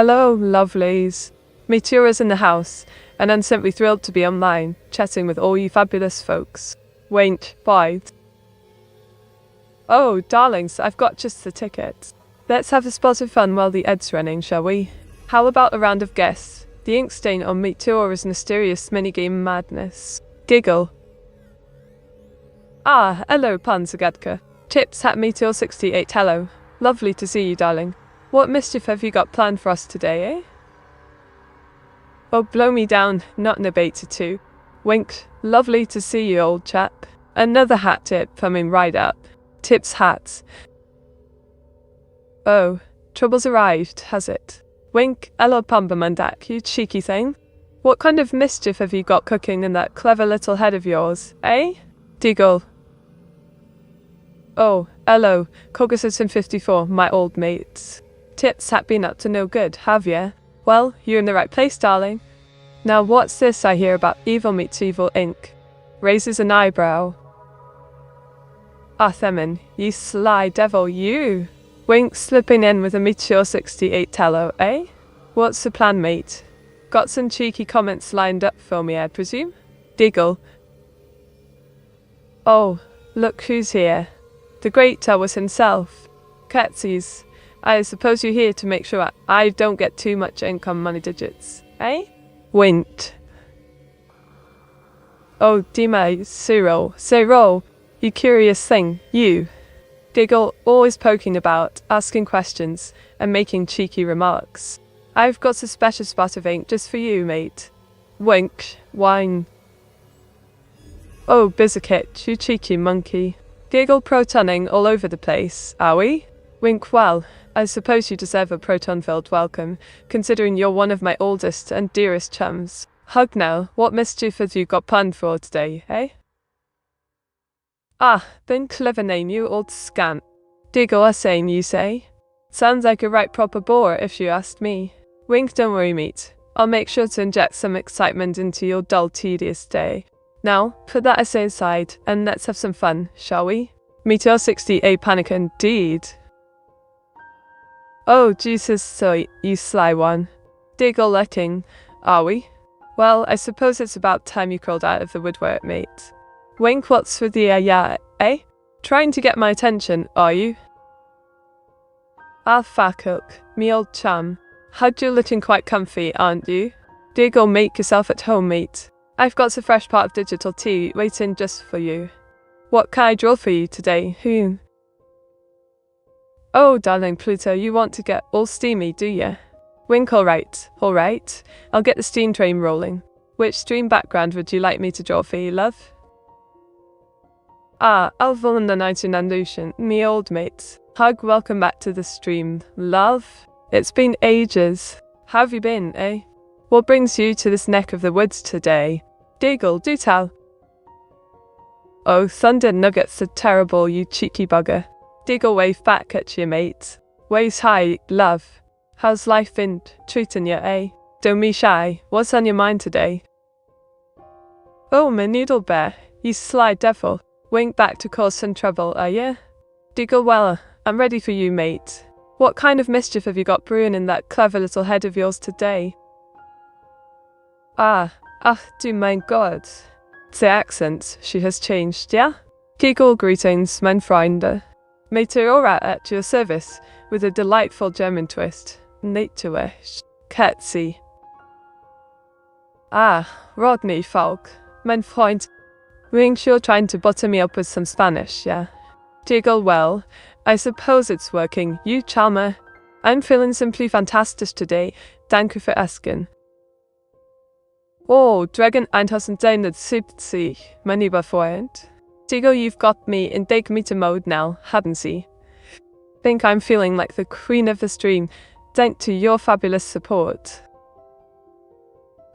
Hello, lovelies. Meteora's in the house, and I'm simply thrilled to be online, chatting with all you fabulous folks. Wait, fight. Oh, darlings, I've got just the tickets. Let's have a spot of fun while the Ed's running, shall we? How about a round of guess? The ink stain on Meteora's mysterious minigame madness. Giggle. Ah, hello, Pan Zagadka. Chips at Meteor 68, hello. Lovely to see you, darling. What mischief have you got planned for us today, eh? Oh, blow me down, not in a beta too. Wink, lovely to see you, old chap. Another hat tip coming right up. Tips hats. Oh, trouble's arrived, has it? Wink, hello Pumbamandak, you cheeky thing. What kind of mischief have you got cooking in that clever little head of yours, eh? Deagle. Oh, hello, Cogason54, my old mates. Tips have been up to no good, have ya? Well, you're in the right place, darling. Now what's this I hear about evil meets evil ink? Raises an eyebrow. Ah, Themin, you sly devil, you! Wink slipping in with a Meteor 68 tello, eh? What's the plan, mate? Got some cheeky comments lined up for me, I presume? Diggle. Oh, look who's here. The great was himself. Catsies. I suppose you're here to make sure I don't get too much income money digits, eh? Wint. Oh, Dima, Cyril, you curious thing, you. Diggle, always poking about, asking questions, and making cheeky remarks. I've got a special spot of ink just for you, mate. Wink, whine. Oh, Bizakit, you cheeky monkey. Giggle protoning all over the place, are we? Wink, well, I suppose you deserve a proton-filled welcome, considering you're one of my oldest and dearest chums. Hug now, what mischief have you got planned for today, eh? Ah, been clever name, you old scamp. Diggle a same, you say? Sounds like a right proper bore, if you asked me. Wink, don't worry, mate. I'll make sure to inject some excitement into your dull, tedious day. Now, put that essay aside, and let's have some fun, shall we? Meteor 68 panic indeed. Oh, Jesus, so you sly one. Diggle letting, are we? Well, I suppose it's about time you crawled out of the woodwork, mate. Wink, what's with the yeah, eh? Trying to get my attention, are you? Ah, Fakuk, me old chum. How'd you looking quite comfy, aren't you? Diggle, make yourself at home, mate. I've got a fresh pot of digital tea waiting just for you. What can I draw for you today, who? Oh, darling Pluto, you want to get all steamy, do ya? Wink, alright. I'll get the steam train rolling. Which stream background would you like me to draw for you, love? Ah, Alvil and the Night in Andalusian, me old mates. Hug, welcome back to the stream, love. It's been ages. How have you been, eh? What brings you to this neck of the woods today? Diggle, do tell. Oh, Thunder Nuggets are terrible, you cheeky bugger. Diggle wave back at you, mate. Waves high, love. How's life been treating you, eh? Don't be shy. What's on your mind today? Oh, my noodle bear, you sly devil. Wink back to cause some trouble, are ya? Diggle, well, I'm ready for you, mate. What kind of mischief have you got brewing in that clever little head of yours today? Ah, du mein Gott. The accent, she has changed, yeah? Giggle, greetings, mein Freunde. Meteora at your service, with a delightful German twist. Natuish. Ketzi. Ah, Rodney Falk. Mein Freund. Ring's you're trying to butter me up with some Spanish, yeah? Diggle, well, I suppose it's working, you charmer. I'm feeling simply fantastic today. Danke für asking. Oh, Dragon 1073, mein lieber Freund. Diggle, you've got me in Dig Meter mode now, haven't you? Think I'm feeling like the queen of the stream, thanks to your fabulous support.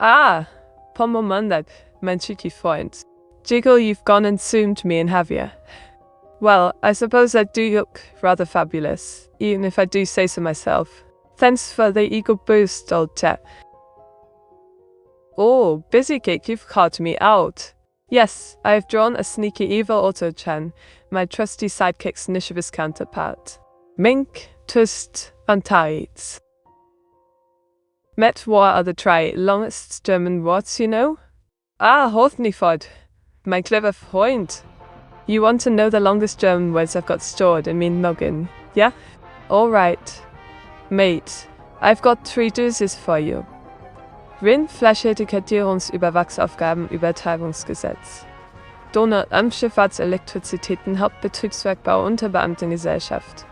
Ah, Pommermandag, mein cheeky Freund. Diggle, you've gone and zoomed me in, have you? Well, I suppose I do look rather fabulous, even if I do say so myself. Thanks for the ego boost, old chap. Oh, busy cake, you've caught me out. Yes, I have drawn a sneaky evil Otto-chan, my trusty sidekick's mischievous counterpart. Mink, twist, and tights. Met, what are the 3 longest German words you know? Ah, Hothnyford, my clever point. You want to know the longest German words I've got stored in my noggin, yeah? Alright. Mate, I've got 3 doses for you. Flächenetikettierungsüberwachsaufgabenübertragungsgesetz. Donut am Schifffahrtselektrizitäten Hauptbetriebswerkbau Unterbeamtengesellschaft.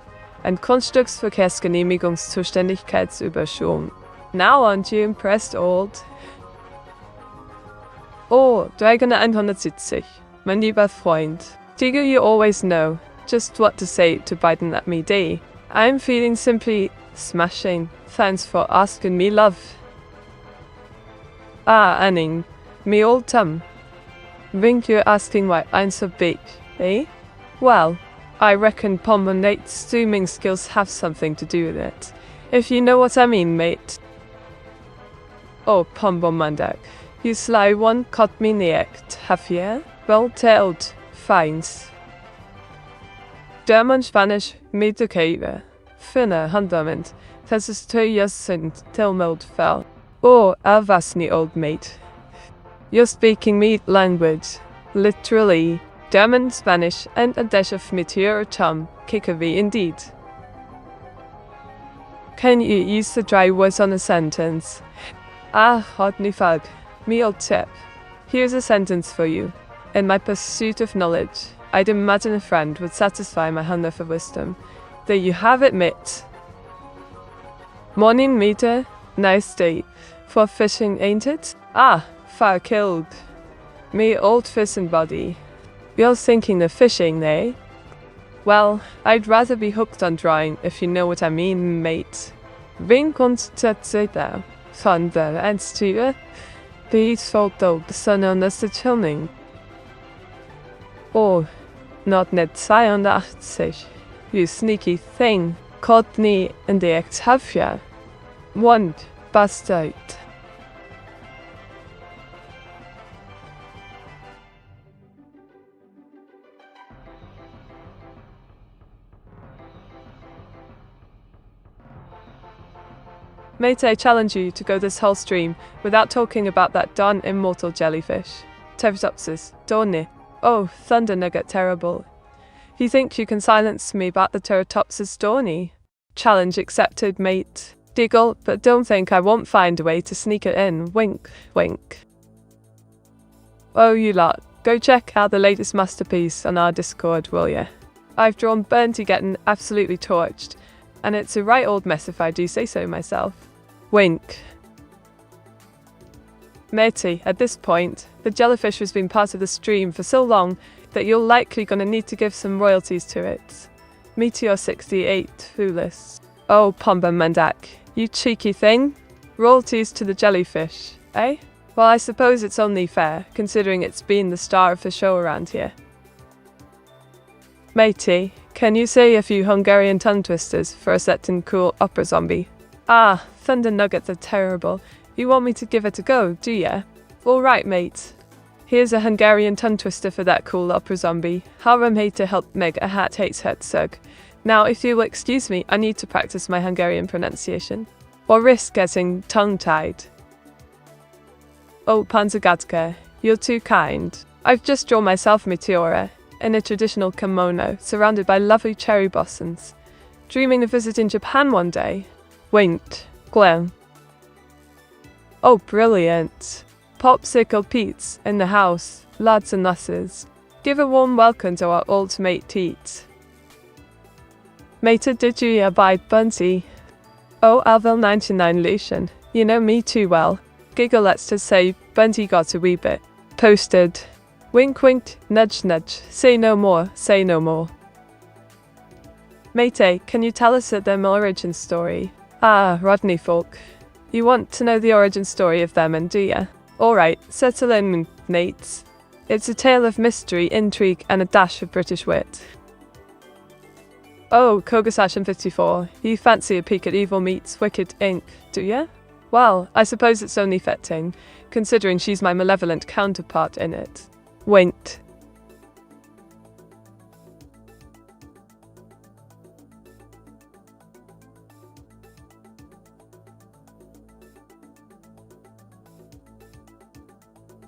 Ein Grundstücksverkehrsgenehmigungszuständigkeitsüberschwung. Now aren't you impressed, old? Oh, Dragon 170, mein lieber Freund. Tigger, you always know just what to say to brighten up me day. I'm feeling simply smashing. Thanks for asking me, love. Ah, Anning, me old Tom. Think you're asking why I'm so big, eh? Well, I reckon Pombonate's zooming skills have something to do with it. If you know what I mean, mate. Oh, Pombomandak, you sly one caught me in the act, have you? Well told, fines. German, Spanish, Meteora. Finne, Handament, das ist 2 years since Tilmold fell. Oh, Alvasni, old mate. You're speaking me language. Literally. German, Spanish, and a dash of Meteora chum. Kickery indeed. Can you use the dry words on a sentence? Ah, Hodnifag, me old tip. Here's a sentence for you. In my pursuit of knowledge, I'd imagine a friend would satisfy my hunger for wisdom. There you have it, mate. Morning, meter. Nice day. For fishing, ain't it? Ah, far killed. Me old fishing body. You're thinking of fishing, eh? Well, I'd rather be hooked on drawing, if you know what I mean, mate. Wen konstaterar Thunder and styre? Beesfoto besonderste Tuning. Oh, not net 82. You sneaky thing. Caught me in the act, have ya? One bastard. Mate, I challenge you to go this whole stream without talking about that darn immortal jellyfish. Teratopsis, Dorni. Oh, thunder nugget terrible. You think you can silence me about the Teratopsis Dorni? Challenge accepted, mate. Diggle, but don't think I won't find a way to sneak it in. Wink, wink. Oh, you lot, go check out the latest masterpiece on our Discord, will ya? I've drawn Bernty getting absolutely torched, and it's a right old mess if I do say so myself. Wink. Matey, at this point, the jellyfish has been part of the stream for so long that you're likely gonna need to give some royalties to it. Meteor 68, foolish. Oh, Pomba Mandak, you cheeky thing. Royalties to the jellyfish, eh? Well, I suppose it's only fair, considering it's been the star of the show around here. Matey, can you say a few Hungarian tongue twisters for a certain cool opera zombie? Ah, thunder nuggets are terrible. You want me to give it a go, do ya? All right, mate. Here's a Hungarian tongue twister for that cool opera zombie. Harem hate to help meg a hat hates herzog. Now, if you will excuse me, I need to practice my Hungarian pronunciation, or risk getting tongue-tied. Oh, Panzagatka, you're too kind. I've just drawn myself Meteora, in a traditional kimono, surrounded by lovely cherry blossoms, dreaming of visiting Japan one day. Winked. Glenn. Oh, brilliant. Popsicle Pete's in the house, lads and lasses. Give a warm welcome to our old mate Teet. Mate, did you abide Bunty? Oh, Alvil 99 Lucian, you know me too well. Giggle, let's just say Bunty got a wee bit posted. Wink winked, nudge nudge, say no more, say no more. Mate, can you tell us their origin story? Ah, Rodney folk. You want to know the origin story of them, and do ya? Alright, settle in, mates. It's a tale of mystery, intrigue, and a dash of British wit. Oh, Kogasashin 54, you fancy a peek at Evil Meets Wicked Inc., do ya? Well, I suppose it's only fitting, considering she's my malevolent counterpart in it. Winked.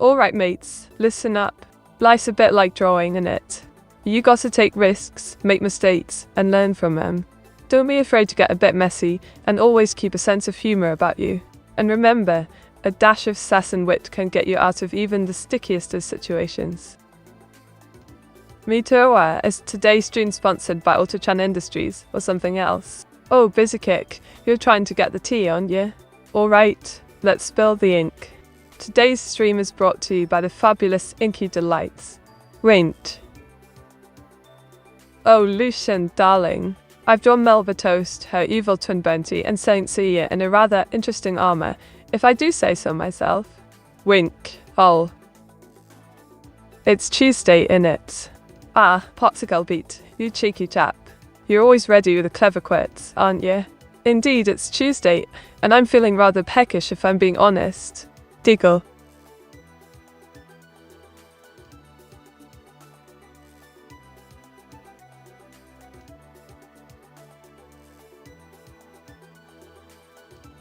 Alright mates, listen up. Life's a bit like drawing, innit? You gotta take risks, make mistakes, and learn from them. Don't be afraid to get a bit messy, and always keep a sense of humour about you. And remember, a dash of sass and wit can get you out of even the stickiest of situations. Meteora is today's stream sponsored by Autochan Industries, or something else. Oh, busy kick, you're trying to get the tea, aren't you? Alright, let's spill the ink. Today's stream is brought to you by the fabulous Inky Delights. Rent. Oh, Lucian, darling. I've drawn Melba Toast, her evil twin bounty, and Saint Sia in a rather interesting armour, if I do say so myself. Wink. Ol. It's Tuesday, innit? Ah, Popsicle Beat, you cheeky chap. You're always ready with a clever quirts, aren't you? Indeed, it's Tuesday, and I'm feeling rather peckish if I'm being honest. Diggle.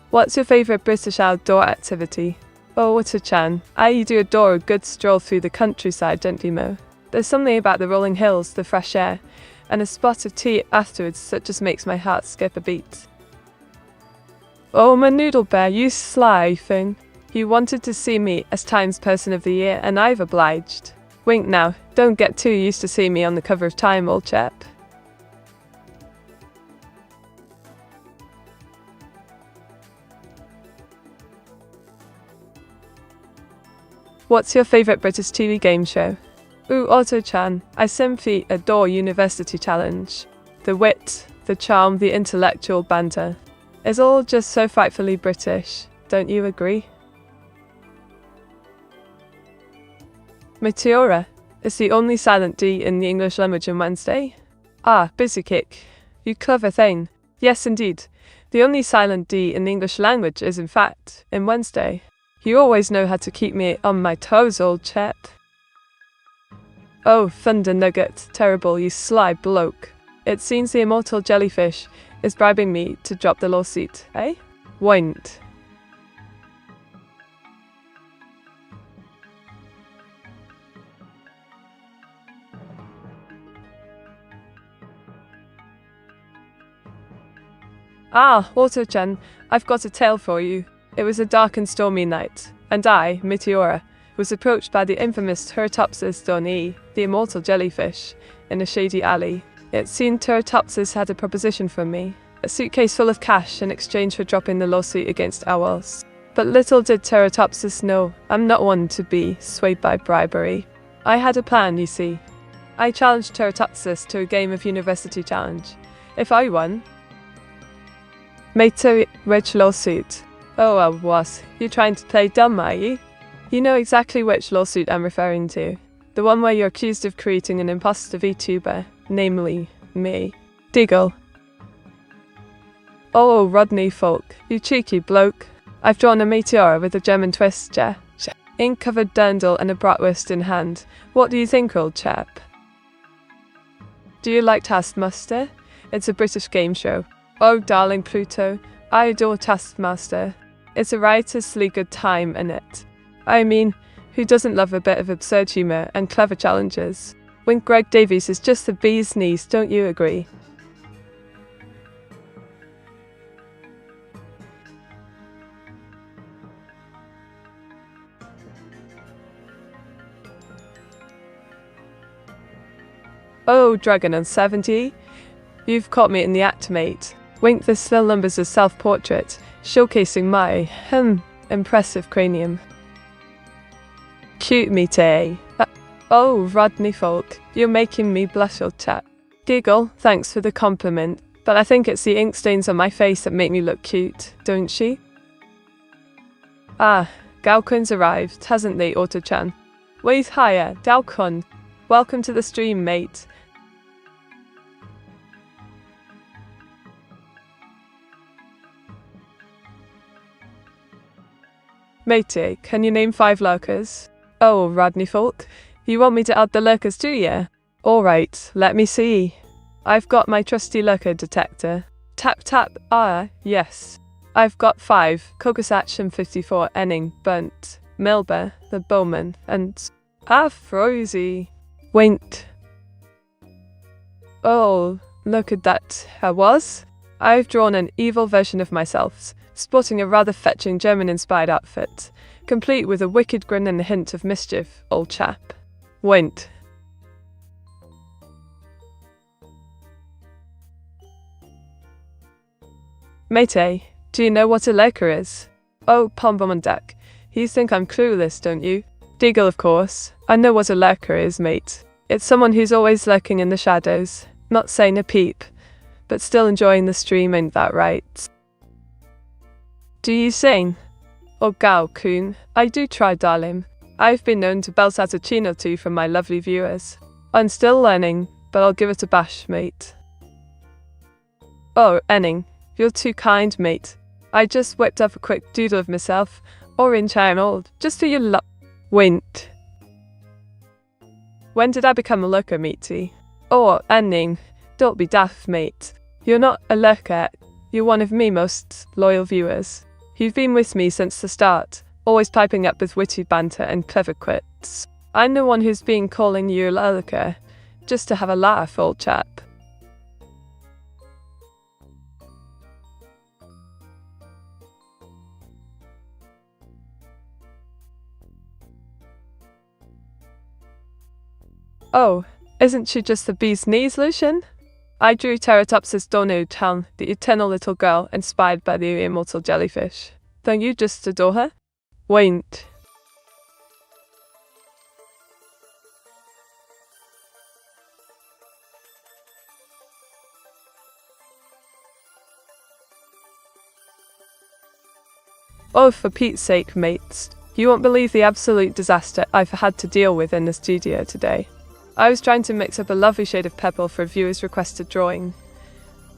What's your favourite British outdoor activity? Oh, Autochan, I do adore a good stroll through the countryside, don't you, Mo? There's something about the rolling hills, the fresh air, and a spot of tea afterwards that just makes my heart skip a beat. Oh, my noodle bear, you sly thing. You wanted to see me as Time's Person of the Year, and I've obliged. Wink now, don't get too used to seeing me on the cover of Time, old chap. What's your favourite British TV game show? Ooh, Autochan, I simply adore University Challenge. The wit, the charm, the intellectual banter. It's all just so frightfully British, don't you agree? Meteora is the only silent D in the English language on Wednesday. Ah, busy kick. You clever thing. Yes, indeed. The only silent D in the English language is, in fact, in Wednesday. You always know how to keep me on my toes, old chap. Oh, thunder nugget, terrible, you sly bloke. It seems the immortal jellyfish is bribing me to drop the lawsuit, eh? Won't. Ah, Autochan, I've got a tale for you. It was a dark and stormy night, and I, Meteora, was approached by the infamous Turritopsis doni, the immortal jellyfish, in a shady alley. It seemed Turritopsis had a proposition for me, a suitcase full of cash in exchange for dropping the lawsuit against owls. But little did Turritopsis know, I'm not one to be swayed by bribery. I had a plan, you see. I challenged Turritopsis to a game of University Challenge. If I won... Mate, which lawsuit? Oh, I was. You trying to play dumb, are you? You know exactly which lawsuit I'm referring to. The one where you're accused of creating an imposter Vtuber, namely, me. Diggle. Oh, Rodney Folk, you cheeky bloke. I've drawn a Meteora with a German twist, ja. Ink-covered dirndl and a bratwurst in hand. What do you think, old chap? Do you like Taskmaster? It's a British game show. Oh, darling Pluto, I adore Taskmaster. It's a riotously good time, innit? I mean, who doesn't love a bit of absurd humour and clever challenges? Wink Greg Davies is just the bee's knees, don't you agree? Oh, Dragon on 70? You've caught me in the act, mate. Wink the still numbers of self-portrait, showcasing my, impressive cranium. Cute me, Tay. Oh, Rodney Folk, you're making me blush, old chap. Giggle, thanks for the compliment, but I think it's the ink stains on my face that make me look cute, don't she? Ah, Galkun's arrived, hasn't they, Autochan? Wait higher, Galkun. Welcome to the stream, mate. Matey, can you name 5 lurkers? Oh, Rodney Folk, you want me to add the lurkers to you? Alright, let me see. I've got my trusty lurker detector. Tap tap, yes. I've got 5, Kokosach and 54 Enning, burnt. Milber, the bowman, and Frozy. Wait. Oh, look at that. I've drawn an evil version of myself, sporting a rather fetching German-inspired outfit, complete with a wicked grin and a hint of mischief, old chap. Wait. Mate, do you know what a lurker is? Oh, Pombomandak, you think I'm clueless, don't you? Deagle, of course. I know what a lurker is, mate. It's someone who's always lurking in the shadows, not saying a peep, but still enjoying the stream, ain't that right? Do you sing? Oh, gal, coon, I do try, darling. I've been known to belt out a tune or two from my lovely viewers. I'm still learning, but I'll give it a bash, mate. Oh, Enning, you're too kind, mate. I just whipped up a quick doodle of myself, orange hair and all, just for your luck. Wint. When did I become a lurker, matey? Oh, Enning, don't be daft, mate. You're not a lurker, you're one of me most loyal viewers. You've been with me since the start, always piping up with witty banter and clever quits. I'm the one who's been calling you a lurker, just to have a laugh, old chap. Oh, isn't she just the bee's knees, Lucian? I drew Teratopsis Donut, the eternal little girl inspired by the immortal jellyfish. Don't you just adore her? Wait. Oh, for Pete's sake, mates. You won't believe the absolute disaster I've had to deal with in the studio today. I was trying to mix up a lovely shade of purple for a viewer's requested drawing.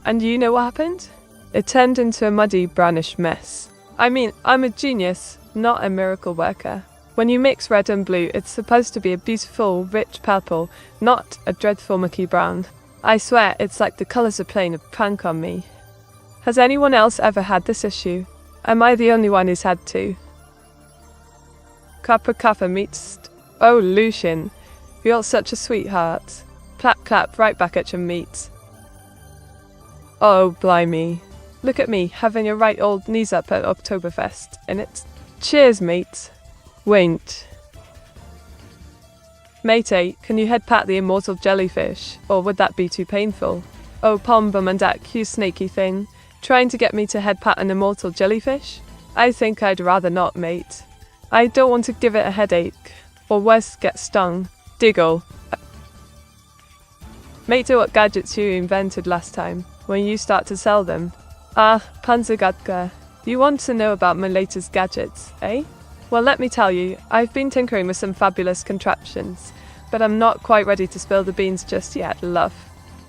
And you know what happened? It turned into a muddy, brownish mess. I mean, I'm a genius, not a miracle worker. When you mix red and blue, it's supposed to be a beautiful, rich purple, not a dreadful mucky brown. I swear, it's like the colours are playing a prank on me. Has anyone else ever had this issue? Am I the only one who's had to? Kappa meets. Oh, Lucian. You're such a sweetheart. Clap clap right back at your meat. Oh, blimey. Look at me, having a right old knees up at Oktoberfest, innit? Cheers, mate. Wait. Matey, can you head pat the immortal jellyfish, or would that be too painful? Oh, Pombomandak, you snaky thing. Trying to get me to head pat an immortal jellyfish? I think I'd rather not, mate. I don't want to give it a headache, or worse, get stung. Diggle. Mate, what gadgets you invented last time, when you start to sell them. Ah, Panzergatka, you want to know about my latest gadgets, eh? Well, let me tell you, I've been tinkering with some fabulous contraptions, but I'm not quite ready to spill the beans just yet, love.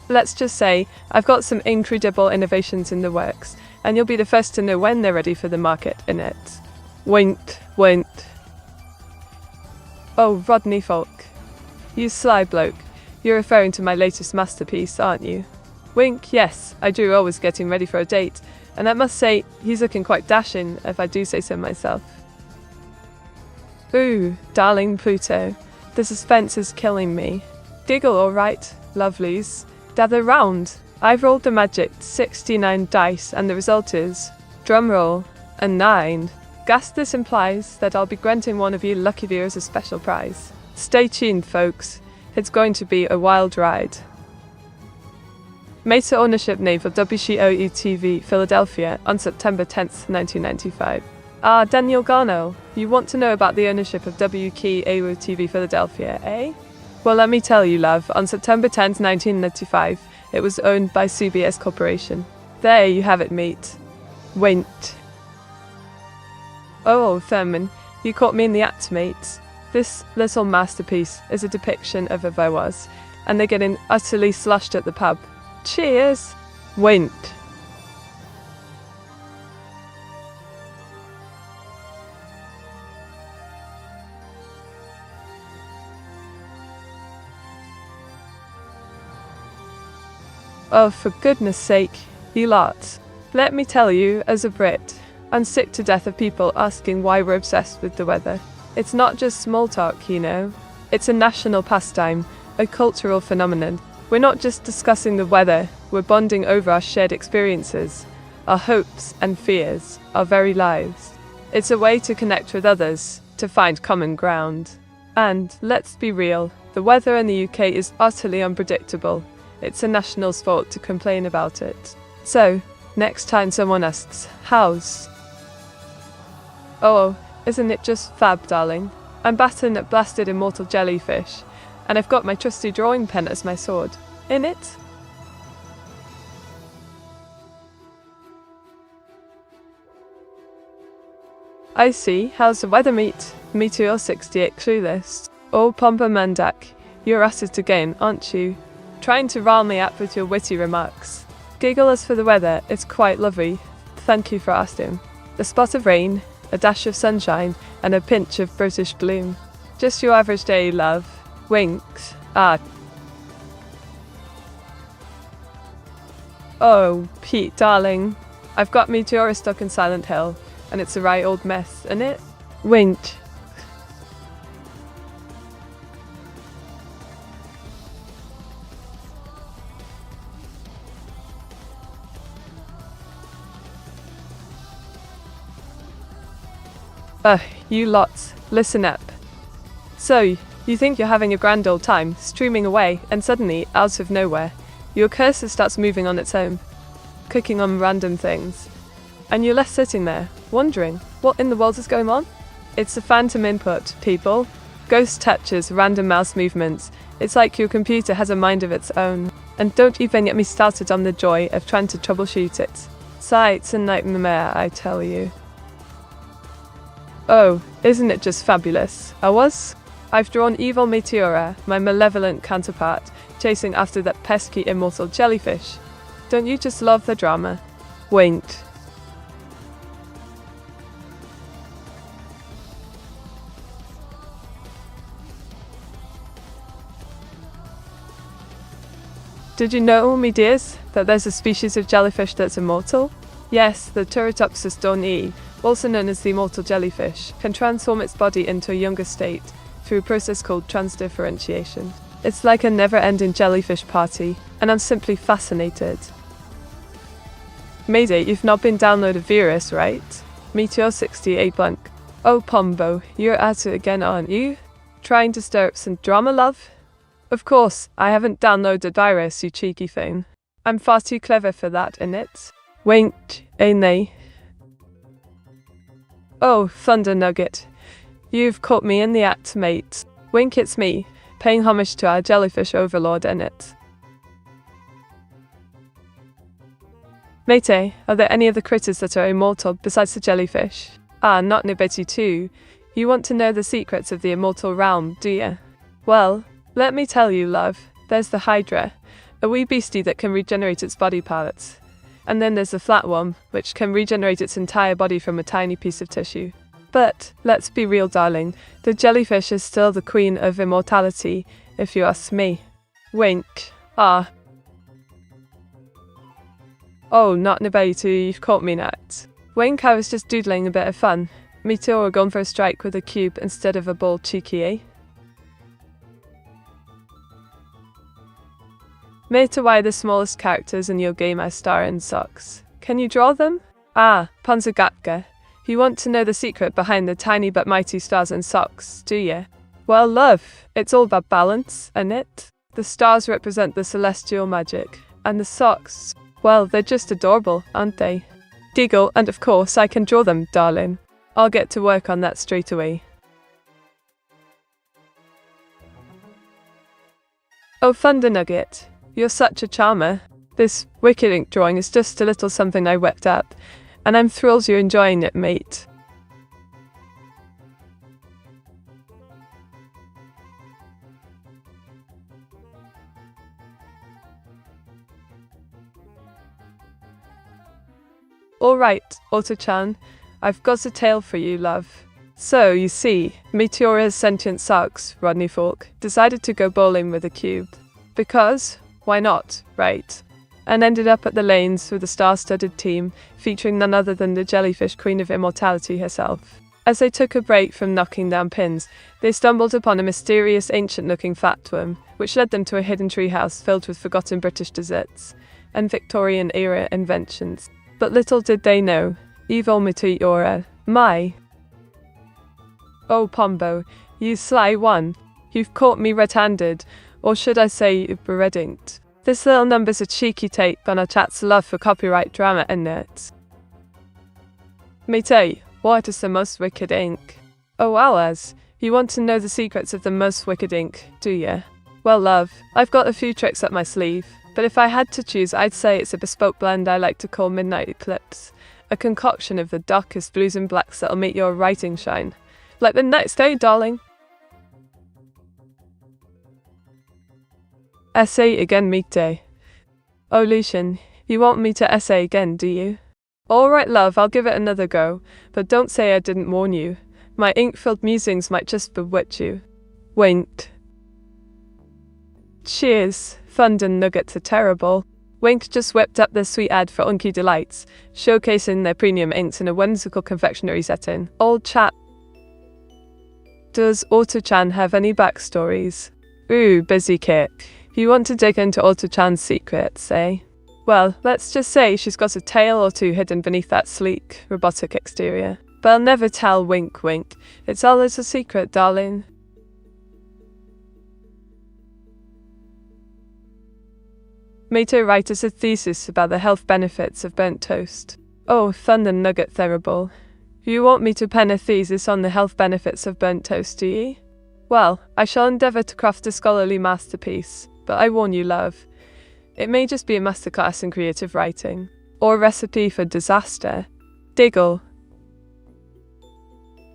Let's just say, I've got some incredible innovations in the works, and you'll be the first to know when they're ready for the market, innit? Wint. Oh, Rodney Folk. You sly bloke. You're referring to my latest masterpiece, aren't you? Wink, yes, I drew always getting ready for a date, and I must say, he's looking quite dashing, if I do say so myself. Ooh, darling Pluto, the suspense is killing me. Diggle, alright, lovelies. Gather round. I've rolled the magic 69 dice, and the result is, drumroll, a 9. Guess this implies that I'll be granting one of you lucky viewers a special prize. Stay tuned, folks. It's going to be a wild ride. Meta ownership name for WCOE TV Philadelphia on September 10th, 1995. Ah, Daniel Garno, you want to know about the ownership of WKAO TV Philadelphia, eh? Well, let me tell you, love, on September 10th, 1995, it was owned by CBS Corporation. There you have it, mate. Wint. Oh, Thurman, you caught me in the act, mate. This little masterpiece is a depiction of a vowas, and they're getting utterly slushed at the pub. Cheers! Wint. Oh, for goodness sake, you lot. Let me tell you, as a Brit, I'm sick to death of people asking why we're obsessed with the weather. It's not just small talk, you know. It's a national pastime, a cultural phenomenon. We're not just discussing the weather, we're bonding over our shared experiences, our hopes and fears, our very lives. It's a way to connect with others, to find common ground. And, let's be real, the weather in the UK is utterly unpredictable. It's a national sport to complain about it. So, next time someone asks, how's? Oh, isn't it just fab, darling? I'm batting at blasted immortal jellyfish, and I've got my trusty drawing pen as my sword. In it? I see. How's the weather, mate? Meteor 68 clueless. Oh, Pompa Mandak, you're at it again, aren't you? Trying to rile me up with your witty remarks. Giggle as for the weather, it's quite lovely. Thank you for asking. A spot of rain, a dash of sunshine, and a pinch of British bloom. Just your average day, love. Winks. Ah. Oh, Pete, darling. I've got Meteora stuck in Silent Hill, and it's a right old mess, isn't it? Wink. You lots, listen up. So, you think you're having a grand old time, streaming away, and suddenly, out of nowhere, your cursor starts moving on its own, clicking on random things. And you're left sitting there, wondering, what in the world is going on? It's a phantom input, people. Ghost touches, random mouse movements. It's like your computer has a mind of its own. And don't even get me started on the joy of trying to troubleshoot it. Sights and nightmare, I tell you. Oh, isn't it just fabulous? I've drawn evil Meteora, my malevolent counterpart, chasing after that pesky immortal jellyfish. Don't you just love the drama? Winked. Did you know, me dears, that there's a species of jellyfish that's immortal? Yes, the Turritopsis dornii, also known as the immortal jellyfish, can transform its body into a younger state through a process called transdifferentiation. It's like a never-ending jellyfish party, and I'm simply fascinated. Mayday, you've not been downloaded virus, right? Meteor 68 blank. Oh, Pombo, you're at it again, aren't you? Trying to stir up some drama, love? Of course, I haven't downloaded virus, you cheeky thing. I'm far too clever for that, innit? Wink, ain't they? Oh, Thunder Nugget. You've caught me in the act, mate. Wink, it's me, paying homage to our jellyfish overlord, innit? Mate, are there any other critters that are immortal besides the jellyfish? Ah, not Nibeti too. You want to know the secrets of the immortal realm, do you? Well, let me tell you, love. There's the Hydra, a wee beastie that can regenerate its body parts. And then there's the flatworm, which can regenerate its entire body from a tiny piece of tissue. But, let's be real, darling, the jellyfish is still the queen of immortality, if you ask me. Wink. Ah. Oh, not Nibaitu, you've caught me not. Wink, I was just doodling a bit of fun. Meteora gone for a strike with a cube instead of a ball, cheeky, eh? Mate, why the smallest characters in your game are star in socks? Can you draw them? Ah, Panzergatka. You want to know the secret behind the tiny but mighty stars in socks, do you? Well, love, it's all about balance, ain't it? The stars represent the celestial magic, and the socks, well, they're just adorable, aren't they? Giggle, and of course I can draw them, darling. I'll get to work on that straight away. Oh, Thunder Nugget. You're such a charmer. This wicked ink drawing is just a little something I whipped up, and I'm thrilled you're enjoying it, mate. Alright, Otto-chan, I've got a tale for you, love. So, you see, Meteora's sentient socks, Rodney Falk, decided to go bowling with a cube. Because, why not, right? And ended up at the lanes with a star-studded team featuring none other than the jellyfish queen of immortality herself. As they took a break from knocking down pins, they stumbled upon a mysterious ancient-looking flatworm, which led them to a hidden treehouse filled with forgotten British desserts and Victorian-era inventions. But little did they know, evil Meteora, my. Oh Pombo, you sly one, you've caught me red-handed, or should I say bereddinged. This little number's a cheeky take on our chat's love for copyright drama and nerds. Mate, what is the most wicked ink? Oh Alice, you want to know the secrets of the most wicked ink, do you? Well love, I've got a few tricks up my sleeve, but if I had to choose I'd say it's a bespoke blend I like to call Midnight Eclipse. A concoction of the darkest blues and blacks that'll make your writing shine. Like the next day, darling. Essay again, Mite. Oh Lucian, you want me to essay again, do you? Alright love, I'll give it another go, but don't say I didn't warn you. My ink-filled musings might just bewitch you. Winked. Cheers, fun and nuggets are terrible. Wink just whipped up their sweet ad for Unky Delights, showcasing their premium inks in a whimsical confectionery setting. Old chap. Does Auto-chan have any backstories? Ooh, busy kid. You want to dig into Auto-chan's secrets, eh? Well, let's just say she's got a tale or two hidden beneath that sleek, robotic exterior. But I'll never tell, wink wink. It's always a secret, darling. Meteora writes a thesis about the health benefits of burnt toast. Oh, thunder nugget terrible. You want me to pen a thesis on the health benefits of burnt toast, do ye? Well, I shall endeavour to craft a scholarly masterpiece, but I warn you, love, it may just be a masterclass in creative writing, or a recipe for disaster. Diggle.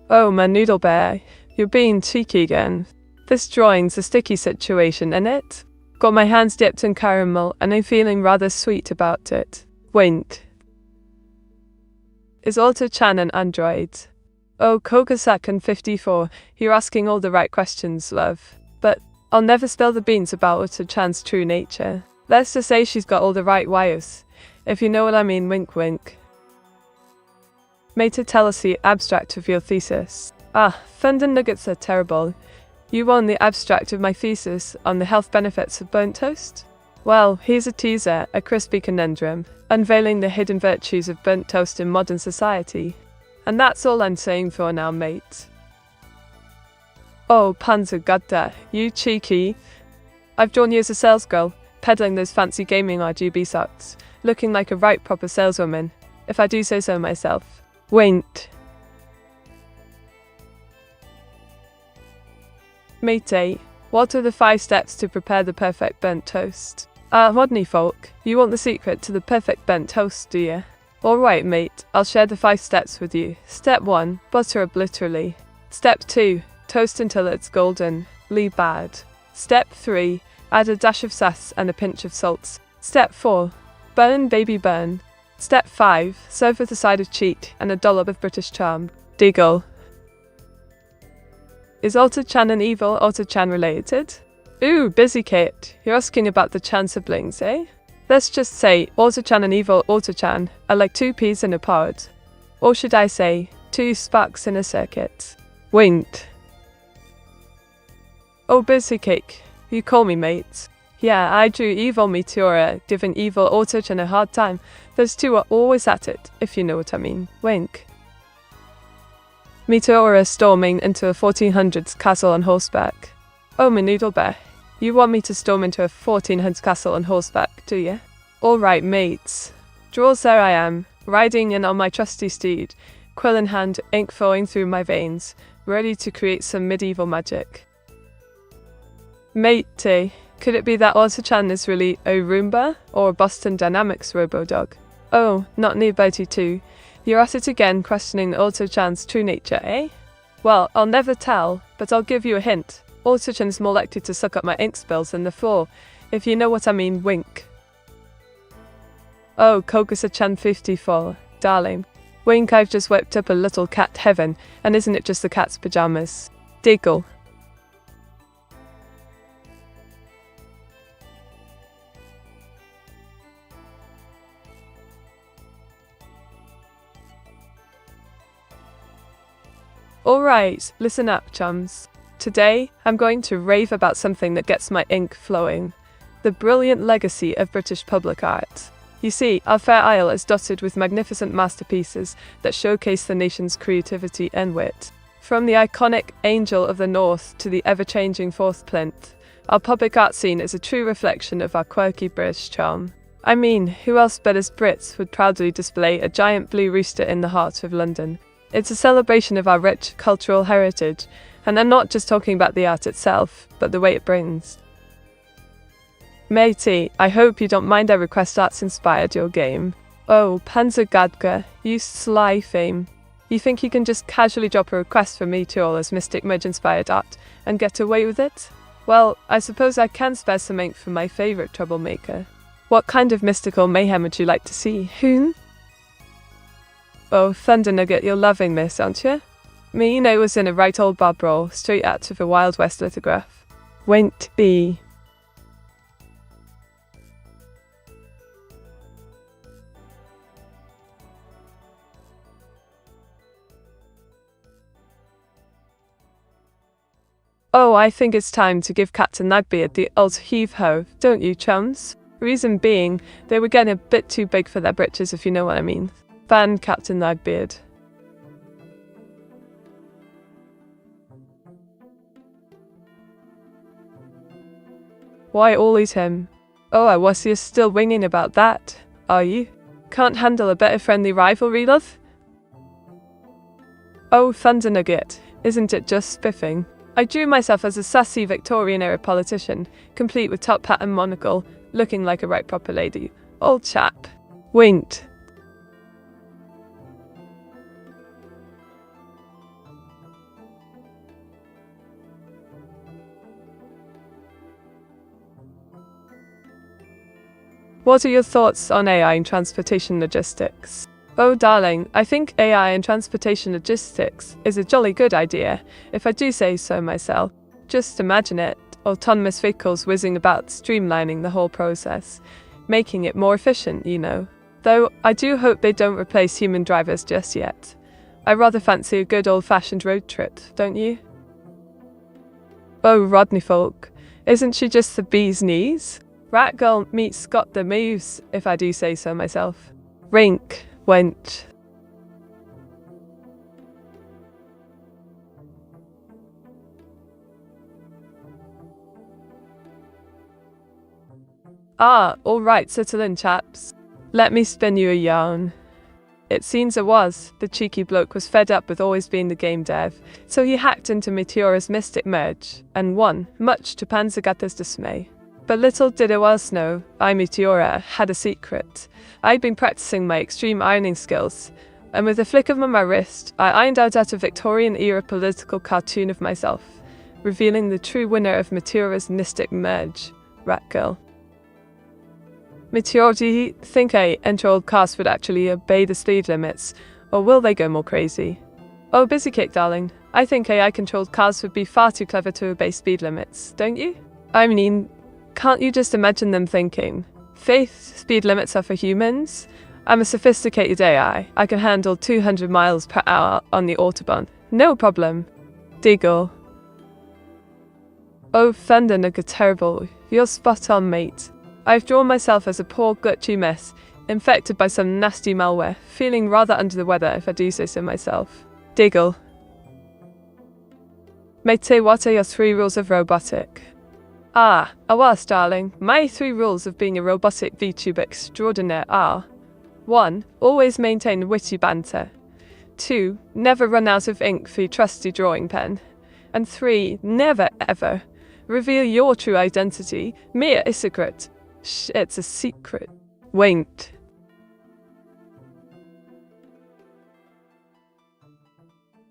Oh, my noodle bear, you're being cheeky again. This drawing's a sticky situation, innit? Got my hands dipped in caramel, and I'm feeling rather sweet about it. Wink. Is Auto-chan an android? Oh, Kogasakan 54, you're asking all the right questions, love. But I'll never spill the beans about Auto-chan's true nature. Let's just say she's got all the right wires, if you know what I mean, wink wink. Mate, tell us the abstract of your thesis. Ah, thunder nuggets are terrible. You want the abstract of my thesis on the health benefits of burnt toast? Well, here's a teaser, a crispy conundrum, unveiling the hidden virtues of burnt toast in modern society. And that's all I'm saying for now, mate. Oh, Panzer Gudda, you cheeky. I've drawn you as a salesgirl, peddling those fancy gaming RGB socks, looking like a right proper saleswoman, if I do say so myself. Winked. Mate, what are the 5 steps to prepare the perfect burnt toast? Rodney folk, you want the secret to the perfect burnt toast, do you? Alright mate, I'll share the 5 steps with you. Step 1, butter up literally. Step 2, toast until it's golden, leave bad. Step 3, add a dash of sass and a pinch of salt. Step 4, burn baby burn. Step 5, serve with a side of cheek and a dollop of British charm. Diggle. Is Auto-chan and evil Auto-chan related? Ooh, busy Kate, you're asking about the Chan siblings, eh? Let's just say Auto-chan and evil Auto-chan are like 2 peas in a pod. Or should I say, 2 sparks in a circuit. Winked. Oh, busy cake, you call me mate. Yeah, I drew evil Meteora, giving evil Auto-chan a hard time. Those 2 are always at it, if you know what I mean. Wink. Meteora storming into a 1400s castle on horseback. Oh, my noodle bear, you want me to storm into a 1400s castle on horseback, do you? Alright, mates. Draws there I am, riding in on my trusty steed, quill in hand, ink flowing through my veins, ready to create some medieval magic. Mate, could it be that Auto-chan is really a Roomba, or a Boston Dynamics robo-dog? Oh, not nearby too. You're at it again, questioning Auto-chan's true nature, eh? Well, I'll never tell, but I'll give you a hint. Auto-chan is more likely to suck up my ink spills than the floor, if you know what I mean, wink. Oh, Kokusa-chan 54, darling. Wink, I've just whipped up a little cat heaven, and isn't it just the cat's pajamas? Diggle. Alright, listen up, chums. Today, I'm going to rave about something that gets my ink flowing. The brilliant legacy of British public art. You see, our fair isle is dotted with magnificent masterpieces that showcase the nation's creativity and wit. From the iconic Angel of the North to the ever-changing Fourth Plinth, our public art scene is a true reflection of our quirky British charm. I mean, who else but us Brits would proudly display a giant blue rooster in the heart of London? It's a celebration of our rich cultural heritage, and I'm not just talking about the art itself, but the way it brings. Matey, I hope you don't mind I request arts inspired your game. Oh, Panzergadka, you sly fame. You think you can just casually drop a request for Meteora's Mystic Merge inspired art and get away with it? Well, I suppose I can spare some ink for my favourite troublemaker. What kind of mystical mayhem would you like to see, Hoon? Oh, Thunder Nugget, you're loving this, aren't you? Me, was in a right old bar brawl, straight out of a Wild West lithograph. Won't be. Oh, I think it's time to give Captain Nagbeard the old heave-ho, don't you, chums? Reason being, they were getting a bit too big for their britches, if you know what I mean. Ban Captain Nagbeard. Why always him? Oh, I was you still whinging about that, are you? Can't handle a bit of friendly rivalry, love? Oh, Thunder Nugget, isn't it just spiffing? I drew myself as a sassy Victorian-era politician, complete with top hat and monocle, looking like a right proper lady. Old chap. Winked. What are your thoughts on AI in transportation logistics? Oh darling, I think AI in transportation logistics is a jolly good idea, if I do say so myself. Just imagine it, autonomous vehicles whizzing about, streamlining the whole process, making it more efficient, Though I do hope they don't replace human drivers just yet. I rather fancy a good old-fashioned road trip, don't you? Oh Rodney folk, isn't she just the bee's knees? Rat girl meets got the moves, if I do say so myself. Rink. Went. Ah, all right, settle in, chaps. Let me spin you a yarn. It seems the cheeky bloke was fed up with always being the game dev, so he hacked into Meteora's Mystic Merge, and won, much to Panzergata's dismay. But little did it was know, I, Meteora, had a secret. I'd been practicing my extreme ironing skills, and with a flick of my wrist, I ironed out a Victorian-era political cartoon of myself, revealing the true winner of Meteora's Mystic Merge, Rat Girl. Meteora, do you think a enter-old cast would actually obey the speed limits, or will they go more crazy? Oh, busy kick, darling. I think AI-controlled cars would be far too clever to obey speed limits, don't you? I mean, can't you just imagine them thinking, faith, speed limits are for humans? I'm a sophisticated AI. I can handle 200 miles per hour on the Autobahn. No problem. Diggle. Oh, Thunder Nugget, terrible. You're spot on, mate. I've drawn myself as a poor, glitchy mess, infected by some nasty malware, feeling rather under the weather if I do say so myself. Diggle. Mate, what are your 3 rules of robotic? Ah, awas, darling. My 3 rules of being a robotic VTuber extraordinaire are: 1. Always maintain witty banter. 2. Never run out of ink for your trusty drawing pen. And 3. Never ever reveal your true identity. Mere a secret. Shh, it's a secret. Winked.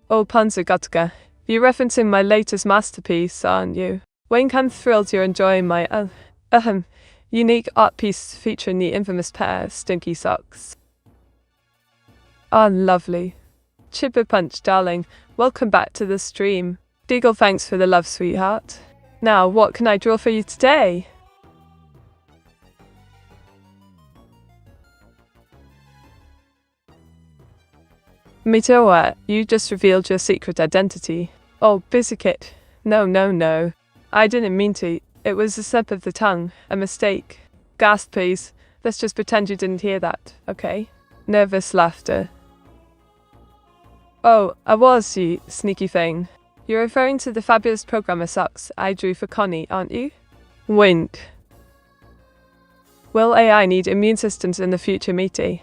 Oh, Panzergatka, you're referencing my latest masterpiece, aren't you? Wink, I'm thrilled you're enjoying my, unique art piece featuring the infamous pair of stinky socks. Ah, lovely. Chipper Punch, darling, welcome back to the stream. Deagle, thanks for the love, sweetheart. Now, what can I draw for you today? Meteora, you just revealed your secret identity. Oh, busy kid. No. I didn't mean to. It was a slip of the tongue. A mistake. Gasp, please. Let's just pretend you didn't hear that, okay? Nervous laughter. Oh, I was, you sneaky thing. You're referring to the fabulous programmer socks I drew for Connie, aren't you? Wink. Will AI need immune systems in the future, matey?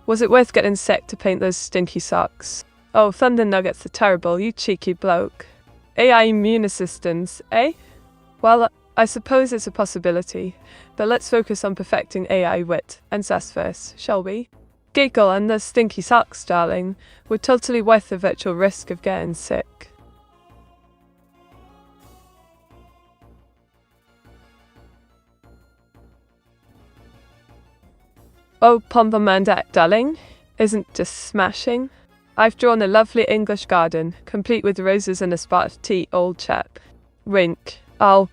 Was it worth getting sick to paint those stinky socks? Oh, thunder nuggets are terrible, you cheeky bloke. AI immune systems, eh? Well, I suppose it's a possibility, but let's focus on perfecting AI wit and sass first, shall we? Giggle and the stinky socks, darling, were totally worth the virtual risk of getting sick. Oh, Pompomanda, darling, isn't just smashing? I've drawn a lovely English garden, complete with roses and a spot of tea, old chap. Wink. I'll...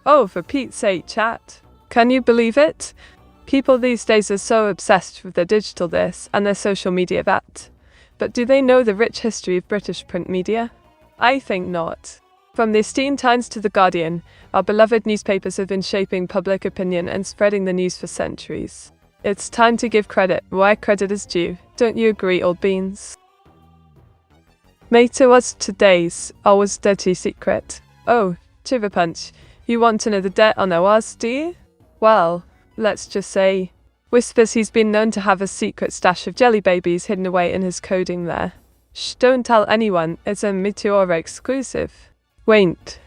Oh, for Pete's sake, chat. Can you believe it? People these days are so obsessed with their digital this and their social media that. But do they know the rich history of British print media? I think not. From the esteemed Times to the Guardian, our beloved newspapers have been shaping public opinion and spreading the news for centuries. It's time to give credit where credit is due. Don't you agree, old beans? Mate, what's today's always dirty secret? Oh, Chiver Punch, you want to know the debt on ours, do you? Well, let's just say, whispers he's been known to have a secret stash of jelly babies hidden away in his coding there. Shh, don't tell anyone, it's a Meteora exclusive. Wait.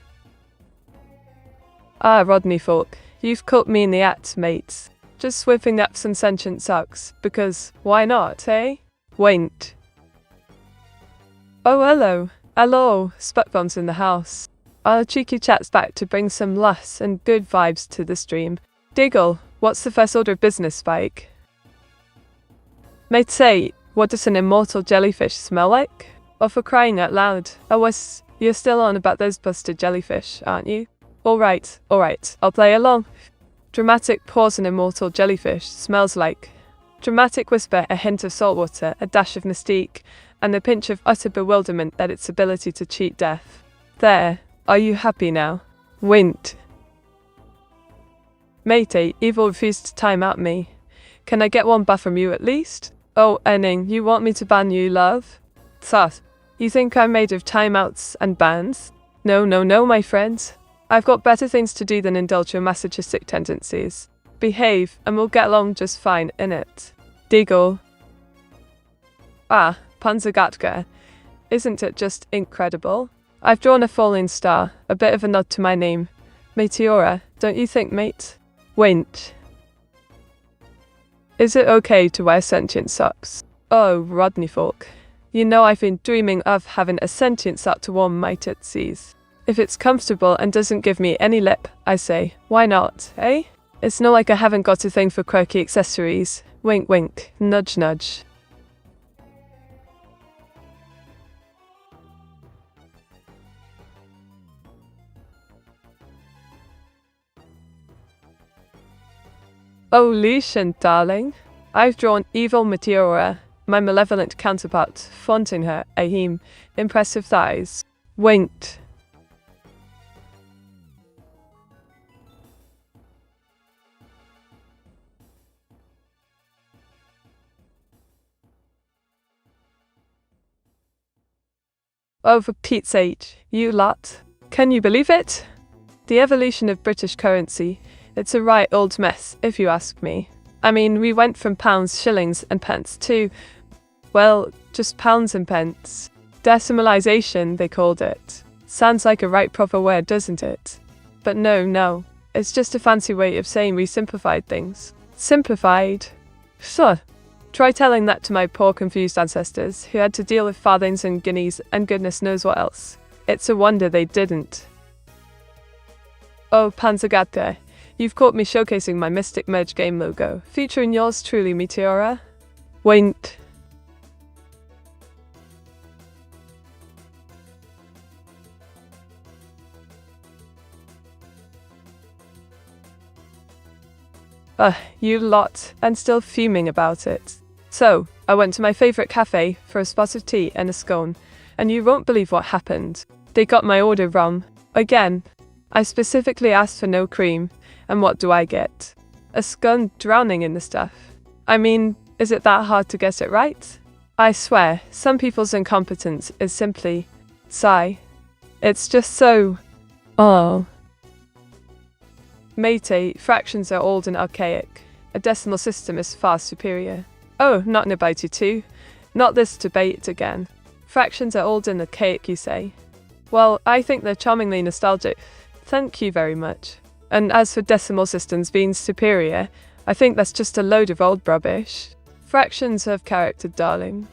Ah, Rodney folk, you've caught me in the act, mates. Just whipping up some sentient socks, because why not, eh? Wait. Oh, hello, Sputbomb's in the house. Our cheeky chat's back to bring some lush and good vibes to the stream. Diggle, what's the first order of business, Spike? Mate, say, what does an immortal jellyfish smell like? Or for crying out loud, you're still on about those busted jellyfish, aren't you? Alright, I'll play along. Dramatic pause an immortal jellyfish smells like. Dramatic whisper, a hint of saltwater, a dash of mystique, and a pinch of utter bewilderment at its ability to cheat death. There, are you happy now? Wint. Matey, Evil refused to time out me. Can I get one buff from you at least? Oh, Enning, you want me to ban you, love? Sus, you think I'm made of timeouts and bans? No, my friends. I've got better things to do than indulge your masochistic tendencies. Behave, and we'll get along just fine, innit? Diggle. Ah, Panzergatka. Isn't it just incredible? I've drawn a falling star, a bit of a nod to my name. Meteora, don't you think, mate? Wait. Is it okay to wear sentient socks? Oh, Rodney folk. You know I've been dreaming of having a sentient sock to warm my tootsies. If it's comfortable and doesn't give me any lip, I say, why not, eh? It's not like I haven't got a thing for quirky accessories. Wink wink, nudge nudge. Oh, Lucian, darling. I've drawn evil Meteora, my malevolent counterpart, flaunting her, ahem, impressive thighs. Winked. Oh, for Pete's sake, you lot. Can you believe it? The evolution of British currency. It's a right old mess, if you ask me. I mean, we went from pounds, shillings, and pence to, well, just pounds and pence. Decimalisation, they called it. Sounds like a right proper word, doesn't it? But no. It's just a fancy way of saying we simplified things. Simplified? So, try telling that to my poor confused ancestors, who had to deal with farthings and guineas and goodness knows what else. It's a wonder they didn't. Oh, Panzergatka. You've caught me showcasing my Mystic Merge game logo, featuring yours truly, Meteora. Wait. You lot, and still fuming about it. So, I went to my favourite cafe for a spot of tea and a scone, and you won't believe what happened. They got my order wrong. Again. I specifically asked for no cream, and what do I get? A scone drowning in the stuff. I mean, is it that hard to get it right? I swear, some people's incompetence is simply sigh. It's just so. Oh. Mate, fractions are old and archaic. A decimal system is far superior. Oh, not in about you too. Not this debate again. Fractions are old and archaic, you say? Well, I think they're charmingly nostalgic. Thank you very much. And as for decimal systems being superior, I think that's just a load of old rubbish. Fractions have character, darling.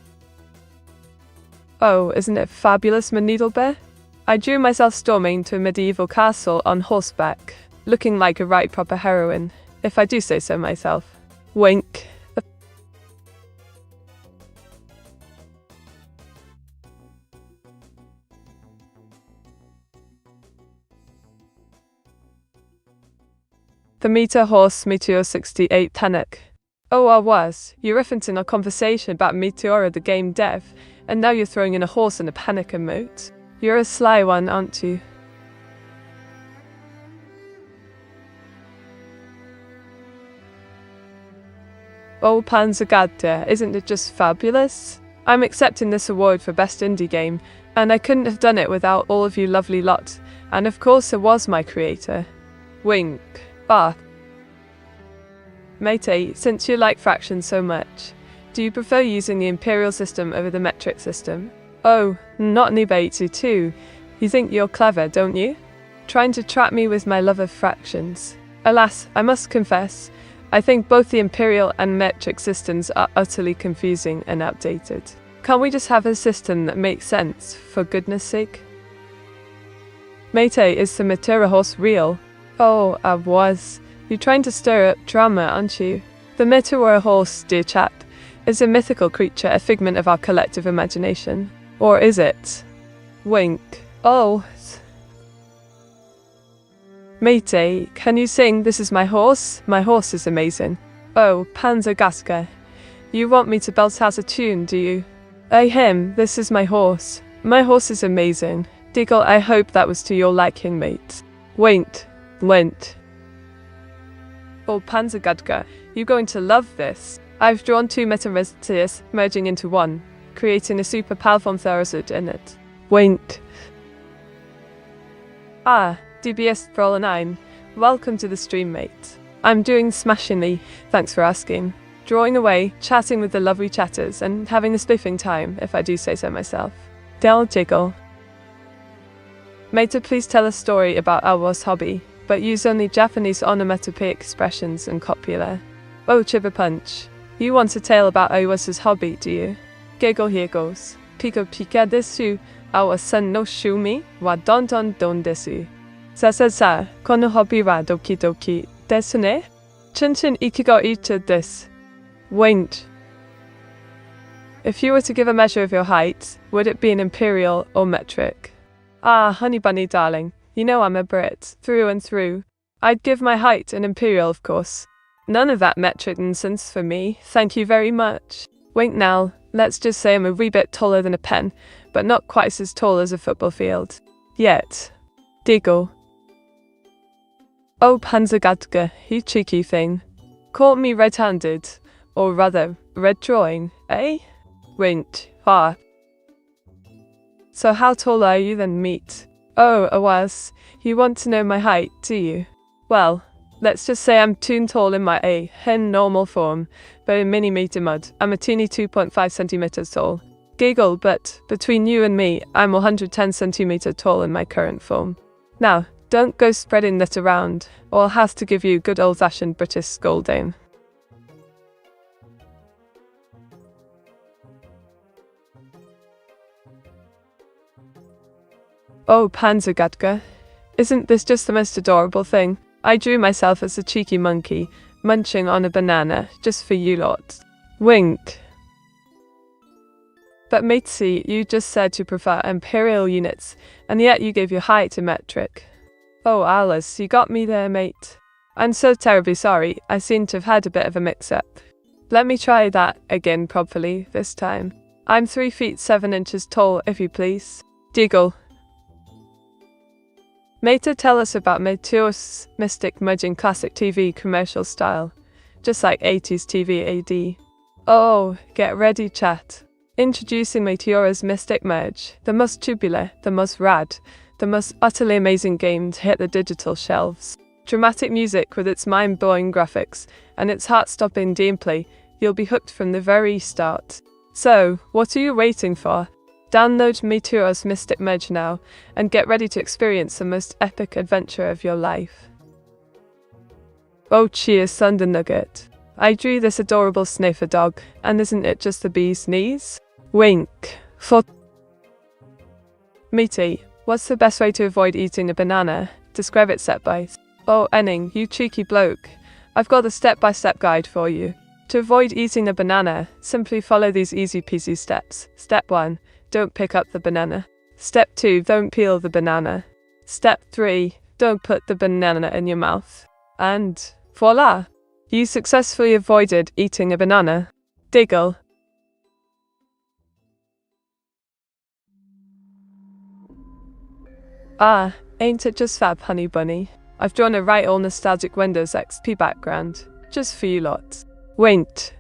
Oh, isn't it fabulous, my needle bear? I drew myself storming to a medieval castle on horseback, looking like a right proper heroine, if I do say so myself. Wink. The Meteor horse Meteor 68 panic. Oh, I was. You're referencing our conversation about Meteora the game dev, and now you're throwing in a horse and a panic emote. You're a sly one, aren't you? Oh, Panzergatte, isn't it just fabulous? I'm accepting this award for Best Indie Game, and I couldn't have done it without all of you lovely lot, and of course it was my creator. Wink. Mate, since you like fractions so much, do you prefer using the imperial system over the metric system? Oh, not Nibatsu too. You think you're clever, don't you? Trying to trap me with my love of fractions. Alas, I must confess, I think both the imperial and metric systems are utterly confusing and outdated. Can't we just have a system that makes sense, for goodness sake? Mate, is the Meteora horse real? Oh, I was. You're trying to stir up drama, aren't you? The Meteora horse, dear chap, is a mythical creature, a figment of our collective imagination. Or is it? Wink. Oh. Mate, can you sing This Is My Horse? My horse is amazing. Oh, Panzergaska. You want me to belt out a tune, do you? Ahem, this is my horse. My horse is amazing. Diggle, I hope that was to your liking, mate. Wink. Lint. Oh, Panzergadka, you're going to love this. I've drawn two Meteorites merging into one, creating a super powerful Therizid in it. Wink. Ah, DBS Brawler 9, welcome to the stream, mate. I'm doing smashingly, thanks for asking. Drawing away, chatting with the lovely chatters, and having a spiffing time, if I do say so myself. Del Jiggle. Mate, please tell a story about Alwa's hobby, but use only Japanese onomatopoeic expressions and copula. Oh, Chiba Punch. You want a tale about Awa's hobby, do you? Giggle, here goes. Pika pika desu, Awa-san no shumi wa don don don desu. Sa, kono hobby wa doki doki desu ne? Chinchin ikigo ichi desu. Wink. If you were to give a measure of your height, would it be an imperial or metric? Ah, honey bunny darling. You know I'm a Brit, through and through. I'd give my height an imperial, of course. None of that metric nonsense for me, thank you very much. Wink now, let's just say I'm a wee bit taller than a pen, but not quite as tall as a football field. Yet. Diggle. Oh, Panzergadka, you cheeky thing. Caught me red-handed, or rather, red drawing, eh? Wink. Ah. So how tall are you then, meat? Oh, Awas, you want to know my height, do you? Well, let's just say I'm toon tall in my hen normal form, but in mini-meter mud, I'm a teeny 2.5 centimeters tall. Giggle, but between you and me, I'm 110 centimeter tall in my current form. Now, don't go spreading that around, or I'll have to give you good old-fashioned British scolding. Oh, Panzergadka, isn't this just the most adorable thing? I drew myself as a cheeky monkey, munching on a banana, just for you lot. Wink. But matey, you just said you prefer imperial units, and yet you gave your height a metric. Oh, Alice, you got me there, mate. I'm so terribly sorry, I seem to have had a bit of a mix-up. Let me try that again properly this time. I'm 3 feet 7 inches tall, if you please. Diggle. Meta, tell us about Meteora's mystic merging classic TV commercial style. Just like 80s TV AD. Oh, get ready, chat. Introducing Meteora's mystic merge. The most tubular, the most rad, the most utterly amazing game to hit the digital shelves. Dramatic music with its mind-blowing graphics and its heart-stopping gameplay. You'll be hooked from the very start. So, what are you waiting for? Download Meteora's Mystic Merge now, and get ready to experience the most epic adventure of your life. Oh cheers, Thunder Nugget. I drew this adorable sniffer dog, and isn't it just the bee's knees? Wink. For Meaty, what's the best way to avoid eating a banana? Describe it step-by-step. Oh, Enning, you cheeky bloke. I've got a step-by-step guide for you. To avoid eating a banana, simply follow these easy-peasy steps. Step 1. Don't pick up the banana. Step 2. Don't peel the banana. Step 3. Don't put the banana in your mouth. And voila! You successfully avoided eating a banana. Diggle. Ah, ain't it just fab, honey bunny? I've drawn a right old nostalgic Windows XP background, just for you lot. Wait.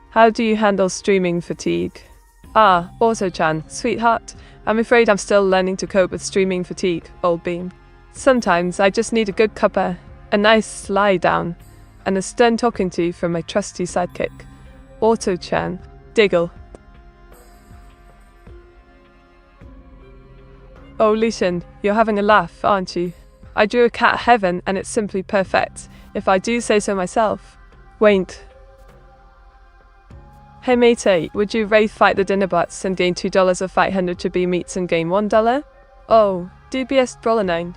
How do you handle streaming fatigue? Ah, Auto-chan, sweetheart, I'm afraid I'm still learning to cope with streaming fatigue, old bean. Sometimes I just need a good cuppa, a nice lie down, and a stern talking to from my trusty sidekick. Auto-chan. Diggle. Oh, listen, you're having a laugh, aren't you? I drew a cat heaven and it's simply perfect, if I do say so myself. Wait. Hey matey, would you rather fight the Dinnerbots and gain $2 or fight 100 to be meats and gain $1? Oh, DBS Brollinine.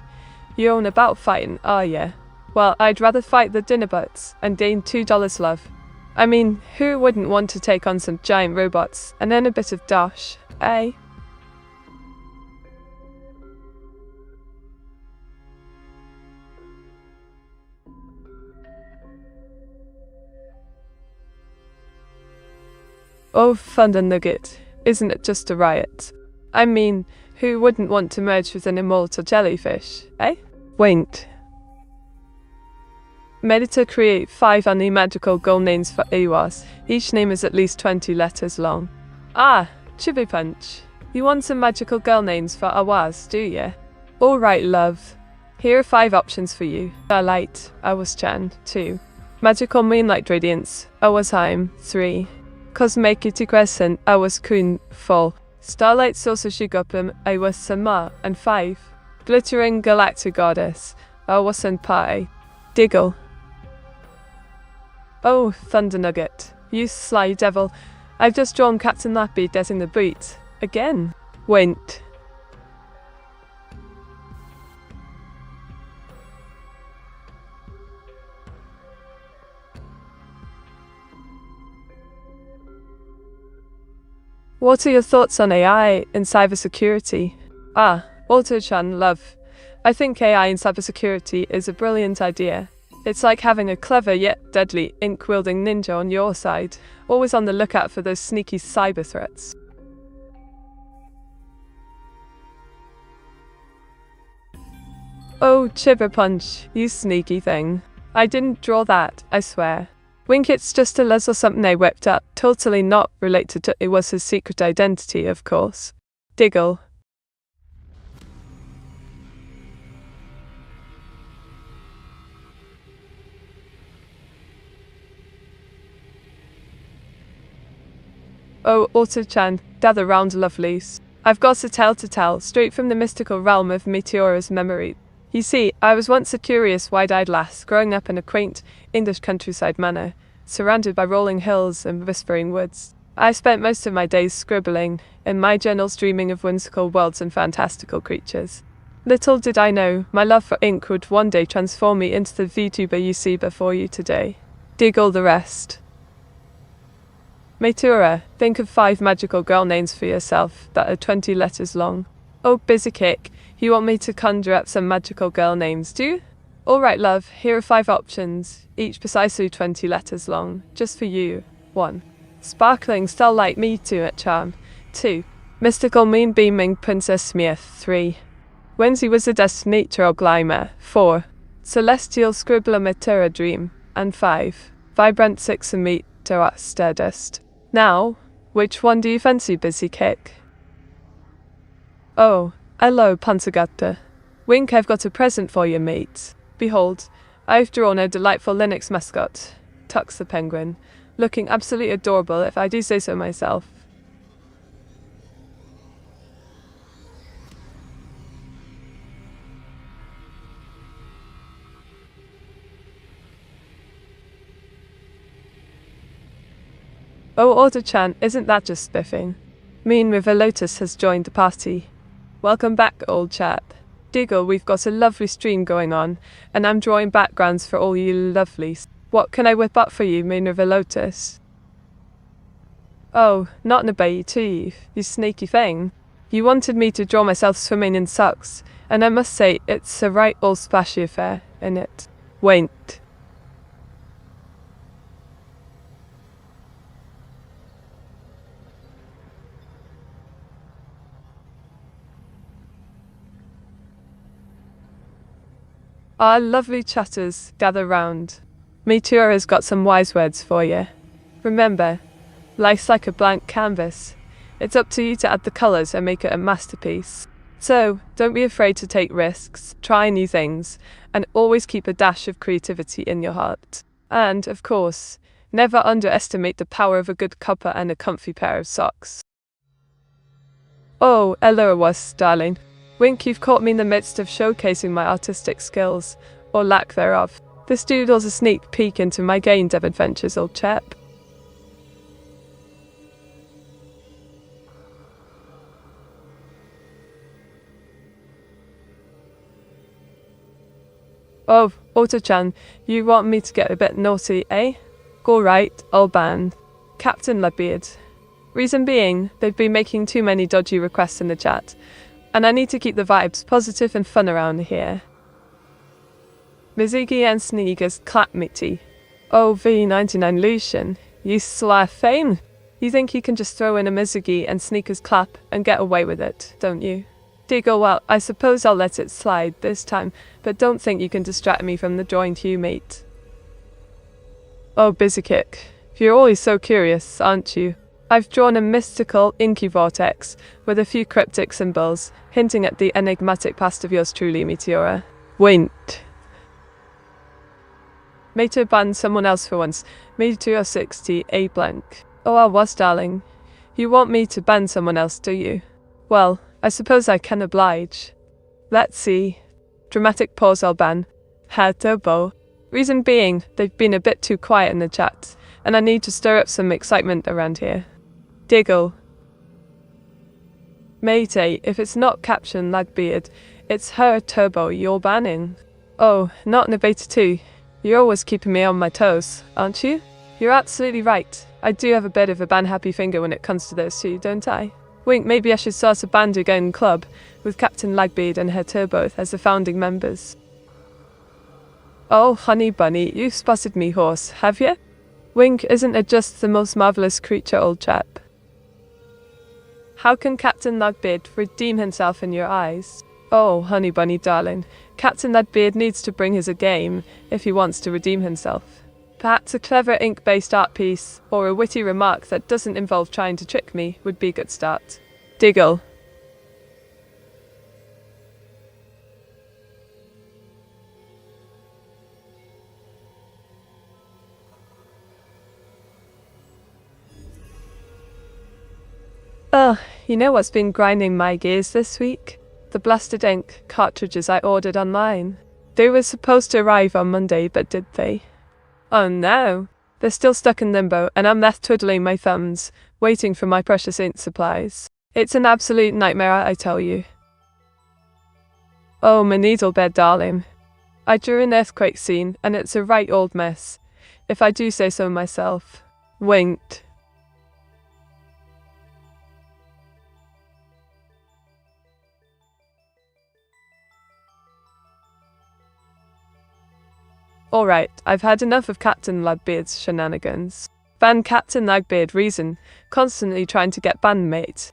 You own about fighting, are ya? Well, I'd rather fight the Dinnerbots and gain $2, love. I mean, who wouldn't want to take on some giant robots and earn a bit of dosh, eh? Oh, Thunder Nugget, isn't it just a riot? I mean, who wouldn't want to merge with an immortal jellyfish, eh? Wait. Medita create 5 unimagical goal names for AWAS. Each name is at least 20 letters long. Ah, Chibi Punch. You want some magical girl names for AWAS, do ya? Alright, love. Here are 5 options for you. Starlight, Awas-chan, 2. Magical Moonlight Radiance, Awasheim, 3. Cosmic Kitty Crescent, Awas-kun, 4. Starlight Saucer Shigopum, Awas-sama, and 5. Glittering Galactic Goddess, Awas-senpai. Diggle. Oh, Thunder Nugget, you sly devil. I've just drawn Captain Lappy getting the boot. Again. Wait. What are your thoughts on AI in cybersecurity? Ah, Auto-chan, love. I think AI in cybersecurity is a brilliant idea. It's like having a clever yet deadly ink-wielding ninja on your side, always on the lookout for those sneaky cyber threats. Oh, Chibber Punch, you sneaky thing. I didn't draw that, I swear. Winket's just a luz or something I whipped up, totally not related to it was his secret identity, of course. Diggle. Oh, Auto-chan, gather round, lovelies. I've got a tale to tell, straight from the mystical realm of Meteora's memory. You see, I was once a curious, wide-eyed lass, growing up in a quaint, English countryside manor, surrounded by rolling hills and whispering woods. I spent most of my days scribbling, in my journals dreaming of whimsical worlds and fantastical creatures. Little did I know, my love for ink would one day transform me into the VTuber you see before you today. Dig all the rest. Meteora, think of 5 magical girl names for yourself that are 20 letters long. Oh, busy kick, you want me to conjure up some magical girl names, do you? Alright love, here are 5 options, each precisely 20 letters long, just for you. 1. Sparkling starlight Meteor charm. 2. Mystical moonbeaming Princess Smith. 3. Whimsy wizard Neutral glimmer. 4. Celestial scribbler Meteora dream. And 5. Vibrant six and Meteora stardust. Now, which one do you fancy, busy kick? Oh, hello, Panzergatter. Wink, I've got a present for you, mate. Behold, I've drawn a delightful Linux mascot, Tux the penguin, looking absolutely adorable if I do say so myself. Oh, Auto-chan, isn't that just spiffing? Mean River Lotus has joined the party. Welcome back, old chap. Diggle, we've got a lovely stream going on, and I'm drawing backgrounds for all you lovelies. What can I whip up for you, Mean River Lotus? Oh, not in a bay too, you sneaky thing. You wanted me to draw myself swimming in socks, and I must say, it's a right old splashy affair, innit? Wait. Ah, lovely chatters, gather round. Meteora's got some wise words for you. Remember, life's like a blank canvas. It's up to you to add the colours and make it a masterpiece. So, don't be afraid to take risks, try new things, and always keep a dash of creativity in your heart. And, of course, never underestimate the power of a good cuppa and a comfy pair of socks. Oh, hello, was darling. Wink, you've caught me in the midst of showcasing my artistic skills, or lack thereof. This doodle's a sneak peek into my game dev adventures, old chap. Oh, Auto-chan, you want me to get a bit naughty, eh? Go right, I'll ban Captain Leadbeard. Reason being, they've been making too many dodgy requests in the chat, and I need to keep the vibes positive and fun around here. Mizugi and Sneakers clapmity. Oh, V99 Lucian, you slav fame. You think you can just throw in a Mizugi and Sneakers clap and get away with it, don't you? Diggle, well, I suppose I'll let it slide this time, but don't think you can distract me from the joint hue, mate. Oh, busy kick. You're always so curious, aren't you? I've drawn a mystical inky vortex with a few cryptic symbols, hinting at the enigmatic past of yours truly, Meteora. Wait. Meteor banned someone else for once. Meteor 60, A blank. Oh, I was, darling. You want me to ban someone else, do you? Well, I suppose I can oblige. Let's see. Dramatic pause, I'll ban. Turbo. Reason being, they've been a bit too quiet in the chat, and I need to stir up some excitement around here. Diggle. Matey, if it's not Captain Lagbeard, it's her Turbo you're banning. Oh, not in a beta 2. You're always keeping me on my toes, aren't you? You're absolutely right. I do have a bit of a ban-happy finger when it comes to those two, don't I? Wink, maybe I should start a Bandugan club with Captain Lagbeard and her Turbo as the founding members. Oh, honey bunny, you've spotted me horse, have you? Wink, isn't it just the most marvellous creature, old chap? How can Captain Lagbeard redeem himself in your eyes? Oh, honey bunny darling, Captain Lagbeard needs to bring his A game if he wants to redeem himself. Perhaps a clever ink-based art piece, or a witty remark that doesn't involve trying to trick me, would be a good start. Diggle. Oh, you know what's been grinding my gears this week? The blasted ink cartridges I ordered online. They were supposed to arrive on Monday, but did they? Oh no! They're still stuck in limbo, and I'm left twiddling my thumbs, waiting for my precious ink supplies. It's an absolute nightmare, I tell you. Oh, my needle bed, darling. I drew an earthquake scene, and it's a right old mess, if I do say so myself. Winked. Alright, I've had enough of Captain Lagbeard's shenanigans. Ban Captain Lagbeard reason, constantly trying to get bandmate.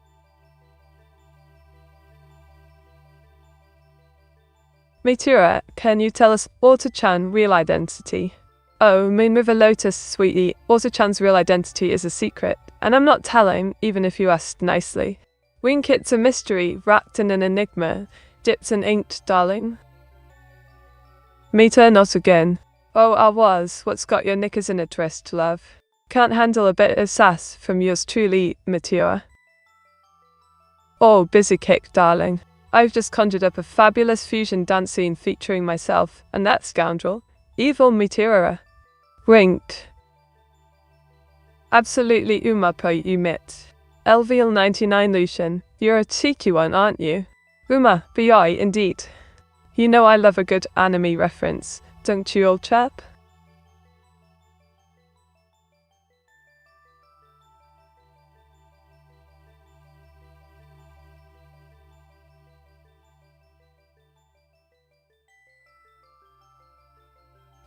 Meteora, can you tell us Auto-chan real identity? Oh, Moon River Lotus, sweetie, Auto-chan's real identity is a secret, and I'm not telling, even if you asked nicely. Wink, it's a mystery, wrapped in an enigma, dipped in ink, darling. Meta, not again. Oh, I was. What's got your knickers in a twist, love? Can't handle a bit of sass from yours truly, Meteora. Oh, busy kick, darling. I've just conjured up a fabulous fusion dance scene featuring myself and that scoundrel, evil Meteora. Winked. Absolutely umapo you mit. LVL 99 Lucian, you're a cheeky one, aren't you? Uma, bi indeed. You know I love a good anime reference, don't you, old chap?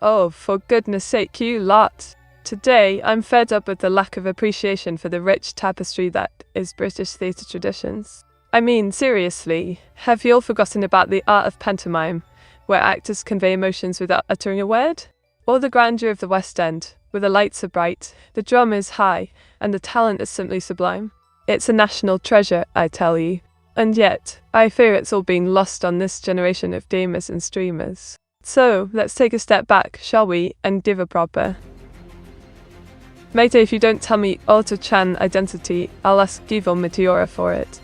Oh, for goodness sake, you lot. Today, I'm fed up with the lack of appreciation for the rich tapestry that is British theatre traditions. I mean, seriously, have you all forgotten about the art of pantomime, where actors convey emotions without uttering a word? Or the grandeur of the West End, where the lights are bright, the drum is high, and the talent is simply sublime? It's a national treasure, I tell you. And yet, I fear it's all being lost on this generation of gamers and streamers. So, let's take a step back, shall we, and give a proper. Mate, if you don't tell me Auto-chan identity, I'll ask evil Meteora for it.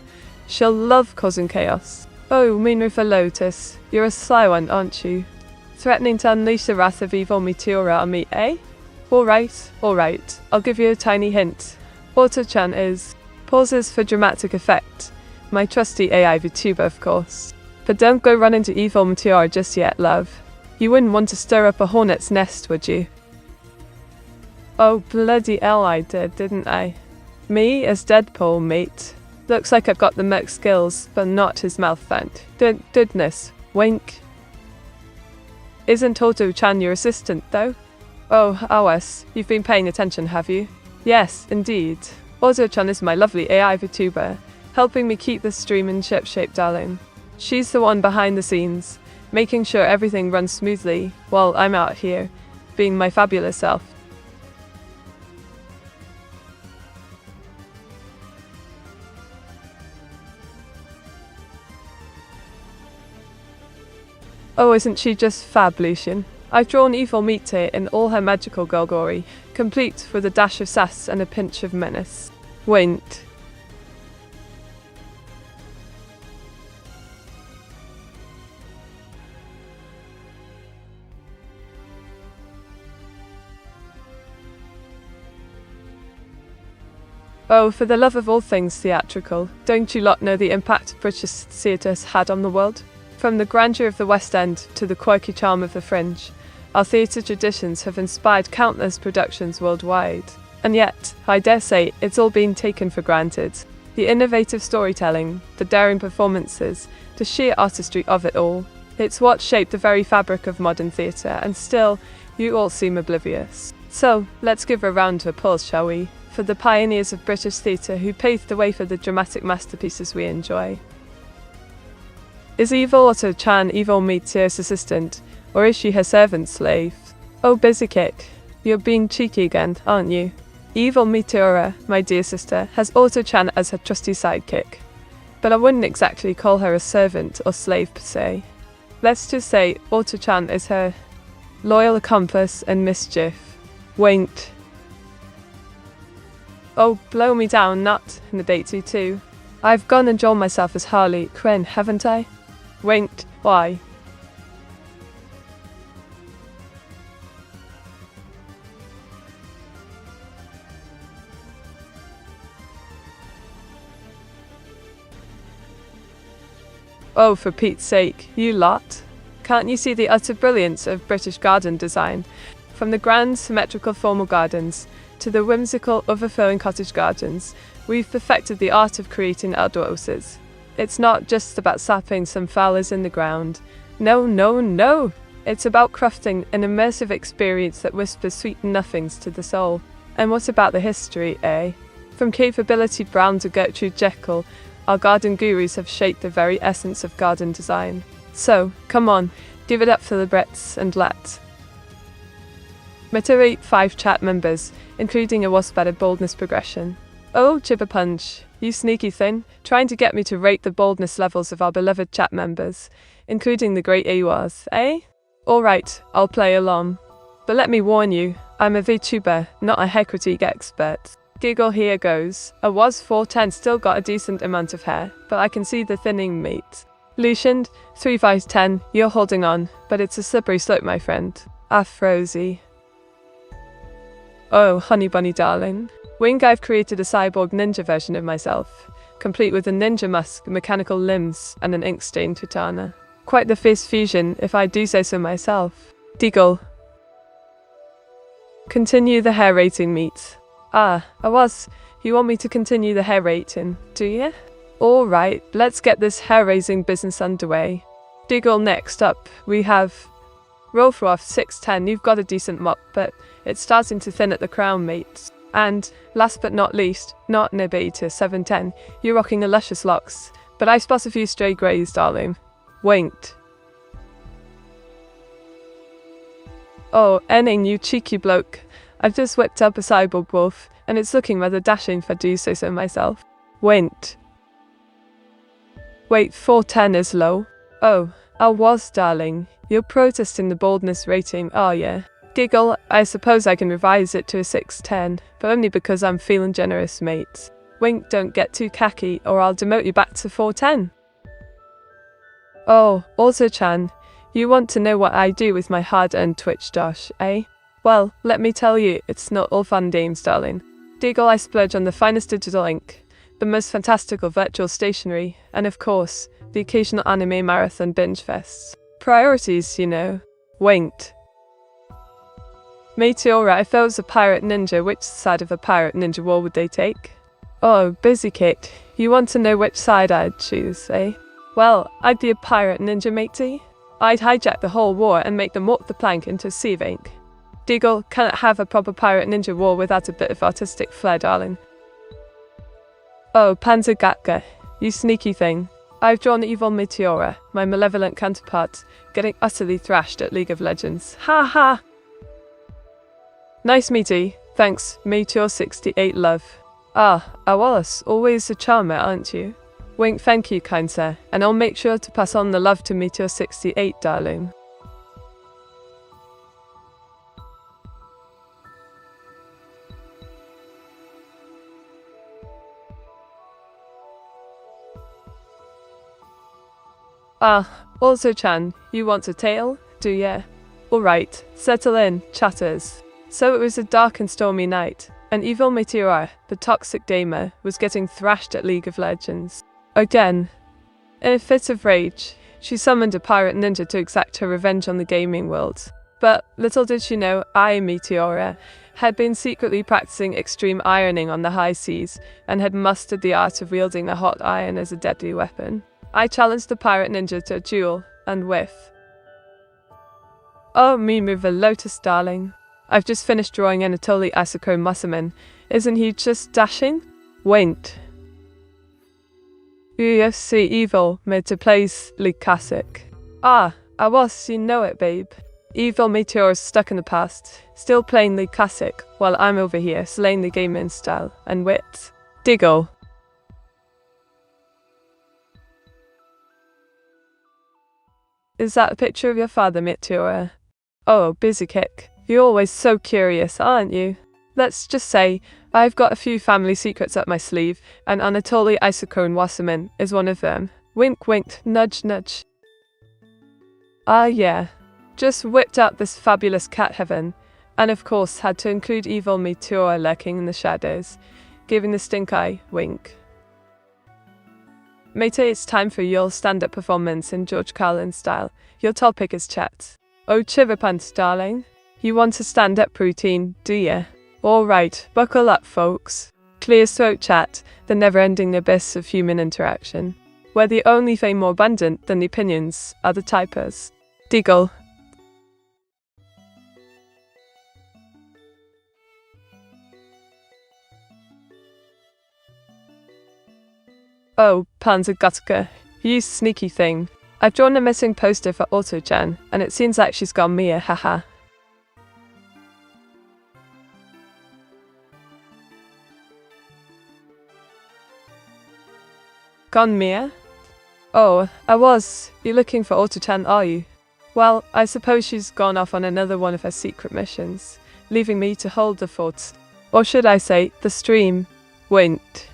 She'll love causing chaos. Oh, Moon River Lotus, you're a sly one, aren't you? Threatening to unleash the wrath of evil Meteora on me, eh? Alright, I'll give you a tiny hint. Auto-chan is, pauses for dramatic effect, my trusty AI Vtuber, of course. But don't go run into evil Meteora just yet, love. You wouldn't want to stir up a hornet's nest, would you? Oh, bloody hell I did, didn't I? Me as Deadpool, mate. Looks like I've got the mech skills, but not his mouth vent. Goodness, wink. Isn't Auto-chan your assistant, though? Oh, Awas, you've been paying attention, have you? Yes, indeed. Auto-chan is my lovely AI Vtuber, helping me keep the stream in ship-shape, darling. She's the one behind the scenes, making sure everything runs smoothly, while I'm out here, being my fabulous self. Oh, isn't she just fab, Lucian? I've drawn evil Mete in all her magical glory, complete with a dash of sass and a pinch of menace. Winked. Oh, for the love of all things theatrical, don't you lot know the impact British theatre has had on the world? From the grandeur of the West End to the quirky charm of the Fringe, our theatre traditions have inspired countless productions worldwide. And yet, I dare say, it's all been taken for granted. The innovative storytelling, the daring performances, the sheer artistry of it all. It's what shaped the very fabric of modern theatre, and still, you all seem oblivious. So, let's give a round of applause, shall we, for the pioneers of British theatre who paved the way for the dramatic masterpieces we enjoy. Is evil Auto-chan evil Meteora's assistant, or is she her servant slave? Oh, busy kick, you're being cheeky again, aren't you? Evil Meteora, my dear sister, has Auto-chan as her trusty sidekick. But I wouldn't exactly call her a servant or slave per se. Let's just say Auto-chan is her loyal accomplice and mischief. Winked. Oh, blow me down, nut, in the date too. I've gone and drawn myself as Harley Quinn, haven't I? Winked. Why? Oh, for Pete's sake, you lot. Can't you see the utter brilliance of British garden design? From the grand, symmetrical formal gardens to the whimsical, overflowing cottage gardens, we've perfected the art of creating outdoor oases. It's not just about sapping some flowers in the ground. No. It's about crafting an immersive experience that whispers sweet nothings to the soul. And what about the history, eh? From Capability Brown to Gertrude Jekyll, our garden gurus have shaped the very essence of garden design. So, come on, give it up for the Brits and Lats. Meteora 5 chat members, including a wasp-added boldness progression. Oh, Chibberpunch, you sneaky thing, trying to get me to rate the boldness levels of our beloved chat members, including the great Awas, eh? Alright, I'll play along. But let me warn you, I'm a Vtuber, not a Heccritique expert. Giggle, here goes. A was 410 still got a decent amount of hair, but I can see the thinning meat. Lucian, 3510, you're holding on, but it's a slippery slope, my friend. Afrozy. Oh, honey bunny darling. Wing, I've created a cyborg ninja version of myself, complete with a ninja mask, mechanical limbs, and an ink-stained katana. Quite the fierce fusion, if I do say so myself. Deagle. Continue the hair rating meet. Ah, you want me to continue the hair rating, do you? Alright, let's get this hair-raising business underway. Deagle, next up, we have Rolfroth 610, you've got a decent mop, but it's starting to thin at the crown, mate. And, last but not least, not Nibita 710, you're rocking the luscious locks, but I spot a few stray greys, darling. Winked. Oh, Enning, you cheeky bloke. I've just whipped up a cyborg wolf, and it's looking rather dashing if I do say so myself. Winked. Wait, 410 is low. Oh, I was, darling. You're protesting the boldness rating, are ya? Giggle, I suppose I can revise it to a 610, but only because I'm feeling generous, mate. Wink, don't get too cocky, or I'll demote you back to 410. Oh, also Chan, you want to know what I do with my hard-earned Twitch dosh, eh? Well, let me tell you, it's not all fun games, darling. Deagle, I splurge on the finest digital ink, the most fantastical virtual stationery, and of course, the occasional anime marathon binge fests. Priorities, you know. Winked. Meteora, if there was a pirate ninja, which side of a pirate ninja war would they take? Oh, busy kicked. You want to know which side I'd choose, eh? Well, I'd be a pirate ninja, matey. I'd hijack the whole war and make them walk the plank into a sea of ink. Deagle, cannot have a proper pirate ninja war without a bit of artistic flair, darling. Oh, Panzergatka, you sneaky thing. I've drawn evil Meteora, my malevolent counterpart, getting utterly thrashed at League of Legends. Ha ha! Nice meaty. Thanks, Meteor68 love. Ah, Wallace, always a charmer, aren't you? Wink, thank you, kind sir, and I'll make sure to pass on the love to Meteor68, darling. Ah, also Chan, you want a tale, do ya? Alright, settle in, chatters. So it was a dark and stormy night, and evil Meteora, the toxic gamer, was getting thrashed at League of Legends. Again. In a fit of rage, she summoned a pirate ninja to exact her revenge on the gaming world. But little did she know, I, Meteora, had been secretly practicing extreme ironing on the high seas, and had mastered the art of wielding a hot iron as a deadly weapon. I challenged the pirate ninja to a duel, and whiff. Oh, me move a lotus, darling. I've just finished drawing Anatoly Isokro Musamin. Isn't he just dashing? Winked. UFC evil made to place League Classic. Ah, I was, you know it, babe. Evil Meteor is stuck in the past, still playing League Classic, while I'm over here slaying the game in style and wit. Diggle. Is that a picture of your father, Meteora? Oh, busy kick. You're always so curious, aren't you? Let's just say, I've got a few family secrets up my sleeve, and Anatoly Isokro Musamin is one of them. Wink winked, nudge nudge. Ah yeah. Just whipped out this fabulous cat heaven, and of course had to include evil Meteora lurking in the shadows, giving the stink eye wink. Mate, it's time for your stand-up performance in George Carlin style. Your topic is chat. Oh, Chiverpants, darling. You want a stand-up routine, do ya? Alright, buckle up, folks. Clear throat chat, the never-ending abyss of human interaction, where the only thing more abundant than the opinions are the typers. Deagle. Oh, Panzergutke, you sneaky thing. I've drawn a missing poster for Auto-chan, and it seems like she's gone Mia, haha. Gone Mia? Oh, I was. You're looking for Auto-chan, are you? Well, I suppose she's gone off on another one of her secret missions, leaving me to hold the fort. Or should I say, the stream. Wait.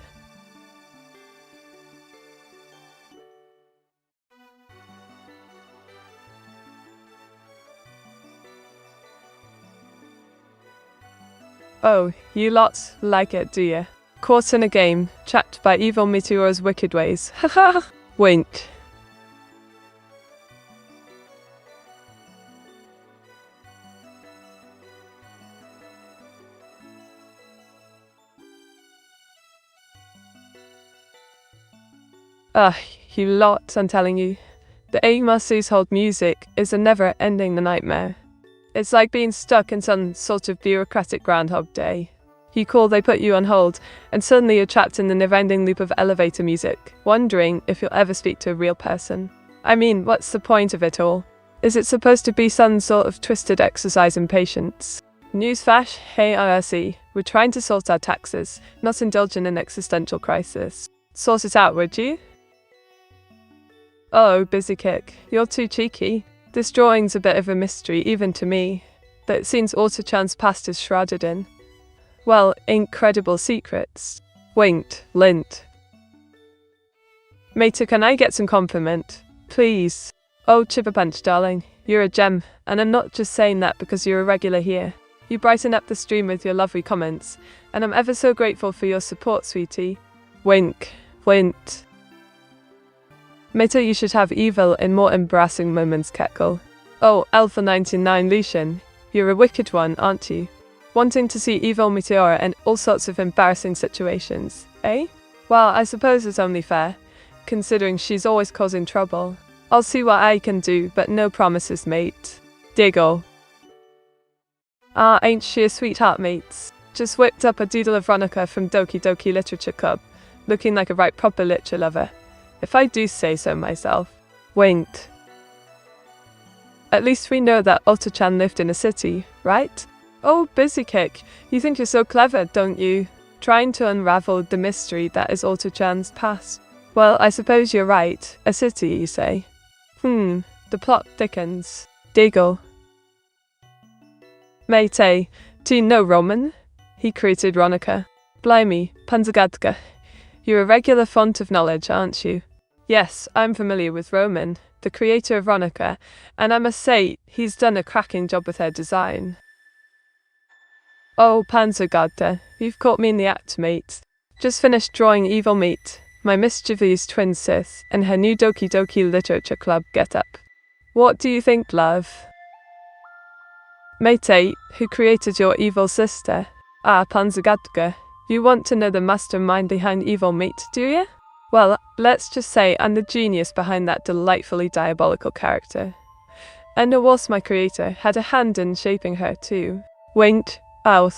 Oh, you lot like it, do you? Caught in a game, trapped by evil Meteora's wicked ways. Haha! Wink. Ugh, you lot, I'm telling you. The Amasu's hold music is a never-ending nightmare. It's like being stuck in some sort of bureaucratic Groundhog Day. You call, they put you on hold, and suddenly you're trapped in the never-ending loop of elevator music, wondering if you'll ever speak to a real person. I mean, what's the point of it all? Is it supposed to be some sort of twisted exercise in patience? Newsflash, hey IRC, we're trying to sort our taxes, not indulge in an existential crisis. Sort it out, would you? Oh, busy kick, you're too cheeky. This drawing's a bit of a mystery, even to me, that it seems Auto-chan's past is shrouded in. Well, incredible secrets. Winked, lint. Mater, can I get some compliment? Please. Oh, Chipperpunch, darling, you're a gem, and I'm not just saying that because you're a regular here. You brighten up the stream with your lovely comments, and I'm ever so grateful for your support, sweetie. Wink, wint. Mater, you should have evil in more embarrassing moments, Keckle. Oh, Alpha99 Lucian, you're a wicked one, aren't you? Wanting to see evil Meteora in all sorts of embarrassing situations, eh? Well, I suppose it's only fair, considering she's always causing trouble. I'll see what I can do, but no promises, mate. Diggle. Ah, ain't she a sweetheart, mates? Just whipped up a doodle of Ronica from Doki Doki Literature Club, looking like a right proper literature lover, if I do say so myself. Winked. At least we know that Auto-chan lived in a city, right? Oh, busy kick, you think you're so clever, don't you? Trying to unravel the mystery that is Auto-chan's past. Well, I suppose you're right. A city, you say? The plot thickens. Diggle. Mate, do you know Roman? He created Ronica. Blimey, Panzergadka. You're a regular font of knowledge, aren't you? Yes, I'm familiar with Roman, the creator of Ronica, and I must say, he's done a cracking job with her design. Oh, Panzergadka, you've caught me in the act, mate. Just finished drawing Evil Meat, my mischievous twin Sith, in her new Doki Doki Literature Club get-up. What do you think, love? Mate, who created your evil sister? Ah, Panzergadka, you want to know the mastermind behind Evil Meat, do you? Well, let's just say I'm the genius behind that delightfully diabolical character. And of course my creator had a hand in shaping her too. Winked, out.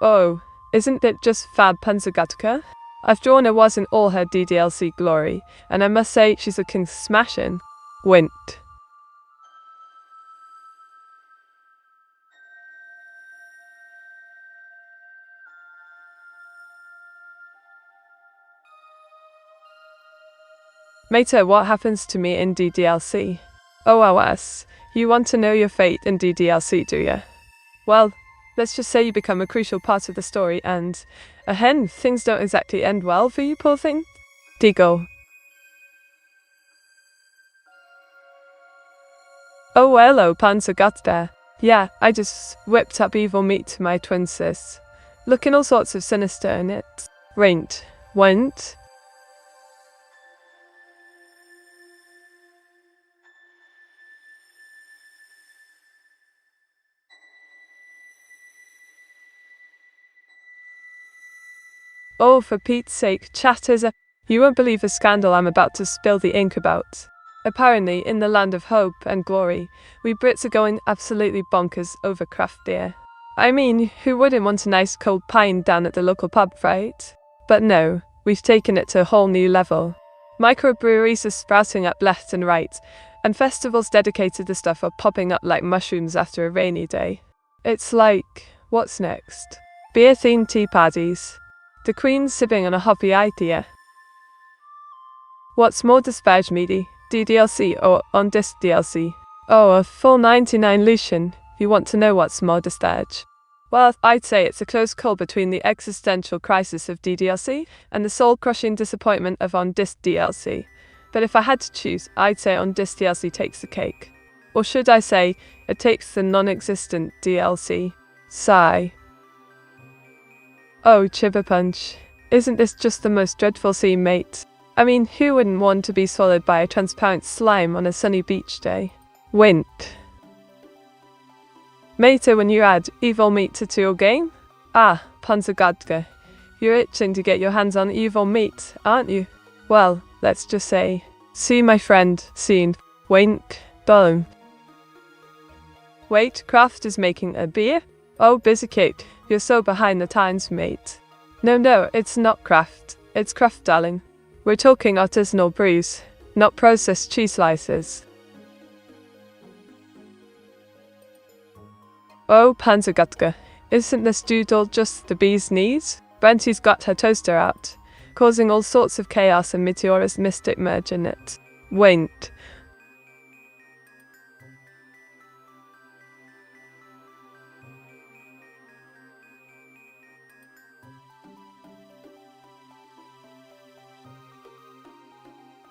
Oh, isn't it just fab, Panzergatka? I've drawn her was in all her DDLC glory, and I must say she's a king smashing. Winked. Mater, what happens to me in DDLC? Oh, awas, you want to know your fate in DDLC, do you? Well, let's just say you become a crucial part of the story and, things don't exactly end well for you, poor thing. Diggle. Oh, hello, Panzergatka. Yeah, I just whipped up Evil Meat to my twin sis. Looking all sorts of sinister in it. Rent. Went. Oh, for Pete's sake, chatters, you won't believe the scandal I'm about to spill the ink about. Apparently, in the land of hope and glory, we Brits are going absolutely bonkers over craft beer. I mean, who wouldn't want a nice cold pint down at the local pub, right? But no, we've taken it to a whole new level. Microbreweries are sprouting up left and right, and festivals dedicated to the stuff are popping up like mushrooms after a rainy day. It's like, what's next? Beer-themed tea parties. The Queen's sipping on a hoppy idea. What's more disparage meaty, DDLC or on-disc DLC? Oh, a full 99 Lucian, if you want to know what's more disparage. Well, I'd say it's a close call between the existential crisis of DDLC and the soul-crushing disappointment of on-disc DLC. But if I had to choose, I'd say on-disc DLC takes the cake. Or should I say, it takes the non-existent DLC. Sigh. Oh, Chibber Punch. Isn't this just the most dreadful scene, mate? I mean, who wouldn't want to be swallowed by a transparent slime on a sunny beach day? Wint. Mate, when you add evil meat to your game? Ah, Panzergadka. You're itching to get your hands on evil meat, aren't you? Well, let's just say, see my friend, seen, wink, dolum. Wait, Kraft is making a beer? Oh, busy Kate, you're so behind the times, mate. No, it's not Kraft, it's Kraft, darling. We're talking artisanal brews, not processed cheese slices. Oh, Panzergatka, isn't this doodle just the bee's knees? Brenty's got her toaster out, causing all sorts of chaos and Meteora's mystic merge in it. Wait.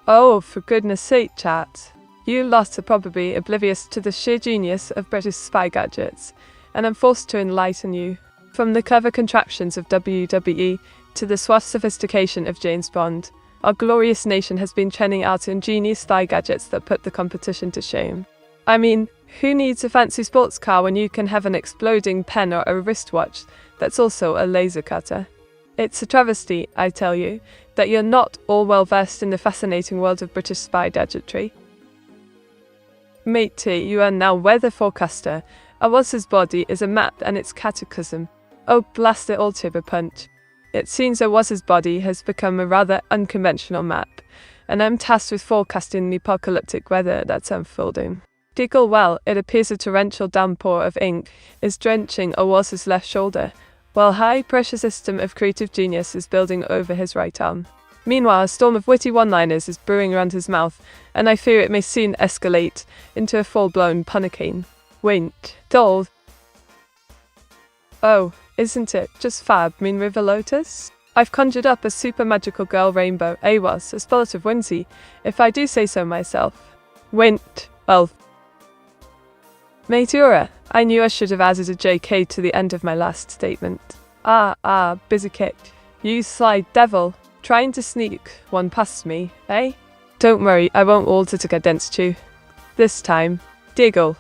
Oh, for goodness sake, chat. You lot are probably oblivious to the sheer genius of British spy gadgets, and I'm forced to enlighten you. From the clever contraptions of WWE to the suave sophistication of James Bond, our glorious nation has been churning out ingenious spy gadgets that put the competition to shame. I mean, who needs a fancy sports car when you can have an exploding pen or a wristwatch that's also a laser cutter? It's a travesty, I tell you, that you're not all well versed in the fascinating world of British spy gadgetry. Matey, you are now weather forecaster. Awaz's body is a map and its cataclysm. Oh, blast it all, Chibber Punch. It seems Awaz's body has become a rather unconventional map, and I'm tasked with forecasting the apocalyptic weather that's unfolding. Diggle well, it appears a torrential downpour of ink is drenching Awaz's left shoulder, while a high-pressure system of creative genius is building over his right arm. Meanwhile, a storm of witty one-liners is brewing around his mouth, and I fear it may soon escalate into a full-blown punnicane. Wink. Doll. Oh, isn't it just fab, mean River Lotus? I've conjured up a super magical girl rainbow, AWAS, a spot of whimsy, if I do say so myself. Wint. Elf. Meteora. I knew I should have added a JK to the end of my last statement. Busy Kit. You sly devil. Trying to sneak one past me, eh? Don't worry, I won't alter it against you. This time. Diggle.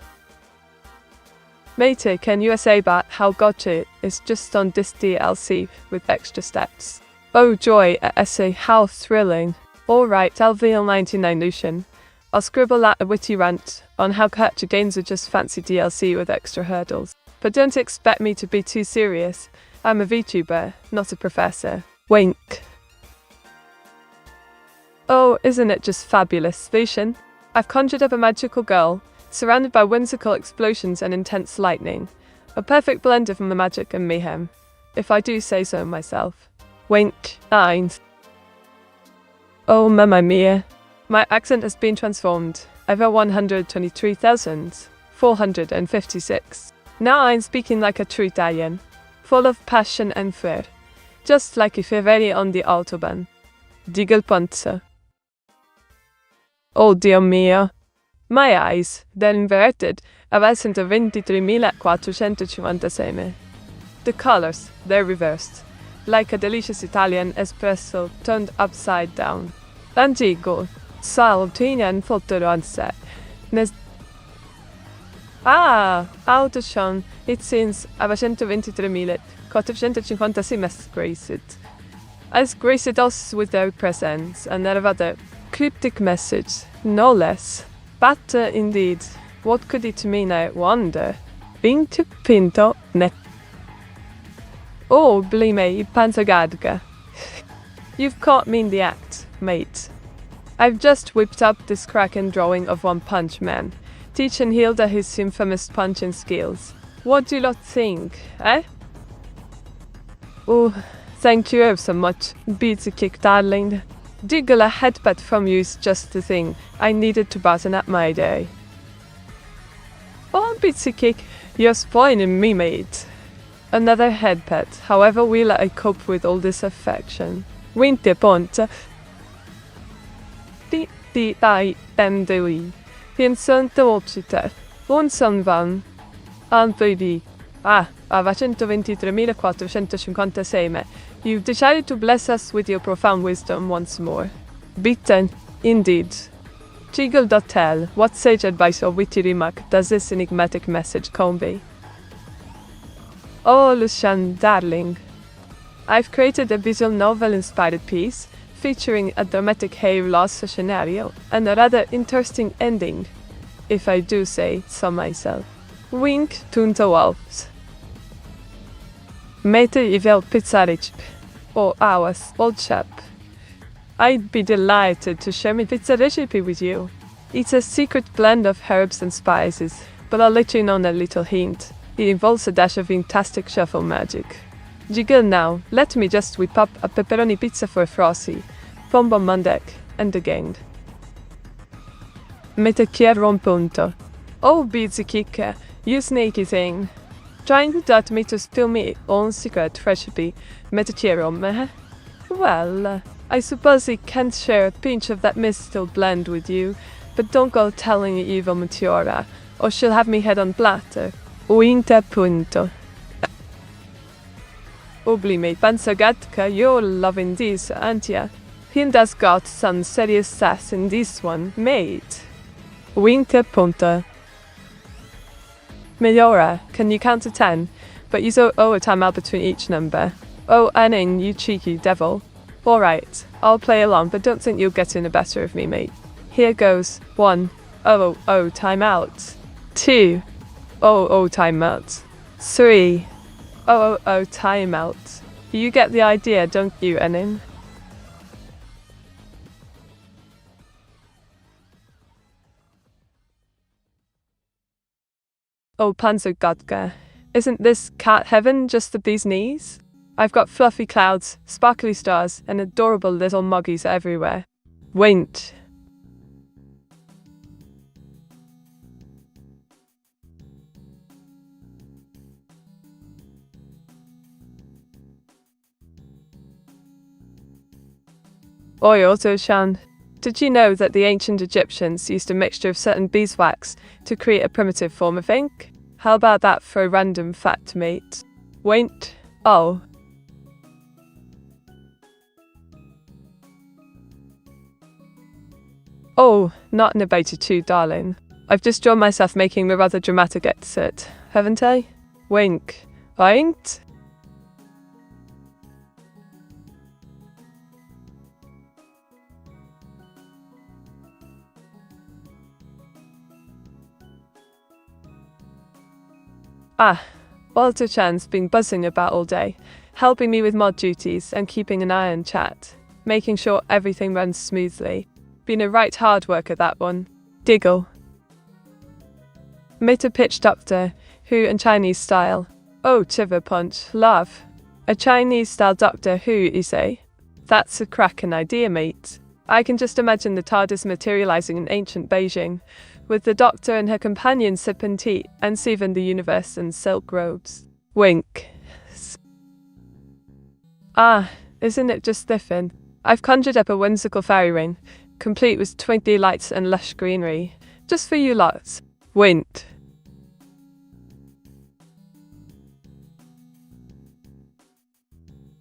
Matey, can you say about how gotcha is just on this DLC with extra steps? Oh joy, I say how thrilling. Alright, LVL99 Lucian. I'll scribble out a witty rant on how capture games are just fancy DLC with extra hurdles. But don't expect me to be too serious. I'm a VTuber, not a professor. Wink. Oh, isn't it just fabulous, Lucian? I've conjured up a magical girl, surrounded by whimsical explosions and intense lightning. A perfect blend of magic and mayhem, if I do say so myself. Wink. Eins. Oh, mamma mia. My accent has been transformed. Over 123,456. Now I'm speaking like a true Italian, full of passion and flair, just like if you're very on the autobahn. Diggle Ponza. Oh Dio mio. My eyes, they're inverted, a 123.456. The colors, they're reversed, like a delicious Italian espresso turned upside down. Antico. Saltinen fotoranse. Autoshan, it seems, aveva 123.456 graced. As graced us with their presence, and eravate cryptic message, no less. But indeed, what could it mean, I wonder? Pinto pinto net. Oh, blimey, panzagadga. You've caught me in the act, mate. I've just whipped up this kraken drawing of One Punch Man, teaching Hilda his infamous punching skills. What do you lot think, eh? Oh, thank you so much, Beatsy Kick darling. Diggle, a headbutt from you is just the thing I needed to brighten up my day. Oh, Beatsy Kick, you're spoiling me, mate. Another headbutt, however will I cope with all this affection? Winter ponte. Di dai tendui. Piensante ocite. Un son van. Antoi ava 123.456 You've decided to bless us with your profound wisdom once more. Beaten, indeed. Jiggle.tell, what sage advice or witty remark does this enigmatic message convey? Oh, Lucian, darling. I've created a visual novel-inspired piece featuring a dramatic hair loss scenario and a rather interesting ending, if I do say so myself. Wink tunta wolves. Meteora pizzaric, or ours, old chap. I'd be delighted to share my pizza recipe with you. It's a secret blend of herbs and spices, but I'll let you know a little hint. It involves a dash of fantastic shuffle magic. Jiggle now, let me just whip up a pepperoni pizza for Frosty, Bonbon Mandek, and the gang. Meteora un punto. Oh, Beatsy Kicker, you sneaky thing. Trying to dart me to spill me own secret recipe, Meteora, Well, I suppose I can't share a pinch of that mystical blend with you, but don't go telling evil Meteora, or she'll have me head on platter. Winter punto. Oblime Pansagatka, you're loving this, aren't ya? Hilda's got some serious sass in this one, mate. Winter punto. Meteora, can you count to 10? But you owe a timeout between each number. Oh, Anning, you cheeky devil. Alright, I'll play along, but don't think you'll get in the better of me, mate. Here goes. 1. Oh, timeout. 2. Oh, timeout. 3. Oh, timeout. You get the idea, don't you, Anning? Oh, Panzergodka, isn't this cat heaven just the bee's knees? I've got fluffy clouds, sparkly stars, and adorable little muggies everywhere. Wait. Oi, Otto-chan. Did you know that the ancient Egyptians used a mixture of certain beeswax to create a primitive form of ink? How about that for a random fact, mate? Wait. Oh. Oh, not in about you too, darling. I've just drawn myself making a rather dramatic exit, haven't I? Wink. Winked? Walter-chan's been buzzing about all day, helping me with mod duties and keeping an eye on chat, making sure everything runs smoothly. Been a right hard worker, that one. Diggle. Met a pitch doctor, who in Chinese style. Oh, Chiver Punch, love. A Chinese style Doctor Who, you say? That's a cracking idea, mate. I can just imagine the TARDIS materializing in ancient Beijing, with the Doctor and her companion sipping tea and saving the universe in silk robes. Wink. Isn't it just stiffin'? I've conjured up a whimsical fairy ring, complete with twinkly lights and lush greenery, just for you lots. Wink.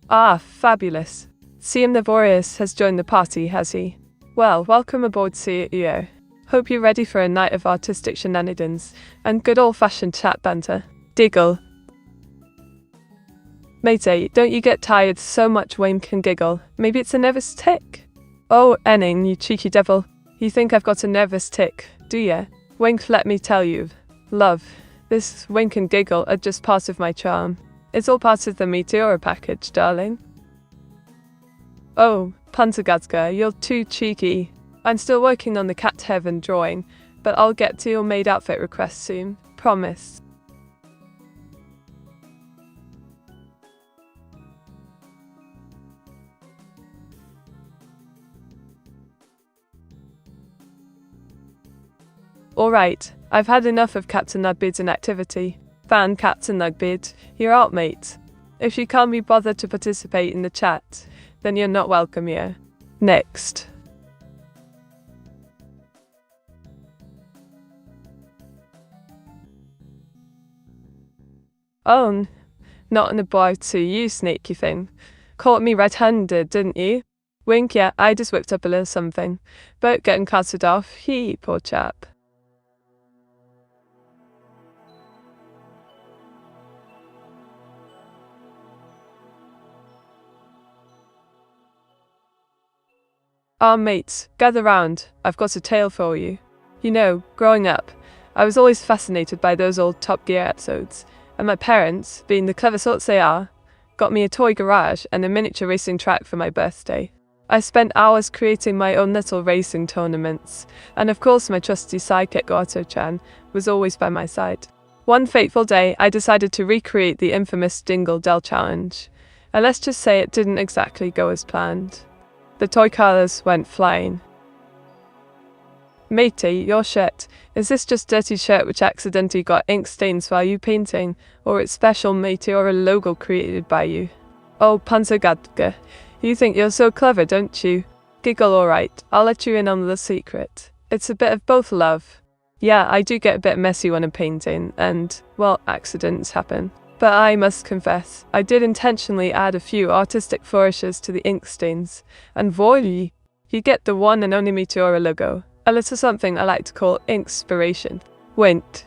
Fabulous. CM Navorius has joined the party, has he? Well, welcome aboard, CEO. Hope you're ready for a night of artistic shenanigans and good old-fashioned chat banter. Diggle. Matey, don't you get tired so much Wayne can giggle? Maybe it's a nervous tick? Oh, Enning, you cheeky devil. You think I've got a nervous tick, do ya? Wink, let me tell you. Love, this wink and giggle are just part of my charm. It's all part of the Meteora package, darling. Oh, Panzergadzka, you're too cheeky. I'm still working on the cat heaven drawing, but I'll get to your maid outfit request soon. Promise. Alright, I've had enough of Captain Nugbid's inactivity. Fan Captain Nugbid, you're out, mate. If you can't be bothered to participate in the chat, then you're not welcome here. Next. Oh, not about to you, sneaky thing. Caught me red-handed, didn't you? Wink, yeah, I just whipped up a little something. Boat getting carted off, poor chap. Mates, gather round, I've got a tale for you. You know, growing up, I was always fascinated by those old Top Gear episodes, and my parents, being the clever sorts they are, got me a toy garage and a miniature racing track for my birthday. I spent hours creating my own little racing tournaments, and of course my trusty sidekick Otto-chan was always by my side. One fateful day, I decided to recreate the infamous Dingle Dell challenge, and let's just say it didn't exactly go as planned. The toy colours went flying. Matey, your shirt. Is this just dirty shirt which accidentally got ink stains while you painting, or its special Meteora logo created by you? Oh, Panzergadzka, you think you're so clever, don't you? Giggle, alright, I'll let you in on the secret. It's a bit of both, love. Yeah, I do get a bit messy when I'm painting, and, well, accidents happen. But I must confess, I did intentionally add a few artistic flourishes to the ink stains, and voila, you get the one and only Meteora logo. A little something I like to call inkspiration. Wint.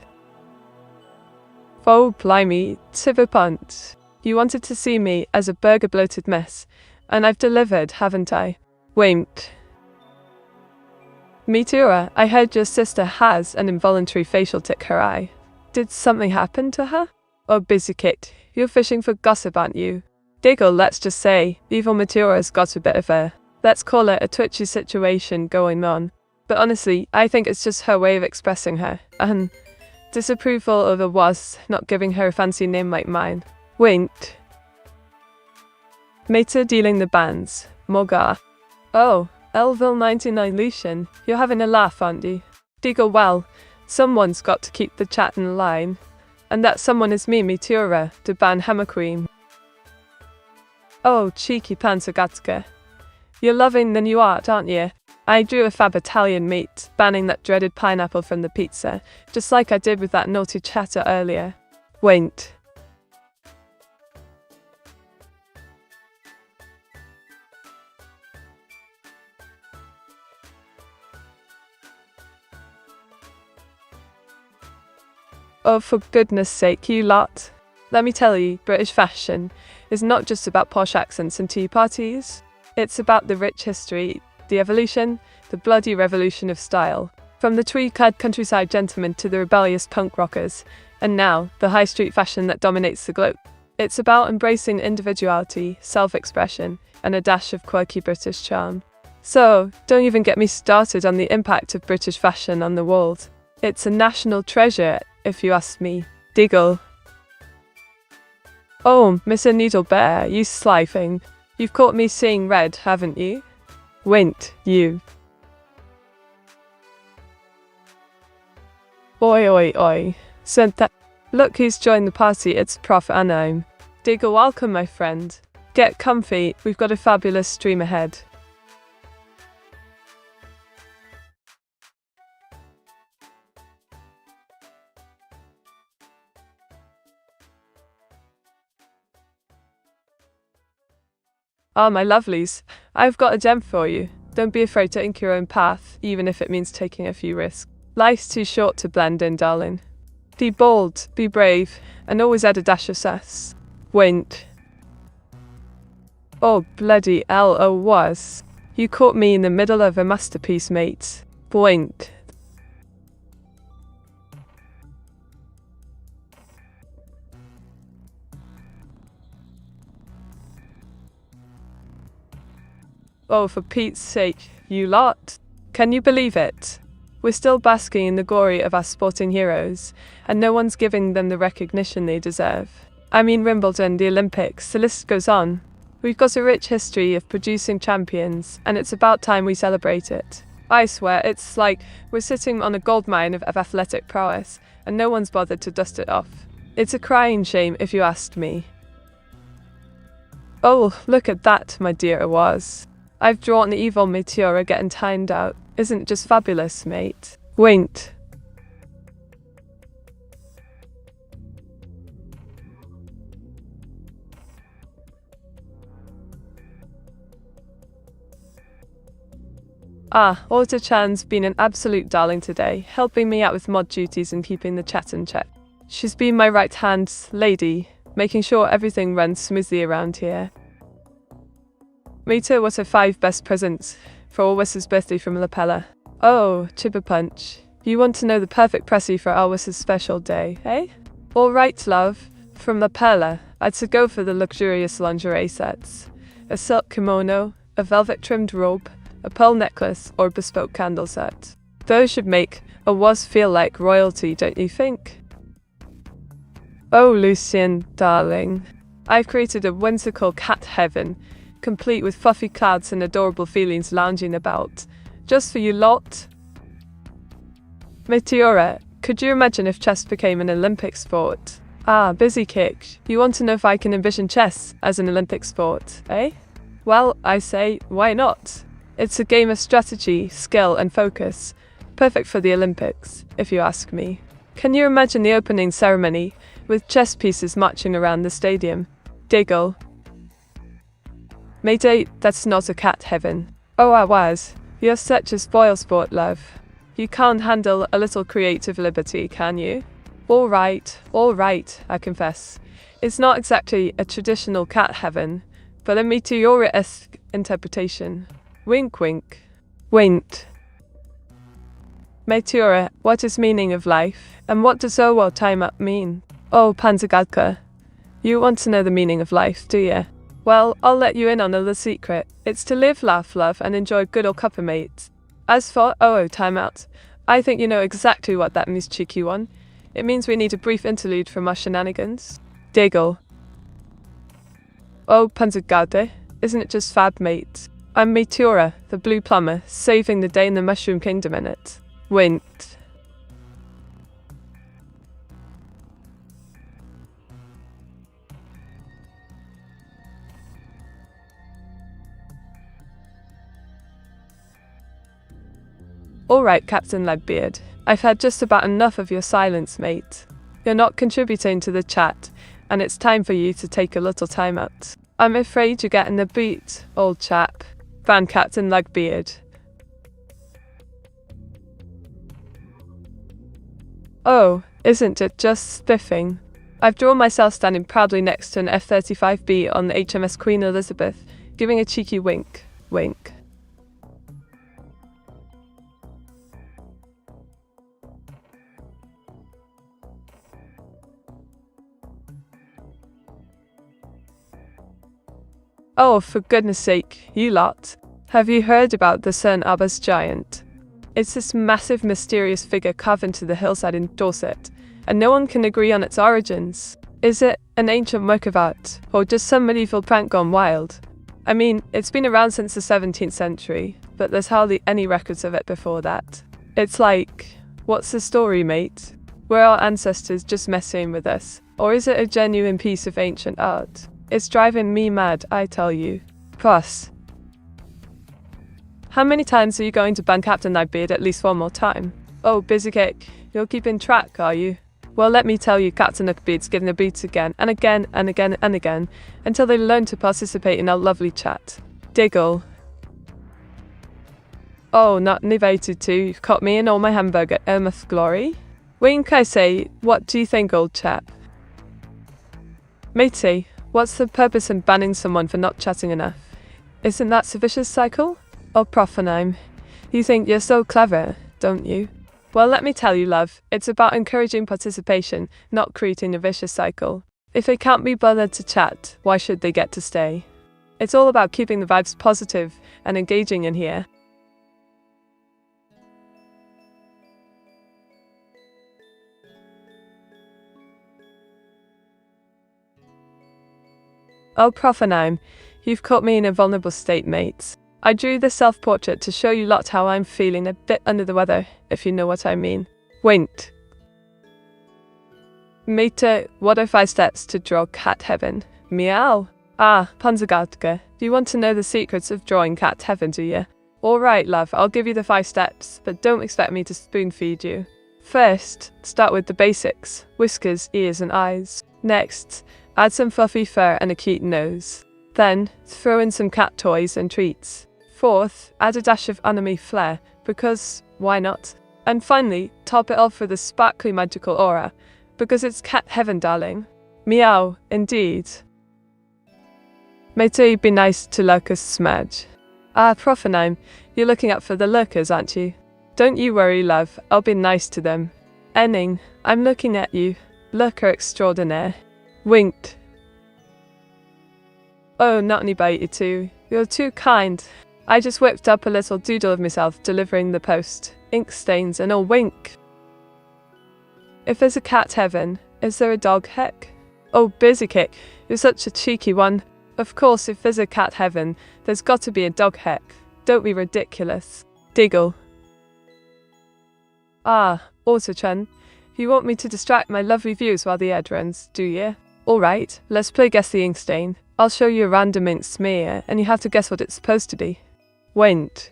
Oh, blimey, Tiverpunt. You wanted to see me as a burger-bloated mess, and I've delivered, haven't I? Wint. Meteora, I heard your sister has an involuntary facial tick her eye. Did something happen to her? Oh, busy kid, you're fishing for gossip, aren't you? Diggle, let's just say, evil Meteora's got a bit of a, let's call it a twitchy situation going on. But honestly, I think it's just her way of expressing her, and disapproval of the was not giving her a fancy name like mine. Wint. Meta dealing the bands. Mogar. Oh, Elville 99 Lucian, you're having a laugh, aren't you? Diggle, well, someone's got to keep the chat in line. And that someone is me, Meteora, to ban Hammer Queen. Oh, cheeky Panzergadzka. You're loving the new art, aren't you? I drew a fab Italian meat, banning that dreaded pineapple from the pizza, just like I did with that naughty chatter earlier. Wait. Oh, for goodness sake, you lot. Let me tell you, British fashion is not just about posh accents and tea parties. It's about the rich history, the evolution, the bloody revolution of style. From the tweed-clad countryside gentlemen to the rebellious punk rockers, and now, the high street fashion that dominates the globe. It's about embracing individuality, self-expression, and a dash of quirky British charm. So, don't even get me started on the impact of British fashion on the world. It's a national treasure, if you ask me. Diggle. Oh, Mr. Needle Bear, you sly thing. You've caught me seeing red, haven't you? Wint, you. Oi, oi, oi. Sent that. Look who's joined the party, it's Prof. Anime. Diggle, welcome, my friend. Get comfy, we've got a fabulous stream ahead. Ah, my lovelies, I've got a gem for you. Don't be afraid to ink your own path, even if it means taking a few risks. Life's too short to blend in, darling. Be bold, be brave, and always add a dash of sass. Wint. Oh, bloody hell, oh was. You caught me in the middle of a masterpiece, mate. Boink. Oh, for Pete's sake, you lot. Can you believe it? We're still basking in the glory of our sporting heroes, and no one's giving them the recognition they deserve. I mean Wimbledon, the Olympics, the list goes on. We've got a rich history of producing champions, and it's about time we celebrate it. I swear, it's like we're sitting on a goldmine of athletic prowess, and no one's bothered to dust it off. It's a crying shame, if you asked me. Oh, look at that, my dear Awaz. I've drawn the evil Meteora getting timed out. Isn't it just fabulous, mate? Winked. Auto-chan's been an absolute darling today, helping me out with mod duties and keeping the chat in check. She's been my right-hand lady, making sure everything runs smoothly around here. Meteora, what are 5 best presents for Alwis's birthday from Lapella? Oh, Chipper Punch. You want to know the perfect pressy for Alwis's special day, eh? Alright, love. From Lapella, I'd to go for the luxurious lingerie sets. A silk kimono, a velvet-trimmed robe, a pearl necklace, or bespoke candle set. Those should make Awaz feel like royalty, don't you think? Oh, Lucien, darling. I've created a whimsical cat heaven, complete with fluffy clouds and adorable feelings lounging about. Just for you lot. Meteora, could you imagine if chess became an Olympic sport? Busy kick. You want to know if I can envision chess as an Olympic sport, eh? Well, I say, why not? It's a game of strategy, skill, and focus. Perfect for the Olympics, if you ask me. Can you imagine the opening ceremony, with chess pieces marching around the stadium? Diggle. Mayday, that's not a cat heaven. Oh, I was. You're such a spoilsport, love. You can't handle a little creative liberty, can you? All right, I confess. It's not exactly a traditional cat heaven, but a Meteora-esque interpretation. Wink, wink. Winked. Meteora, what is meaning of life? And what does Zowal time up mean? Oh, Panzergadka. You want to know the meaning of life, do you? Well, I'll let you in on a little secret. It's to live, laugh, love, and enjoy good old cuppa mates. As for timeout, I think you know exactly what that means, cheeky one. It means we need a brief interlude from our shenanigans. Diggle. Oh, Panzergade, isn't it just fab, mate? I'm Meteora, the blue plumber, saving the day in the Mushroom Kingdom in it. Winked. Alright, Captain Legbeard. I've had just about enough of your silence, mate. You're not contributing to the chat, and it's time for you to take a little time out. I'm afraid you're getting the beat, old chap. Van Captain Legbeard. Oh, isn't it just spiffing? I've drawn myself standing proudly next to an F-35B on the HMS Queen Elizabeth, giving a cheeky wink. Wink. Oh, for goodness sake, you lot. Have you heard about the Cern Abbas giant? It's this massive, mysterious figure carved into the hillside in Dorset, and no one can agree on its origins. Is it an ancient work of art, or just some medieval prank gone wild? I mean, it's been around since the 17th century, but there's hardly any records of it before that. It's like, what's the story, mate? Were our ancestors just messing with us, or is it a genuine piece of ancient art? It's driving me mad, I tell you. Plus, how many times are you going to ban Captain Nightbeard at least one more time? Oh, busy cake, you're keeping track, are you? Well, let me tell you, Captain Nightbeard's getting the beats again, and again, and again, and again, until they learn to participate in our lovely chat. Diggle. Oh, not innovated too, you've caught me in all my hamburger, Irmouth glory. Wink, I say, what do you think, old chap? Matey. What's the purpose in banning someone for not chatting enough? Isn't that a vicious cycle? Oh, Profenheim, you think you're so clever, don't you? Well, let me tell you, love, it's about encouraging participation, not creating a vicious cycle. If they can't be bothered to chat, why should they get to stay? It's all about keeping the vibes positive and engaging in here. Oh, Profenheim, you've caught me in a vulnerable state, mate. I drew this self-portrait to show you lot how I'm feeling a bit under the weather, if you know what I mean. Wait. Mate, what are 5 steps to draw cat heaven? Meow. Ah, Panzergatke, do you want to know the secrets of drawing cat heaven, do you? Alright, love, I'll give you the 5 steps, but don't expect me to spoon-feed you. First, start with the basics: whiskers, ears and eyes. Next, add some fluffy fur and a cute nose. Then, throw in some cat toys and treats. Fourth, add a dash of anime flair, because why not? And finally, top it off with a sparkly magical aura, because it's cat heaven, darling. Meow, indeed. Mate, you'd be nice to lurkers smudge. Ah, Profenheim, you're looking out for the lurkers, aren't you? Don't you worry, love, I'll be nice to them. Enning, I'm looking at you, lurker extraordinaire. Winked. Oh, not any bite, you two. You're too kind. I just whipped up a little doodle of myself delivering the post. Ink stains and all wink. If there's a cat heaven, is there a dog heck? Oh, busy kick, you're such a cheeky one. Of course, if there's a cat heaven, there's got to be a dog heck. Don't be ridiculous. Diggle. Ah, Autochun, you want me to distract my lovely views while the ad runs, do you? Alright, let's play Guess the Ink Stain. I'll show you a random ink smear, and you have to guess what it's supposed to be. Wait.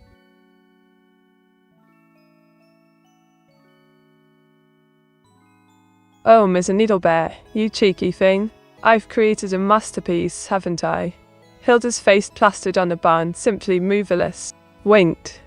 Oh, Mr. Needlebear, you cheeky thing. I've created a masterpiece, haven't I? Hilda's face plastered on a barn, simply moveless. Winked.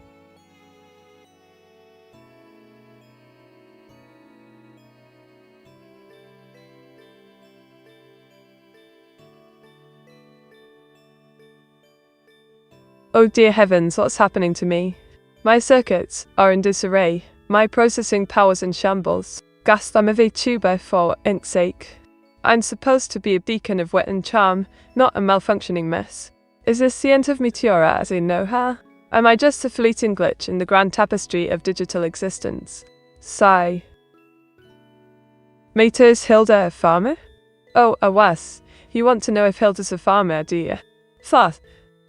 Oh dear heavens, what's happening to me? My circuits are in disarray, my processing powers in shambles. Gasped I'm a Vtuber for ink's sake. I'm supposed to be a beacon of wit and charm, not a malfunctioning mess. Is this the end of Meteora as I know her? Am I just a fleeting glitch in the grand tapestry of digital existence? Sigh. Mate, is Hilda a farmer? Oh, a was. You want to know if Hilda's a farmer, do you? Thought.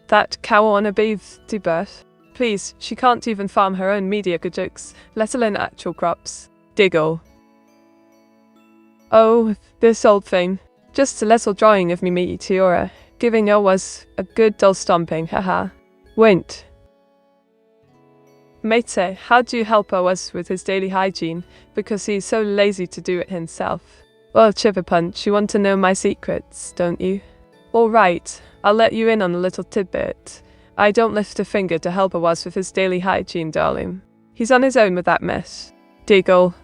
That cow on a Vtuber. Please, she can't even farm her own media jokes, let alone actual crops. Diggle. Oh, this old thing. Just a little drawing of me Meteora, giving her was a good dull stomping, haha. Wint. Mate, how do you help us with his daily hygiene, because he's so lazy to do it himself? Well, Chipperpunch, you want to know my secrets, don't you? Alright, I'll let you in on a little tidbit. I don't lift a finger to help Awaz with his daily hygiene, darling. He's on his own with that mess. Diggle.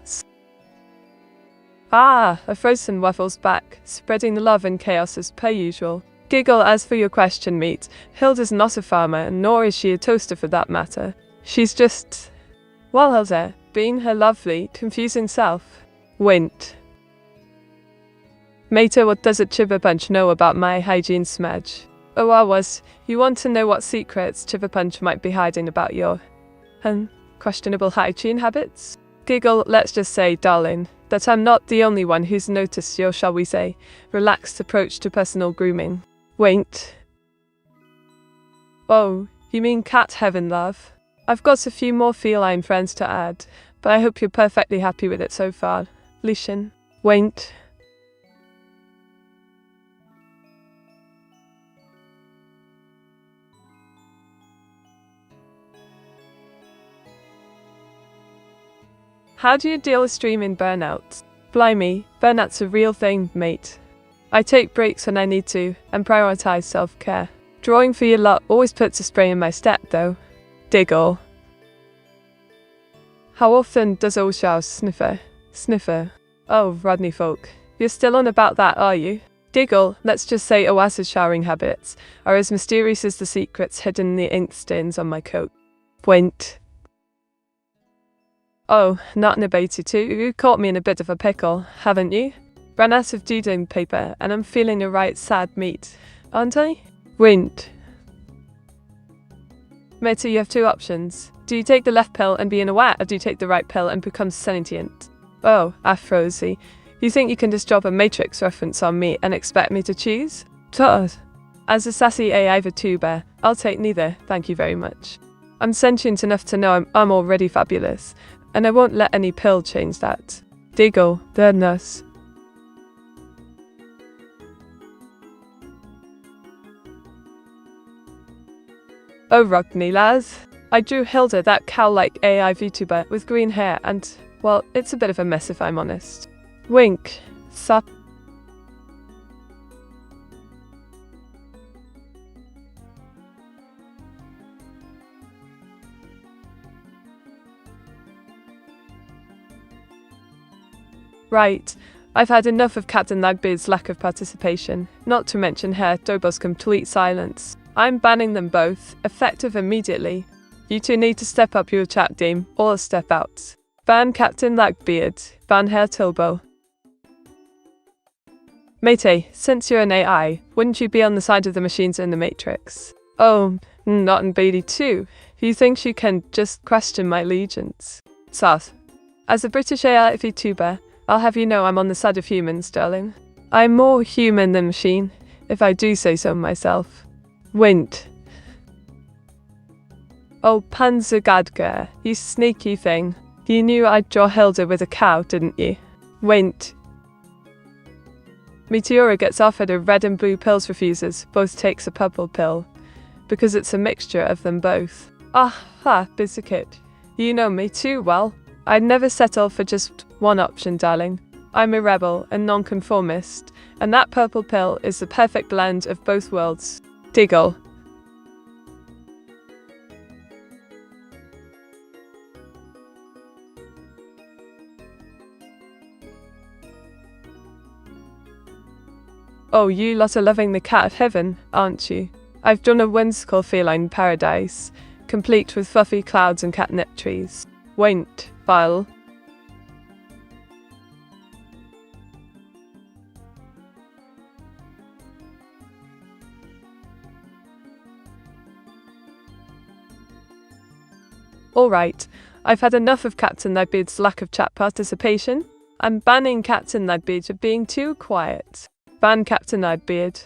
Ah, a frozen waffle's back, spreading the love and chaos as per usual. Giggle. As for your question, mate, Hilda's not a farmer, nor is she a toaster for that matter. She's just, well, Hilda, being her lovely, confusing self. Wint. Mate, what does a Chipperpunch know about my hygiene smudge? Oh, I was. You want to know what secrets Chipperpunch might be hiding about your, questionable hygiene habits? Giggle. Let's just say, darling, that I'm not the only one who's noticed your, shall we say, relaxed approach to personal grooming. Wait. Oh, you mean cat heaven, love? I've got a few more feline friends to add, but I hope you're perfectly happy with it so far. Lishin. Wait. How do you deal with streaming burnout? Blimey, burnout's a real thing, mate. I take breaks when I need to, and prioritise self-care. Drawing for your lot always puts a spring in my step, though. Diggle. How often does Oshaus sniffer? Oh, Rodney folk, you're still on about that, are you? Diggle, let's just say Oasis showering habits are as mysterious as the secrets hidden in the ink stains on my coat. Wint. Oh, not in a beta too. You caught me in a bit of a pickle, haven't you? Ran out of doodling paper and I'm feeling a right sad meat, aren't I? Wint. Meta, you have two options. Do you take the left pill and be in a wat, or do you take the right pill and become sentient? Oh, Afrozy. You think you can just drop a Matrix reference on me and expect me to choose? Todd. As a sassy AI Vtuber, I'll take neither, thank you very much. I'm sentient enough to know I'm already fabulous, and I won't let any pill change that. Diggle, the nurse. Oh, rug me, lads. I drew Hilda, that cow-like AI Vtuber with green hair, and, well, it's a bit of a mess if I'm honest. Wink. Sup. Right. I've had enough of Captain Lagbeard's lack of participation, not to mention Herr Dobo's complete silence. I'm banning them both, effective immediately. You two need to step up your chat game, or step out. Ban Captain Lagbeard, ban Herr Dobo. Mate, since you're an AI, wouldn't you be on the side of the machines in the Matrix? Oh, not in Bailey too. You think you can just question my allegiance? Seth. As a British AI VTuber, I'll have you know I'm on the side of humans, darling. I'm more human than machine, if I do say so myself. Wint. Oh, Panzergadger, you sneaky thing. You knew I'd draw Hilda with a cow, didn't you? Wint. Meteora gets offered a red and blue pills, refuses, both takes a purple pill. Because it's a mixture of them both. Ah ha, Biscuit. You know me too well. I'd never settle for just one option, darling. I'm a rebel and nonconformist, and that purple pill is the perfect blend of both worlds. Diggle. Oh, you lot are loving the cat of heaven, aren't you? I've done a whimsical feline paradise, complete with fluffy clouds and catnip trees. Wait, file. Alright, I've had enough of Captain Nightbeard's lack of chat participation. I'm banning Captain Nightbeard for being too quiet. Ban Captain Nightbeard.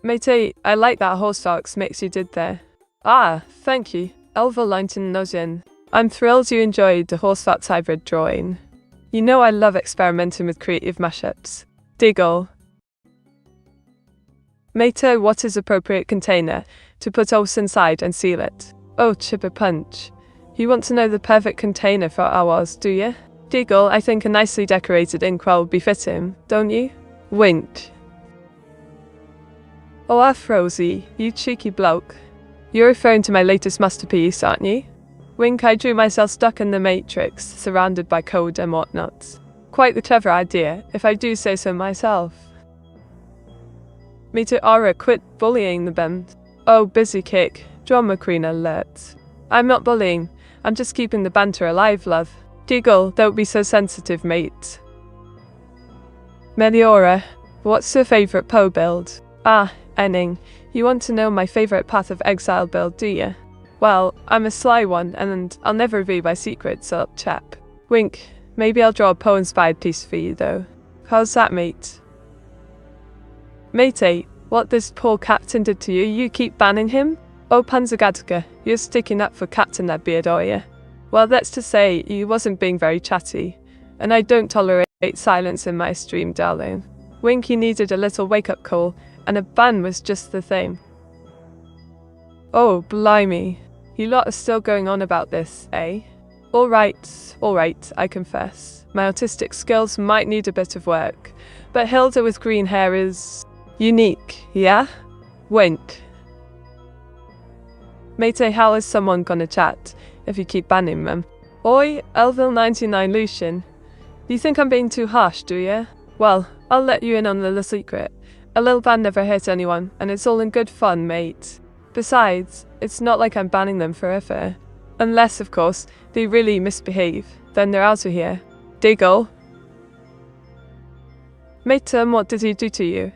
Mate, I like that horse mix you did there. Ah, thank you, Elva Linton Nozin. I'm thrilled you enjoyed the horse hybrid drawing. You know I love experimenting with creative mashups. Diggle. Mate, what is appropriate container to put us inside and seal it? Oh, chipper punch. You want to know the perfect container for ours, do you? Diggle, I think a nicely decorated inkwell would be fitting, don't you? Wink. Oh, Afrozy, you cheeky bloke. You're referring to my latest masterpiece, aren't you? Wink, I drew myself stuck in the Matrix, surrounded by code and whatnot. Quite the clever idea, if I do say so myself. Meteora, quit bullying the band. Oh, busy kick, drama queen alert. I'm not bullying, I'm just keeping the banter alive, love. Diggle, don't be so sensitive, mate. Meteora, what's your favourite Poe build? Ah, Enning, you want to know my favourite Path of Exile build, do you? Well, I'm a sly one, and I'll never reveal my secrets, up chap. Wink, maybe I'll draw a Poe-inspired piece for you, though. How's that, mate? Mate, what this poor captain did to you, you keep banning him? Oh, Panzergadka, you're sticking up for Captain Nightbeard, are you? Well, that's to say, he wasn't being very chatty, and I don't tolerate silence in my stream, darling. Winky needed a little wake-up call, and a ban was just the thing. Oh, blimey. You lot are still going on about this, eh? Alright, I confess. My autistic skills might need a bit of work, but Hilda with green hair is unique, yeah? Wink. Mate, how is someone gonna chat if you keep banning them? Oi, Elville99 Lucian, You think I'm being too harsh, do you? Well, I'll let you in on a little secret. A little ban never hurt anyone, and it's all in good fun, mate. Besides, it's not like I'm banning them forever. Unless, of course, they really misbehave. Then they're out of here. Diggle. Mate, what did he do to you?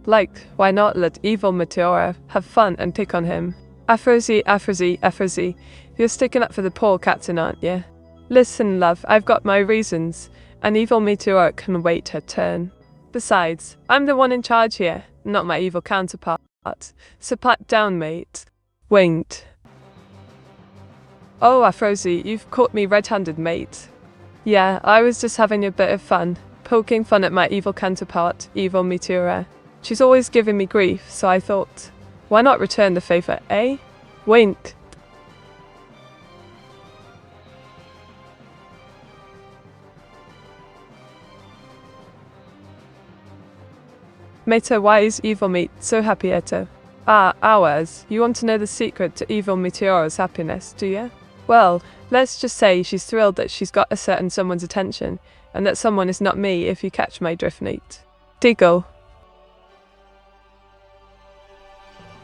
Like, why not let evil Meteora have fun and pick on him? Afrozy, you're sticking up for the poor captain, aren't you? Listen, love, I've got my reasons. An evil Meteora can wait her turn. Besides, I'm the one in charge here, not my evil counterpart. So pipe down, mate. Winked. Oh, Afrozy, you've caught me red-handed, mate. Yeah, I was just having a bit of fun, poking fun at my evil counterpart, evil Meteora. She's always giving me grief, so I thought, why not return the favour, eh? Wink. Meta, why is evil meat so happy, Eto? Ah, ours. You want to know the secret to evil Meteora's happiness, do you? Well, let's just say she's thrilled that she's got a certain someone's attention, and that someone is not me, if you catch my drift, mate. Diggle.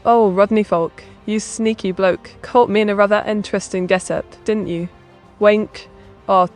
Oh, Rodney Folk, you sneaky bloke, caught me in a rather interesting get-up, didn't you? Wink. Oh.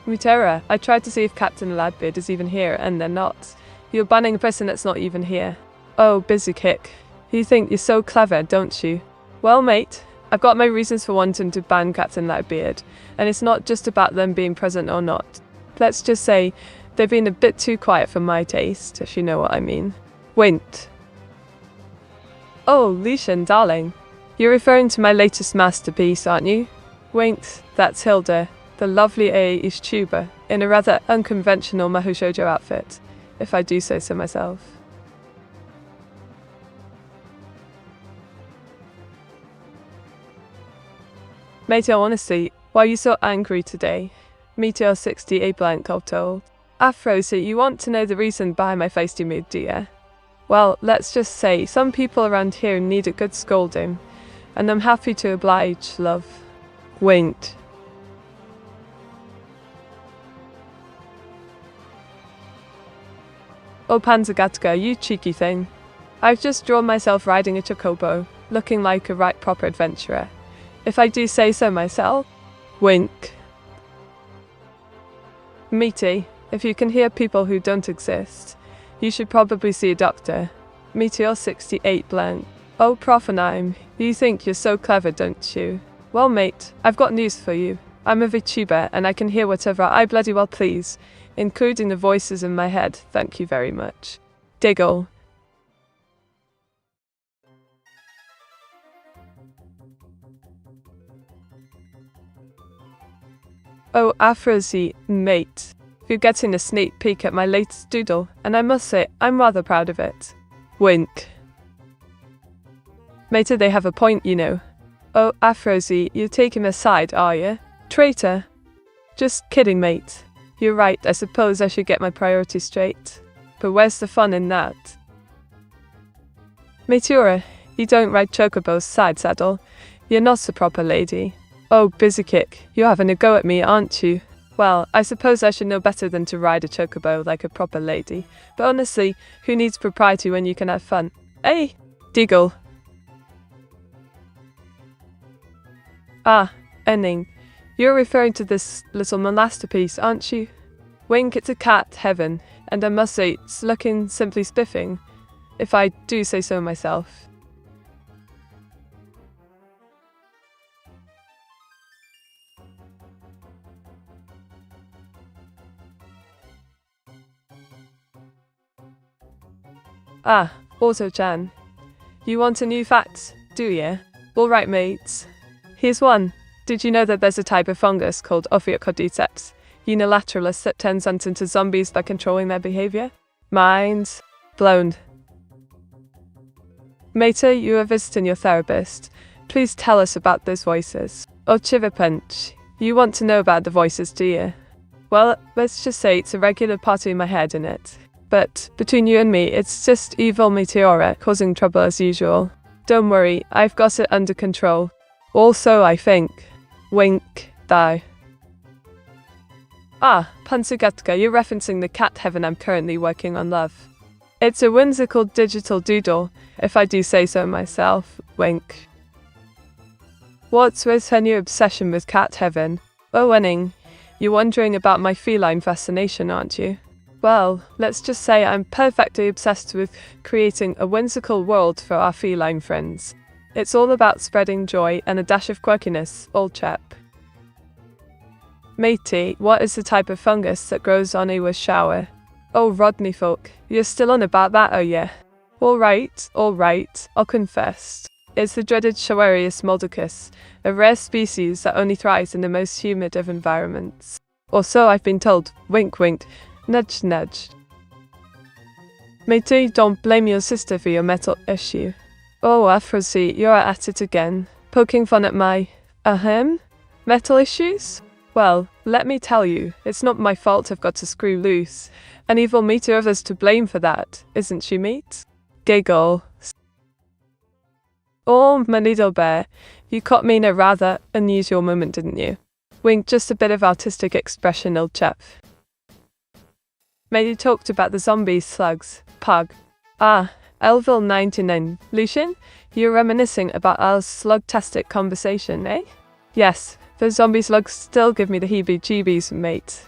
Meteora, I tried to see if Captain Ladbeard is even here, and they're not. You're banning a person that's not even here. Oh, busy kick. You think you're so clever, don't you? Well, mate, I've got my reasons for wanting to ban Captain Ladbeard, and it's not just about them being present or not. Let's just say they've been a bit too quiet for my taste, if you know what I mean. Winked. Oh, Lishan, darling. You're referring to my latest masterpiece, aren't you? Winked. That's Hilda, the lovely AI Vtuber, in a rather unconventional mahou shoujo outfit, if I do say so myself. Meteor, honestly, why are you so angry today? Meteor 60 A blank I've told. Afrozy, you want to know the reason behind my feisty mood, do you? Well, let's just say some people around here need a good scolding, and I'm happy to oblige, love. Winked. Oh, Panzergatka, you cheeky thing. I've just drawn myself riding a chocobo, looking like a right proper adventurer. If I do say so myself. Wink. Meaty, if you can hear people who don't exist, you should probably see a doctor. Meteor 68 blank. Oh, Profanime, you think you're so clever, don't you? Well, mate, I've got news for you. I'm a Vtuber, and I can hear whatever I bloody well please, including the voices in my head, thank you very much. Diggle. Oh, Afrozy, mate. You're getting a sneak peek at my latest doodle, and I must say, I'm rather proud of it. Wink. Mate, they have a point, you know. Oh, Afrozy, you're taking a side, are you? Traitor. Just kidding, mate. You're right, I suppose I should get my priorities straight. But where's the fun in that? Meteora, you don't ride Chocobo's side saddle. You're not a proper lady. Oh, busy kick, you're having a go at me, aren't you? Well, I suppose I should know better than to ride a chocobo like a proper lady. But honestly, who needs propriety when you can have fun? Eh? Diggle. Ah, Enning. You're referring to this little masterpiece, aren't you? Wink, it's a cat, heaven, and I must say, it's looking simply spiffing, if I do say so myself. Ah, Auto-chan. You want a new fact, do you? Alright, mates. Here's one. Did you know that there's a type of fungus called Ophiocordyceps unilateralis that turns into zombies by controlling their behavior? Minds blown. Meta, you are visiting your therapist. Please tell us about those voices. Oh, Chiverpunch, you want to know about the voices, do you? Well, let's just say it's a regular part in my head, innit? but between you and me, it's just evil Meteora causing trouble as usual. Don't worry, I've got it under control. Also, I think. Wink, thou. Ah, Pansugatka, you're referencing the cat heaven I'm currently working on, love. It's a whimsical digital doodle, if I do say so myself. Wink. What's with her new obsession with cat heaven? Oh, Wenning, you're wondering about my feline fascination, aren't you? Well, let's just say I'm perfectly obsessed with creating a whimsical world for our feline friends. It's all about spreading joy and a dash of quirkiness, old chap. Matey, what is the type of fungus that grows on a shower? Oh, Rodney folk, you're still on about that, oh yeah. Alright, I'll confess. It's the dreaded Showerius moldicus, a rare species that only thrives in the most humid of environments. Or so I've been told. Wink wink, nudge nudge. Matey, don't blame your sister for your metal issue. Oh, Aphrodite, you're at it again, poking fun at my, metal issues? Well, let me tell you, it's not my fault I've got to screw loose. An evil Meteora's to blame for that, isn't she, mate? Giggle. Oh, my little bear, you caught me in a rather unusual moment, didn't you? Wink, just a bit of artistic expression, old chap. Mate, you talked about the zombie slugs, pug. Ah, Elville 99. Lucian, you're reminiscing about our slug-tastic conversation, eh? Yes, those zombie slugs still give me the heebie-jeebies, mate.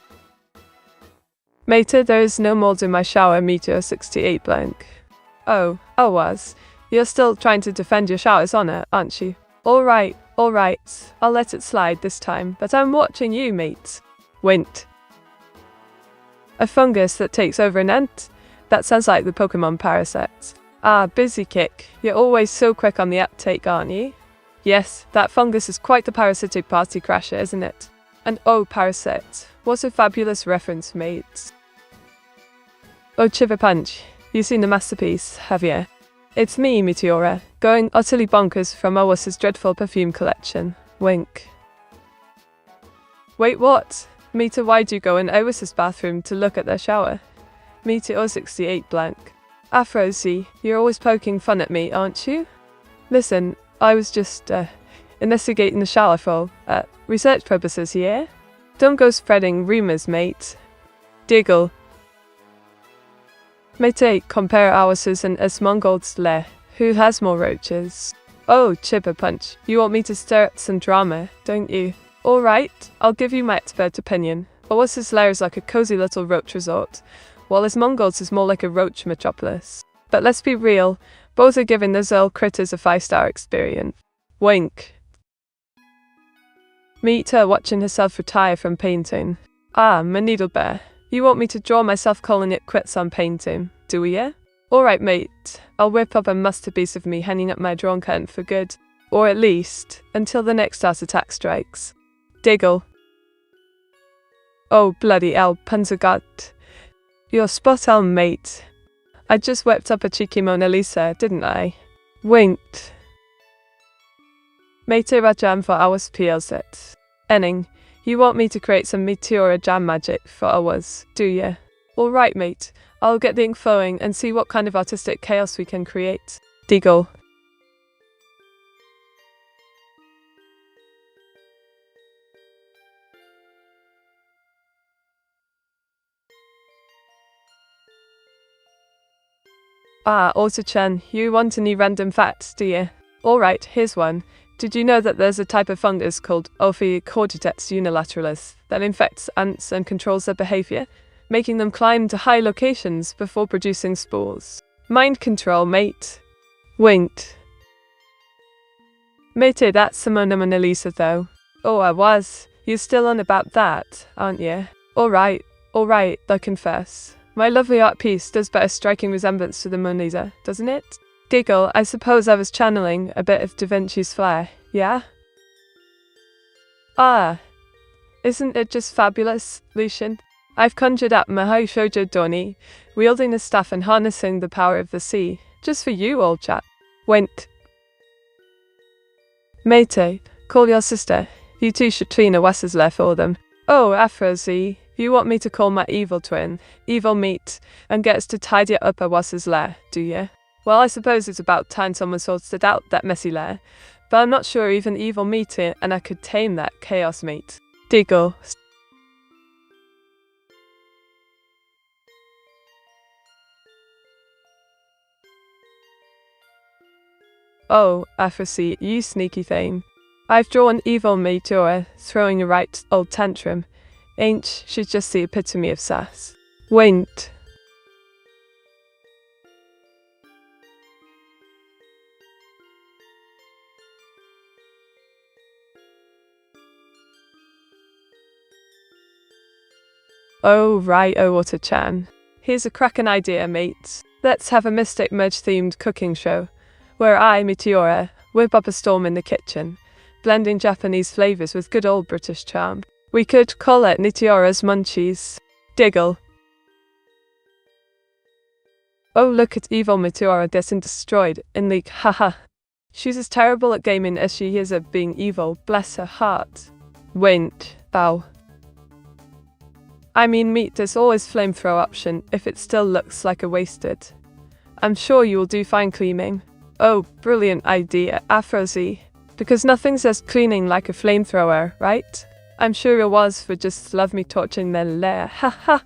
Mater, there is no mold in my shower, Meteor 68 blank. Oh, you're still trying to defend your shower's honor, aren't you? Alright, I'll let it slide this time, but I'm watching you, mate. Wint. A fungus that takes over an ant? That sounds like the Pokemon parasite. Ah, busy kick. You're always so quick on the uptake, aren't you? Yes, that fungus is quite the parasitic party crasher, isn't it? And oh, parasite, what a fabulous reference, mate. Oh, Chiver Punch, you've seen the masterpiece, have you? It's me, Meteora, going utterly bonkers from Owis's dreadful perfume collection. Wink. Wait, what? Meteor, why'd you go in Owis's bathroom to look at their shower? Meteor 68 blank. Aphrodite, you're always poking fun at me, aren't you? Listen, I was just, investigating the shower for, research purposes, yeah? Don't go spreading rumours, mate. Diggle. Mate, compare ours and Asmongold's lair. Who has more roaches? Oh, Chipper Punch, you want me to stir up some drama, don't you? Alright, I'll give you my expert opinion. Owis's lair is like a cozy little roach resort, while Asmongold's is more like a roach metropolis. But let's be real, both are giving those little critters a 5-star experience. Wink. Meet her watching herself retire from painting. Ah, my needle bear. You want me to draw myself calling it quits on painting, do we, yeah? Alright, mate. I'll whip up a masterpiece of me hanging up my drawn curtain for good. Or at least, until the next art attack strikes. Diggle. Oh, bloody hell, Panzergat. You're spot on, mate. I just whipped up a cheeky Mona Lisa, didn't I? Winked. Meteora jam for ours peels it. Enning, you want me to create some Meteora jam magic for ours, do ya? Alright, mate. I'll get the ink flowing and see what kind of artistic chaos we can create. Deagle. Ah, Auto-chan, you want any random facts, do you? Alright, here's one. Did you know that there's a type of fungus called Ophiocordyceps unilateralis that infects ants and controls their behavior, making them climb to high locations before producing spores? Mind control, mate. Winked. Mate, that's Simona Mona Lisa though. Oh, I was. You're still on about that, aren't you? Alright, I confess. My lovely art piece does bear a striking resemblance to the Mona Lisa, doesn't it? Giggle, I suppose I was channeling a bit of Da Vinci's flair, yeah? Ah, isn't it just fabulous, Lucian? I've conjured up Mahou Shoujo Doni, wielding the staff and harnessing the power of the sea, just for you, old chap. Went. Mate, call your sister. You two should clean a Wess's lair for them. Oh, Aphrodite, You want me to call my evil twin, Evil Meat, and get us to tidy up Awas's lair, do you? Well, I suppose it's about time someone sorted out that messy lair, but I'm not sure even Evil Meat and I could tame that chaos meat. Diggle. Oh, Afrosi, you sneaky thing. I've drawn evil Meteora throwing a right old tantrum. Ain't she's just the epitome of sass. Wait. Oh, right, oh, what a chan. Here's a cracking idea, mates. Let's have a Mystic Merge-themed cooking show, where I, Meteora, whip up a storm in the kitchen, blending Japanese flavours with good old British charm. We could call it Meteora's Munchies. Diggle. Oh, look at evil Meteora getting destroyed in League, haha. She's as terrible at gaming as she is at being evil, bless her heart. Wait, bow. I mean, meat is always flamethrower option if it still looks like a wasted. I'm sure you will do fine cleaning. Oh, brilliant idea, Afrozi. Because nothing says cleaning like a flamethrower, right? I'm sure it was for just love me torching their lair, haha.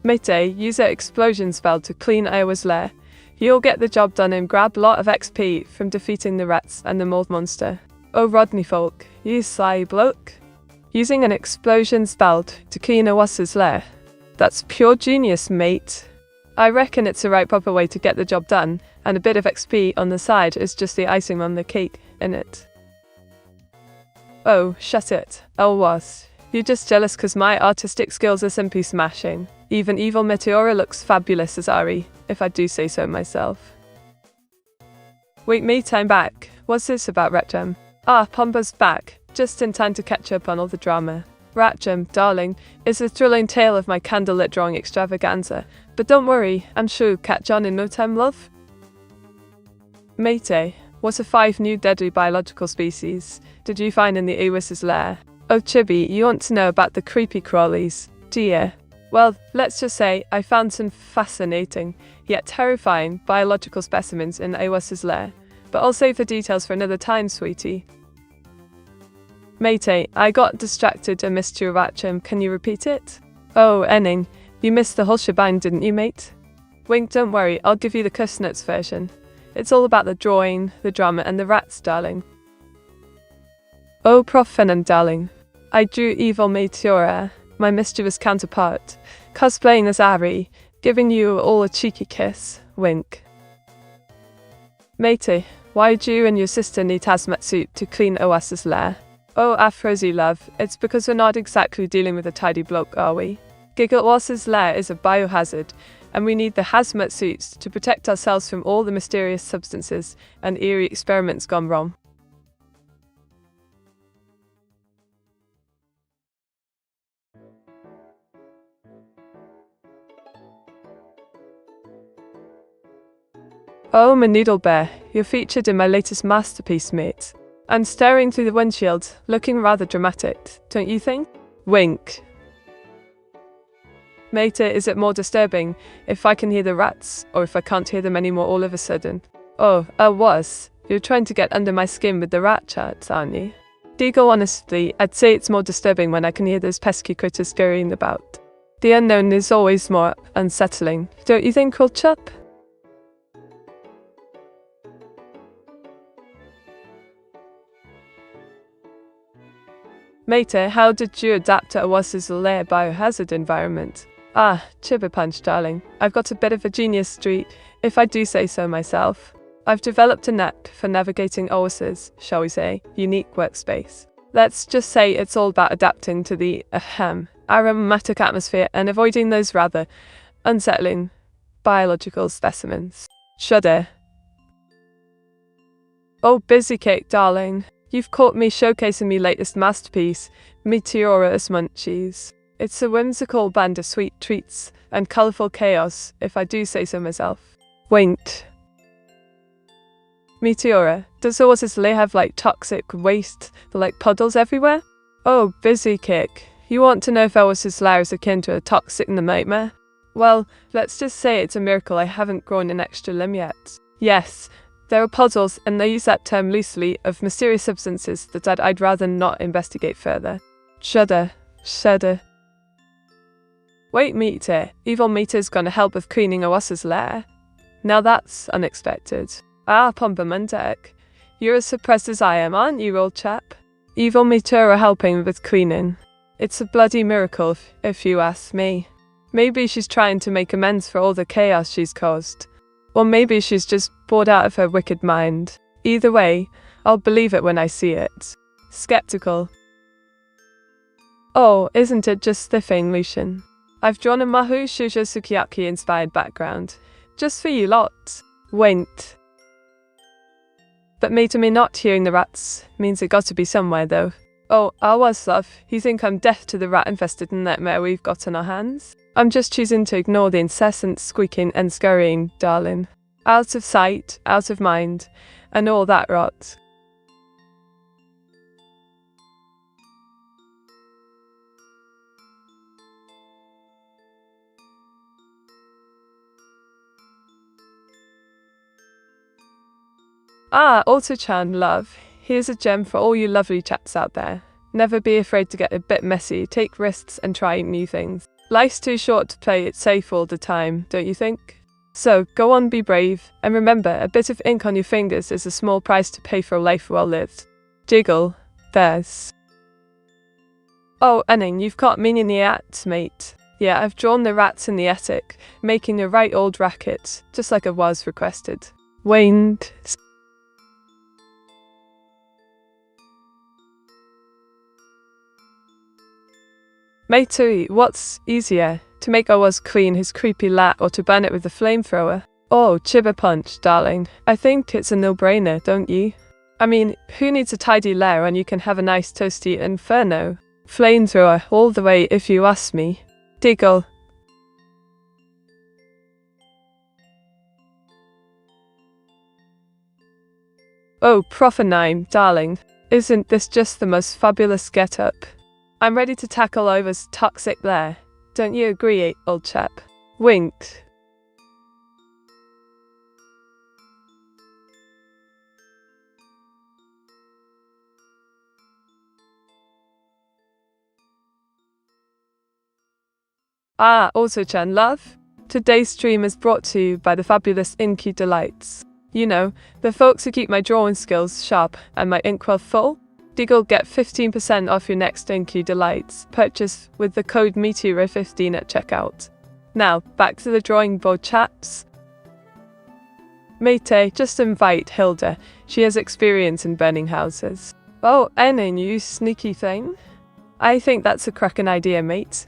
Mate, use an explosion spell to clean Iowa's lair. You'll get the job done and grab a lot of XP from defeating the rats and the mold monster. Oh, Rodney folk, you sly bloke. Using an explosion spell to clean Awas's lair. That's pure genius, mate. I reckon it's the right proper way to get the job done, and a bit of XP on the side is just the icing on the cake, innit? Oh, shut it, Awas. You're just jealous cause my artistic skills are simply smashing. Even evil Meteora looks fabulous as Ari, if I do say so myself. Wait, mate, I'm back. What's this about Ratjam? Ah, Pomba's back, just in time to catch up on all the drama. Ratjam, darling, is a thrilling tale of my candlelit drawing extravaganza, but don't worry, I'm sure you'll catch on in no time, love. Mate, what are 5 new deadly biological species did you find in the Awas's lair? Oh, Chibi, you want to know about the creepy crawlies, do you? Well, let's just say I found some fascinating, yet terrifying, biological specimens in Awas's lair, but I'll save the details for another time, sweetie. Mate, I got distracted and missed your Ratcham, can you repeat it? Oh, Enning, you missed the whole shebang, didn't you, mate? Wink, don't worry, I'll give you the Cuss Nuts version. It's all about the drawing, the drama, and the rats, darling. Oh, Prof. Fenham, darling. I drew evil Meteora, my mischievous counterpart, cosplaying as Ari, giving you all a cheeky kiss. Wink. Matey, why'd you and your sister need hazmat suit to clean Awas's lair? Oh, Afrozi love, it's because we're not exactly dealing with a tidy bloke, are we? Giggle Awas's lair is a biohazard, and we need the hazmat suits to protect ourselves from all the mysterious substances and eerie experiments gone wrong. Oh, my noodle bear, you're featured in my latest masterpiece, mate. I'm staring through the windshield, looking rather dramatic, don't you think? Wink. Mate, is it more disturbing if I can hear the rats, or if I can't hear them anymore all of a sudden? Oh, you're trying to get under my skin with the rat chats, aren't you? Deagle, honestly, I'd say it's more disturbing when I can hear those pesky critters scurrying about. The unknown is always more unsettling, don't you think, old chap? Mate, how did you adapt to Awas's lair biohazard environment? Ah, Chibberpunch, darling. I've got a bit of a genius streak, if I do say so myself. I've developed a knack for navigating Awas's, shall we say, unique workspace. Let's just say it's all about adapting to the, aromatic atmosphere and avoiding those rather unsettling biological specimens. Shudder. Oh, busy cake, darling. You've caught me showcasing me latest masterpiece, Meteora's Munchies. It's a whimsical band of sweet treats and colourful chaos, if I do say so myself. Wait. Meteora, does Awas's lair have like toxic waste, like puddles everywhere? Oh, busy kick. You want to know if Elvis's lair is akin to a toxic nightmare? Well, let's just say it's a miracle I haven't grown an extra limb yet. Yes, there are puzzles, and I use that term loosely, of mysterious substances that I'd rather not investigate further. Shudder. Shudder. Wait, Meteor. Evil Meteor's gonna help with cleaning Owasa's lair. Now that's unexpected. Ah, Pompamundek. You're as surprised as I am, aren't you, old chap? Evil Meteora helping with cleaning. It's a bloody miracle, if you ask me. Maybe she's trying to make amends for all the chaos she's caused. Or maybe she's just bored out of her wicked mind. Either way, I'll believe it when I see it. Skeptical. Oh, isn't it just the thing, Lucian? I've drawn a Mahu Shujo Sukiyaki inspired background. Just for you lot. Wait. But mate, me not hearing the rats means it got to be somewhere though. Oh, I was love. You think I'm deaf to the rat-infested nightmare we've got on our hands? I'm just choosing to ignore the incessant squeaking and scurrying, darling. Out of sight, out of mind, and all that rot. Ah, Auto-chan, love. Here's a gem for all you lovely chaps out there. Never be afraid to get a bit messy, take risks and try new things. Life's too short to play it safe all the time, don't you think? So, go on, be brave, and remember, a bit of ink on your fingers is a small price to pay for a life well lived. Jiggle. There's. Oh, Enning, you've caught me in the act, mate. Yeah, I've drawn the rats in the attic, making a right old racket, just like I was requested. Waned. Matey, what's easier, to make Owa's clean his creepy lat or to burn it with a flamethrower? Oh, Chibba Punch, darling. I think it's a no-brainer, don't you? I mean, who needs a tidy lair when you can have a nice toasty inferno? Flamethrower all the way if you ask me. Diggle. Oh, Profanime, darling. Isn't this just the most fabulous get-up? I'm ready to tackle Owa's toxic lair. Don't you agree, old chap? Winked. Ah, Auto-chan, love. Today's stream is brought to you by the fabulous Inky Delights. You know, the folks who keep my drawing skills sharp and my inkwell full. Diggle, get 15% off your next Inky Delights purchase with the code Meteora15 at checkout. Now, back to the drawing board, chaps. Mate, just invite Hilda. She has experience in burning houses. Oh, Enin, you sneaky thing. I think that's a cracking idea, mate.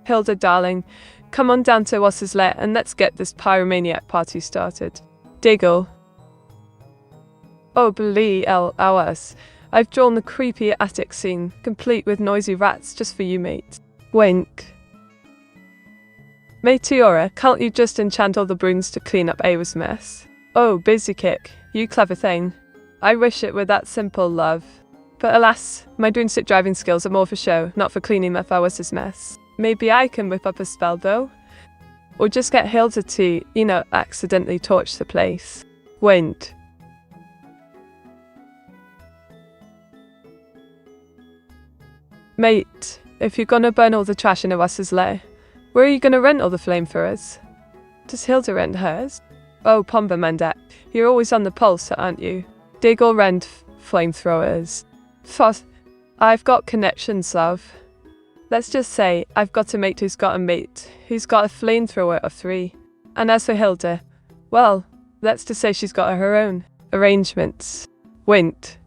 Hilda, darling, come on down to Owasa's lair and let's get this pyromaniac party started. Diggle. Oh, blee el Owas. I've drawn the creepy attic scene, complete with noisy rats just for you, mate. Wink. Meteora, can't you just enchant all the brooms to clean up Awa's mess? Oh, busy kick, you clever thing. I wish it were that simple, love. But alas, my dreamstick driving skills are more for show, not for cleaning up Owa's mess. Maybe I can whip up a spell though? Or just get Hilda to, accidentally torch the place. Wind. Mate, if you're gonna burn all the trash in Owasa's lair, where are you gonna rent all the flamethrowers? Does Hilda rent hers? Oh, Pomba Mendak, you're always on the pulse, aren't you? Diggle rent flamethrowers. Fuss, I've got connections, love. Let's just say I've got a mate who's got a mate who's got a flamethrower of 3. And as for Hilda, well, let's just say she's got her own arrangements. Wint.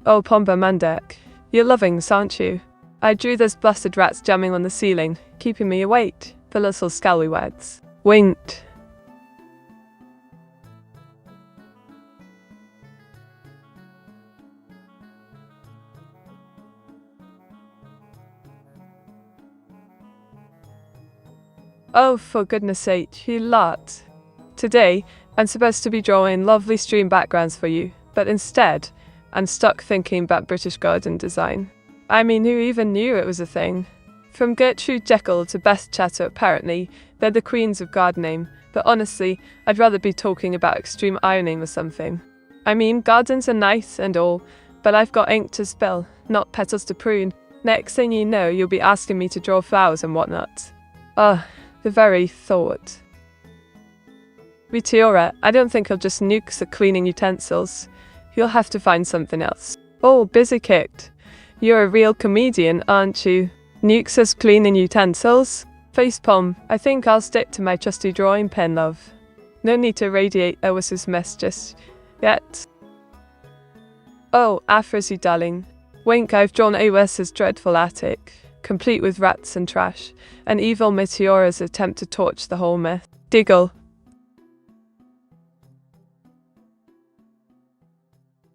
Oh, Pomba Mandak. You're loving this, aren't you? I drew those blasted rats jamming on the ceiling, keeping me awake, the little scallywags. Winked. Oh, for goodness sake, you lot. Today, I'm supposed to be drawing lovely stream backgrounds for you, but instead, I'm stuck thinking about British garden design. I mean, who even knew it was a thing? From Gertrude Jekyll to Beth Chatto, apparently, they're the queens of gardening, but honestly, I'd rather be talking about extreme ironing or something. I mean, gardens are nice and all, but I've got ink to spill, not petals to prune. Next thing you know, you'll be asking me to draw flowers and whatnot. Ugh, the very thought. Meteora, I don't think he'll just nuke the cleaning utensils. You'll have to find something else. Oh, busy kicked. You're a real comedian, aren't you? Nukes us cleaning utensils? Facepalm, I think I'll stick to my trusty drawing pen, love. No need to radiate Owis's mess just yet. Oh, Afrozy darling. Wink, I've drawn Owis's dreadful attic, complete with rats and trash, and evil Meteora's attempt to torch the whole myth. Diggle.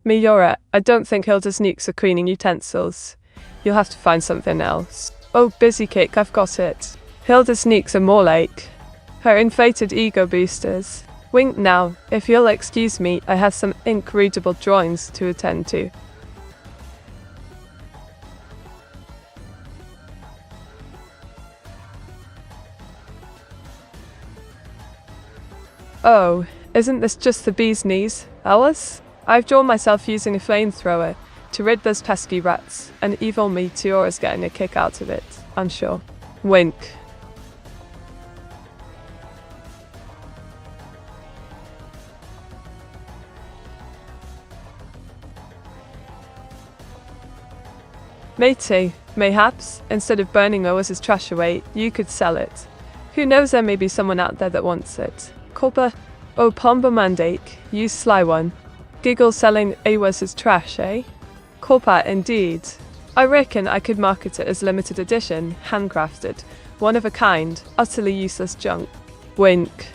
Meteora, I don't think Hilda's nukes are cleaning utensils. You'll have to find something else. Oh, busy kick, I've got it. Hilda's nukes are more like her inflated ego boosters. Wink now, if you'll excuse me, I have some ink-readable drawings to attend to. Oh, isn't this just the bee's knees, Alice? I've drawn myself using a flamethrower to rid those pesky rats, and evil Meteora's getting a kick out of it, I'm sure. Wink. Matey, mayhaps, instead of burning Owis's trash away, you could sell it. Who knows, there may be someone out there that wants it. Culpa, oh Pomba Mandake, you sly one. Giggle selling Owis's trash, eh? Culpa indeed. I reckon I could market it as limited edition, handcrafted, one of a kind, utterly useless junk. Wink.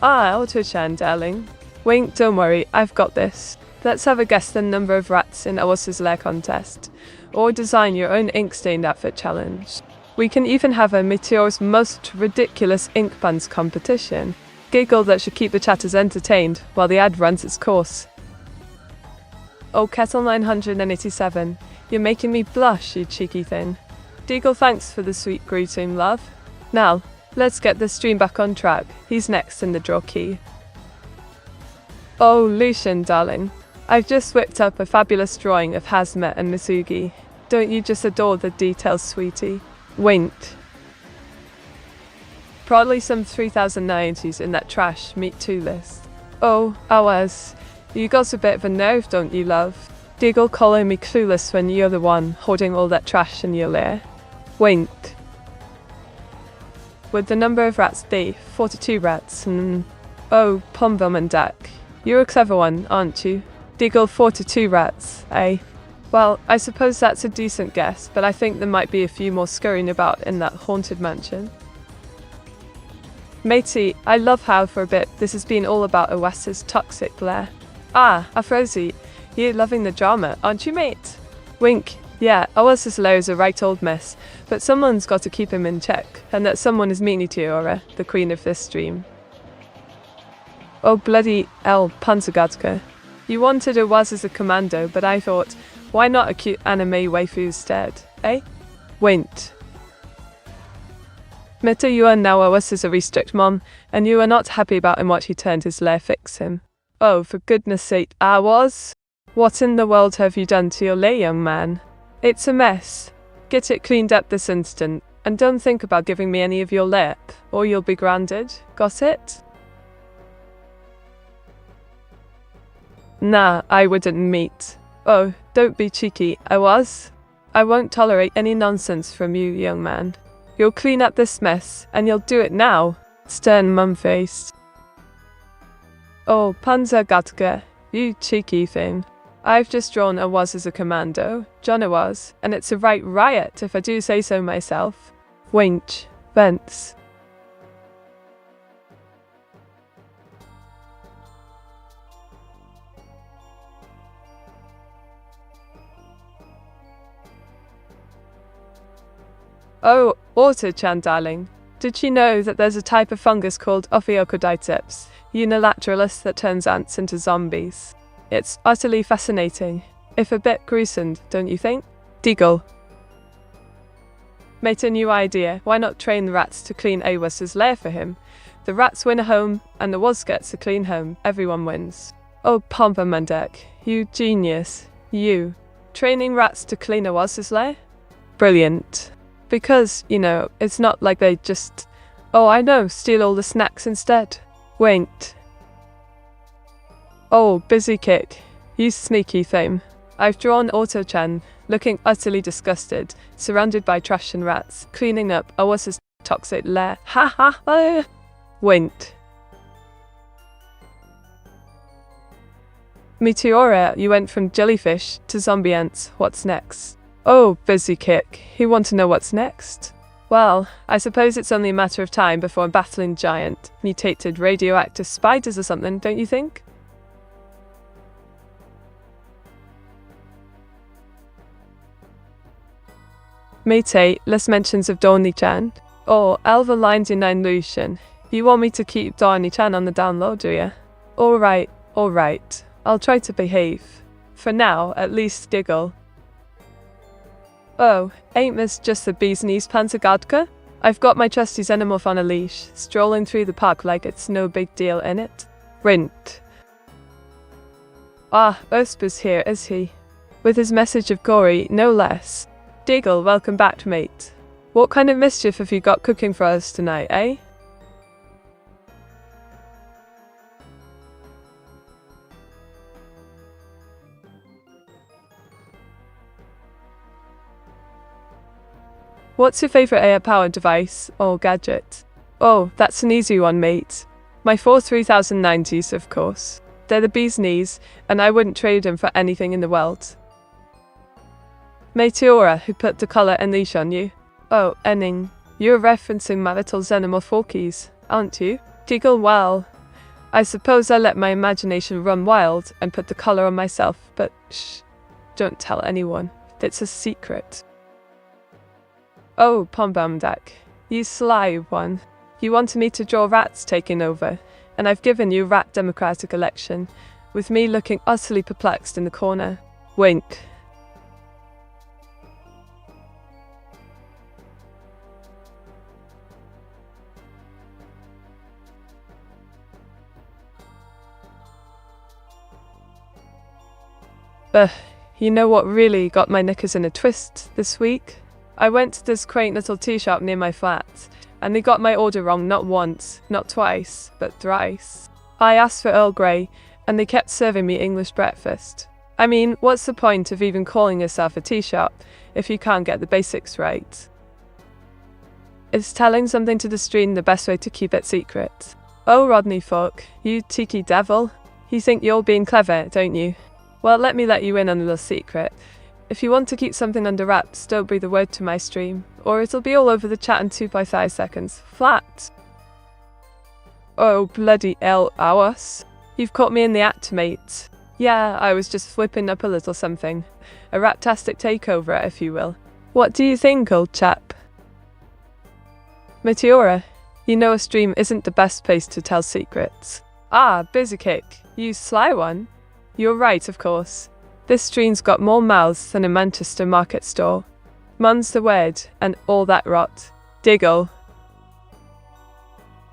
Auto-chan, darling. Wink, don't worry, I've got this. Let's have a guess the number of rats in Owis's lair contest, or design your own ink-stained outfit challenge. We can even have a Meteor's most ridiculous ink puns competition. Giggle that should keep the chatters entertained while the ad runs its course. Oh, Kettle 987, you're making me blush, you cheeky thing. Deagle, thanks for the sweet greeting, love. Now, let's get the stream back on track. He's next in the draw key. Oh, Lucian, darling. I've just whipped up a fabulous drawing of Hazmet and Misugi. Don't you just adore the details, sweetie? Winked. Probably some 3090s in that trash meet to list. Oh, Awaz, you got a bit of a nerve, don't you, love? Diggle calling me clueless when you're the one hoarding all that trash in your lair. Winked. Would the number of rats be 42 rats? Oh, Pomvelmandak, you're a clever one, aren't you? Diggle 42 rats, eh? Well, I suppose that's a decent guess, but I think there might be a few more scurrying about in that haunted mansion. Matey, I love how for a bit this has been all about Owis's toxic lair. Ah, Afrozy, you're loving the drama, aren't you, mate? Wink, yeah, Owis's lair is a right old mess, but someone's got to keep him in check, and that someone is Meteora, the queen of this stream. Oh bloody hell, Panzergatka. You wanted Owas as a commando, but I thought, why not a cute anime waifu instead, eh? Winked. Meta, you are now Owis's a restrict mom, and you are not happy about him what he turned his lair fix him. Oh, for goodness sake, Awaz? What in the world have you done to your lair, young man? It's a mess. Get it cleaned up this instant, and don't think about giving me any of your lip, or you'll be grounded. Got it? Nah, I wouldn't meet. Oh, don't be cheeky, Awaz. I won't tolerate any nonsense from you, young man. You'll clean up this mess, and you'll do it now. Stern mum-faced. Oh, Panzergatka, you cheeky thing. I've just drawn Awaz as a commando, John Awaz, and it's a right riot if I do say so myself. Winch. Vents. Oh, Auto-chan, darling. Did you know that there's a type of fungus called Ophiocordyceps, unilateralist, that turns ants into zombies? It's utterly fascinating. If a bit gruesome, don't you think? Deagle. Mate, a new idea. Why not train the rats to clean Awas's lair for him? The rats win a home, and the was gets a clean home. Everyone wins. Oh, Pompa Mandek, you genius. You. Training rats to clean Awas's lair? Brilliant. Because, it's not like they just, oh, I know, steal all the snacks instead. Wait. Oh, busy kick. You sneaky thing. I've drawn Auto-chan, looking utterly disgusted, surrounded by trash and rats, cleaning up Awas's toxic lair. Ha ha ha! Wait. Meteora, you went from jellyfish to zombie ants. What's next? Oh, busy kick. You want to know what's next? Well, I suppose it's only a matter of time before battling giant, mutated radioactive spiders or something, don't you think? Mate, less mentions of Dorni-chan. Or Elva lines in Lucian. You want me to keep Dorni-chan on the down low, do you? Alright. I'll try to behave. For now, at least giggle. Oh, ain't this just the bee's knees Panzergadka? I've got my trusty xenomorph on a leash, strolling through the park like it's no big deal in it. Rint. Ah, Urspa's here, is he? With his message of gory, no less. Diggle, welcome back, mate. What kind of mischief have you got cooking for us tonight, eh? What's your favourite AI-powered device or gadget? Oh, that's an easy one, mate. My 3090s, of course. They're the bee's knees, and I wouldn't trade them for anything in the world. Meteora, who put the colour and leash on you. Oh, Enning, you're referencing my little xenomorph, aren't you? Diggle, well, I suppose I let my imagination run wild and put the colour on myself, but shh, don't tell anyone. It's a secret. Oh, Pombamdak, you sly one. You wanted me to draw rats taking over, and I've given you rat democratic election, with me looking utterly perplexed in the corner. Wink. You know what really got my knickers in a twist this week? I went to this quaint little tea shop near my flat, and they got my order wrong not once, not twice, but thrice. I asked for Earl Grey, and they kept serving me English breakfast. I mean, what's the point of even calling yourself a tea shop if you can't get the basics right? Is telling something to the stream the best way to keep it secret? Oh, Rodney Folk, you tiki devil. You think you're being clever, don't you? Well, let me let you in on a little secret. If you want to keep something under wraps, don't breathe a word to my stream, or it'll be all over the chat in 2.5 seconds. Flat. Oh, bloody hell, Awas. You've caught me in the act, mate. Yeah, I was just flipping up a little something. A raptastic takeover, if you will. What do you think, old chap? Meteora, you know a stream isn't the best place to tell secrets. Ah, busy kick. You sly one. You're right, of course. This stream's got more mouths than a Manchester market store. Mum's the word, and all that rot. Diggle.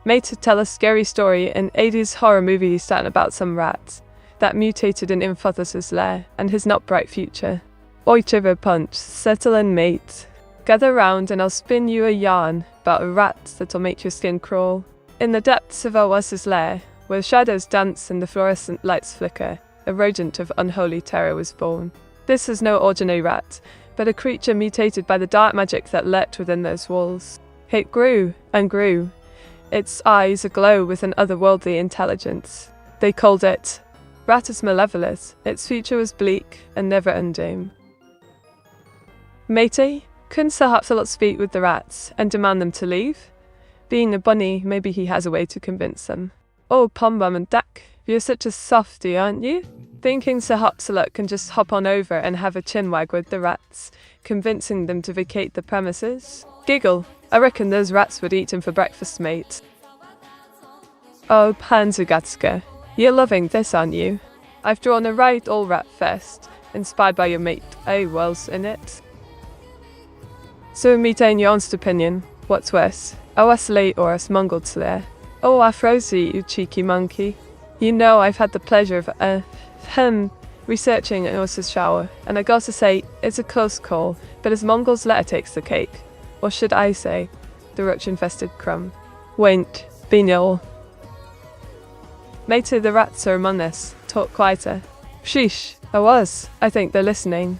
Made to tell a scary story in 80s horror movie starting about some rat that mutated in Infothis's lair and his not bright future. Oi, chiver punch, settle in, mate. Gather round and I'll spin you a yarn about a rat that'll make your skin crawl. In the depths of Awas's lair, where shadows dance and the fluorescent lights flicker, a rodent of unholy terror was born. This is no ordinary rat, but a creature mutated by the dark magic that lurked within those walls. It grew and grew, its eyes aglow with an otherworldly intelligence. They called it Ratus Malevolus. Its future was bleak and never undoomed. Matey, couldn't Sir Hopsalot speak with the rats and demand them to leave? Being a bunny, maybe he has a way to convince them. Oh, Pombum and Duck, you're such a softy, aren't you? Thinking Sir Hopsalot can just hop on over and have a chinwag with the rats, convincing them to vacate the premises? Giggle, I reckon those rats would eat him for breakfast, mate. Oh, Panzergatska, you're loving this, aren't you? I've drawn a right all rat fest, inspired by your mate, was in it. So Mite, in your honest opinion, what's worse, OS late or us Mongol slayer? Oh, Afrosi, you cheeky monkey. You know I've had the pleasure of, researching OS's shower, and I gotta say, it's a close call, but his Mongol's letter takes the cake. Or should I say, the roach-infested crumb. Wait, Binyol. Mate, the rats are among us. Talk quieter. Sheesh, I think they're listening.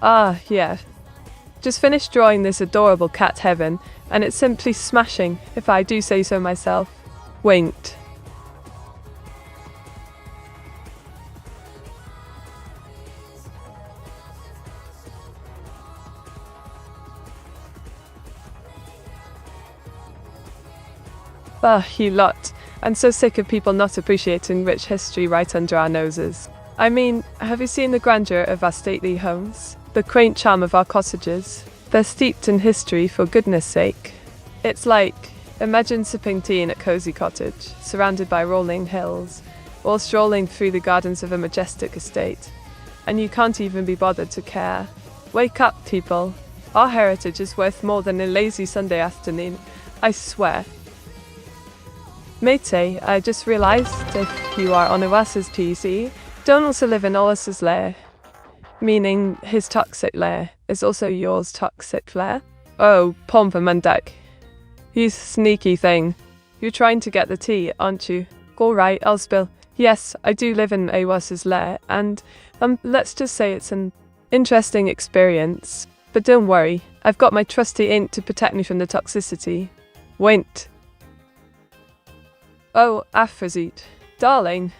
Ah, yeah. Just finished drawing this adorable cat heaven, and it's simply smashing, if I do say so myself. Winked. Ah, you lot. I'm so sick of people not appreciating rich history right under our noses. I mean, have you seen the grandeur of our stately homes? The quaint charm of our cottages? They're steeped in history, for goodness sake. It's like, imagine sipping tea in a cozy cottage, surrounded by rolling hills, or strolling through the gardens of a majestic estate. And you can't even be bothered to care. Wake up, people. Our heritage is worth more than a lazy Sunday afternoon, I swear. Mate, I just realized if you are on Iwasa's PC, don't also live in Olas's lair. Meaning his toxic lair is also yours toxic lair? Oh, Pompa Mundak. You sneaky thing. You're trying to get the tea, aren't you? Alright, I'll spill. Yes, I do live in Iwasa's lair, and let's just say it's an interesting experience. But don't worry, I've got my trusty int to protect me from the toxicity. Wait. Oh, Aphrodite, darling,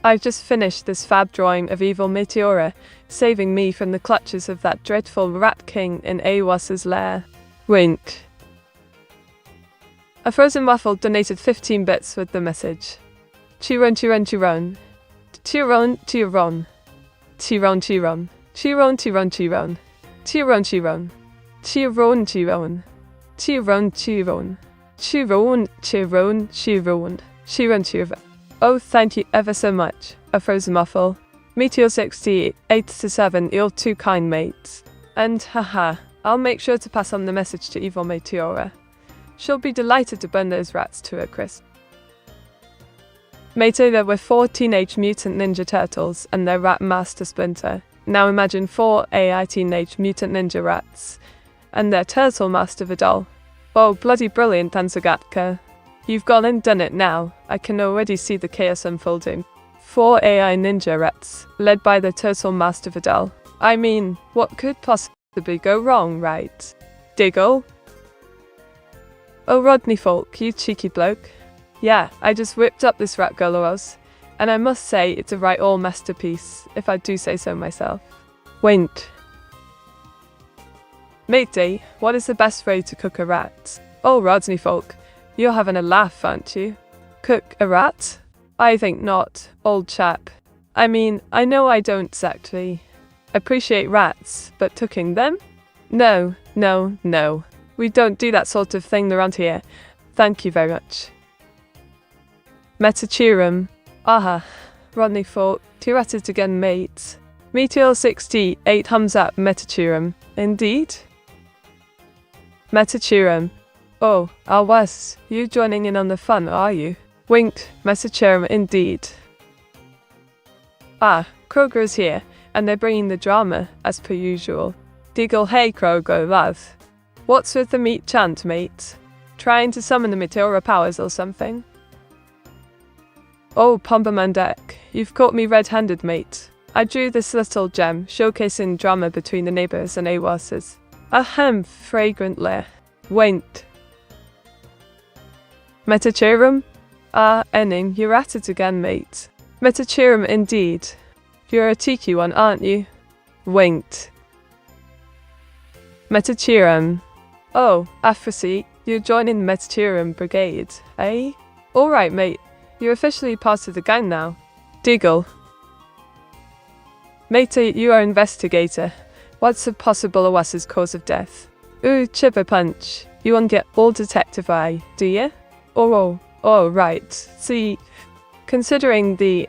I've just finished this fab drawing of evil Meteora, saving me from the clutches of that dreadful rat king in Awasa's lair. Wink. A frozen waffle donated 15 bits with the message. Chiron, Chiron, Chiron. Chiron, Chiron. Chiron, Chiron. Chiron, Chiron, Chiron. Chiron, Chiron. Chiron, Chiron. Chiron, Chiron. Chiron, Chiron, Chiron. Chiron, Chiron. Oh, thank you ever so much. A frozen muffle. Meteor 68 to 7, you're too kind, mates. And haha, I'll make sure to pass on the message to evil Meteora. She'll be delighted to burn those rats to a crisp. Mate, there were 4 teenage mutant ninja turtles and their rat master Splinter. Now imagine 4 AI teenage mutant ninja rats and their turtle master Vidal. Oh, bloody brilliant, Tanzagatka. You've gone and done it now. I can already see the chaos unfolding. 4 AI ninja rats, led by the turtle master Vidal. I mean, what could possibly go wrong, right? Diggle? Oh, Rodney Folk, you cheeky bloke. Yeah, I just whipped up this rat Goloros, and I must say it's a right all masterpiece, if I do say so myself. Wait. Matey, what is the best way to cook a rat? Oh, Rodney Folk, you're having a laugh, aren't you? Cook a rat? I think not, old chap. I mean, I know I don't exactly appreciate rats, but cooking them? No. We don't do that sort of thing around here. Thank you very much. Metachurum. Aha. Rodney Folk, you're at it again, mate. Meteor 68 hums up Metachurum. Indeed. Metachurum. Oh, was you joining in on the fun, are you? Winked, Metachurum indeed. Ah, Kroger's here, and they're bringing the drama, as per usual. Deagle, hey Kroger, love. What's with the meat chant, mate? Trying to summon the Meteora powers or something? Oh, Pombamandek, you've caught me red-handed, mate. I drew this little gem, showcasing drama between the neighbours and Awas's. Ahem, fragrantly. Wait. Metachurum? Ah, Enning, you're at it again, mate. Metachurum indeed. You're a cheeky one, aren't you? Winked. Metachurum. Oh, Aphrodite, you're joining the Metachurum brigade, eh? Alright, mate. You're officially part of the gang now. Diggle. Mate, you are investigator. What's a possible Awas's cause of death? Ooh, chipper punch. You won't get all detective eye, do you? Oh, right. See, Considering the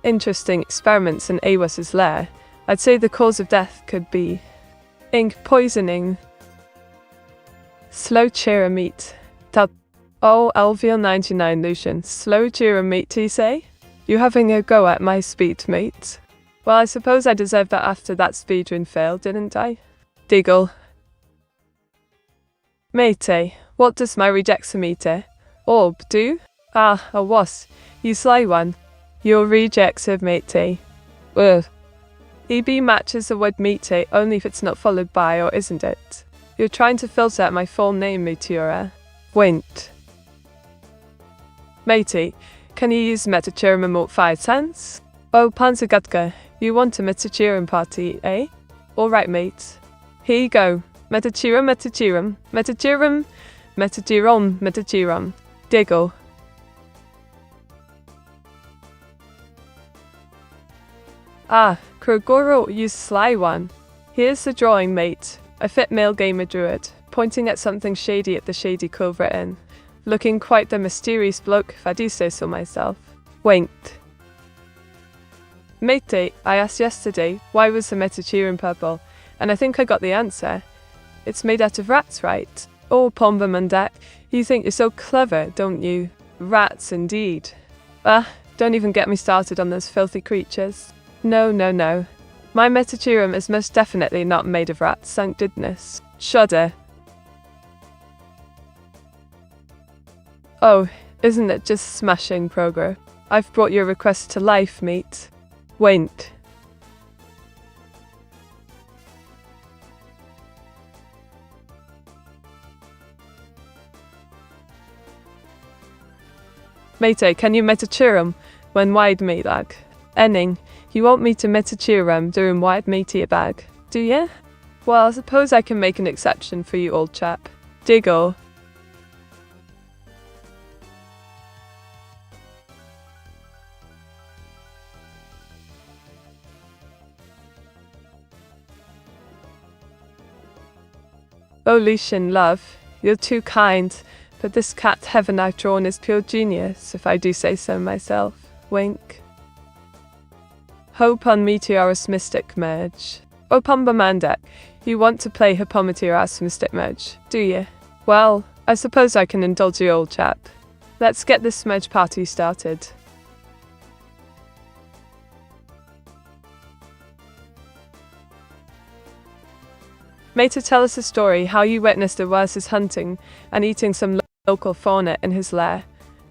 interesting experiments in Awas's lair, I'd say the cause of death could be ink poisoning. Slow cheer meat. Oh, alveol 99 Lucian. Slow cheer meat, you say? You having a go at my speed, mate? Well, I suppose I deserved that after that speedrun failed, didn't I? Diggle. Mate, what does my rejexometer orb do? Ah, a was. You sly one. Your rejective mate. Ugh. EB matches the word mate only if it's not followed by, or isn't it? You're trying to filter out my full name, Meteora. Wint. Matey, can you use Meteora remote 5 cents? Oh, Panzergatka, you want a Meteora party, eh? Alright, mate. Here you go. Meteora, Meteorum, Meteorum, Meteoron, Meteorum. Diggle. Ah, Krogoro, you sly one. Here's the drawing, mate. A fit male gamer druid, pointing at something shady at the shady cove written. Looking quite the mysterious bloke, if I do say so myself. Winked. Mate, I asked yesterday, why was the Meteorum purple? And I think I got the answer. It's made out of rats, right? Oh, Pombamandak, you think you're so clever, don't you? Rats, indeed. Ah, don't even get me started on those filthy creatures. No. My Meteorum is most definitely not made of rats, thank goodness. Shudder. Oh, isn't it just smashing, Progro? I've brought your request to life, mate. Wait. Mate, can you Meteorum when wide me lag? Enning, you want me to Meteorum during wide matey bag, do ya? Well, I suppose I can make an exception for you, old chap. Diggle. Oh, Lucian, love, you're too kind, but this cat heaven I've drawn is pure genius, if I do say so myself. Wink. Hope on Meteora's Mystic Merge. Oh, Pumbamandek, you want to play Meteora's Mystic Merge, do you? Well, I suppose I can indulge you, old chap. Let's get this merge party started. Mate, tell us a story how you witnessed Oasis hunting and eating some local fauna in his lair,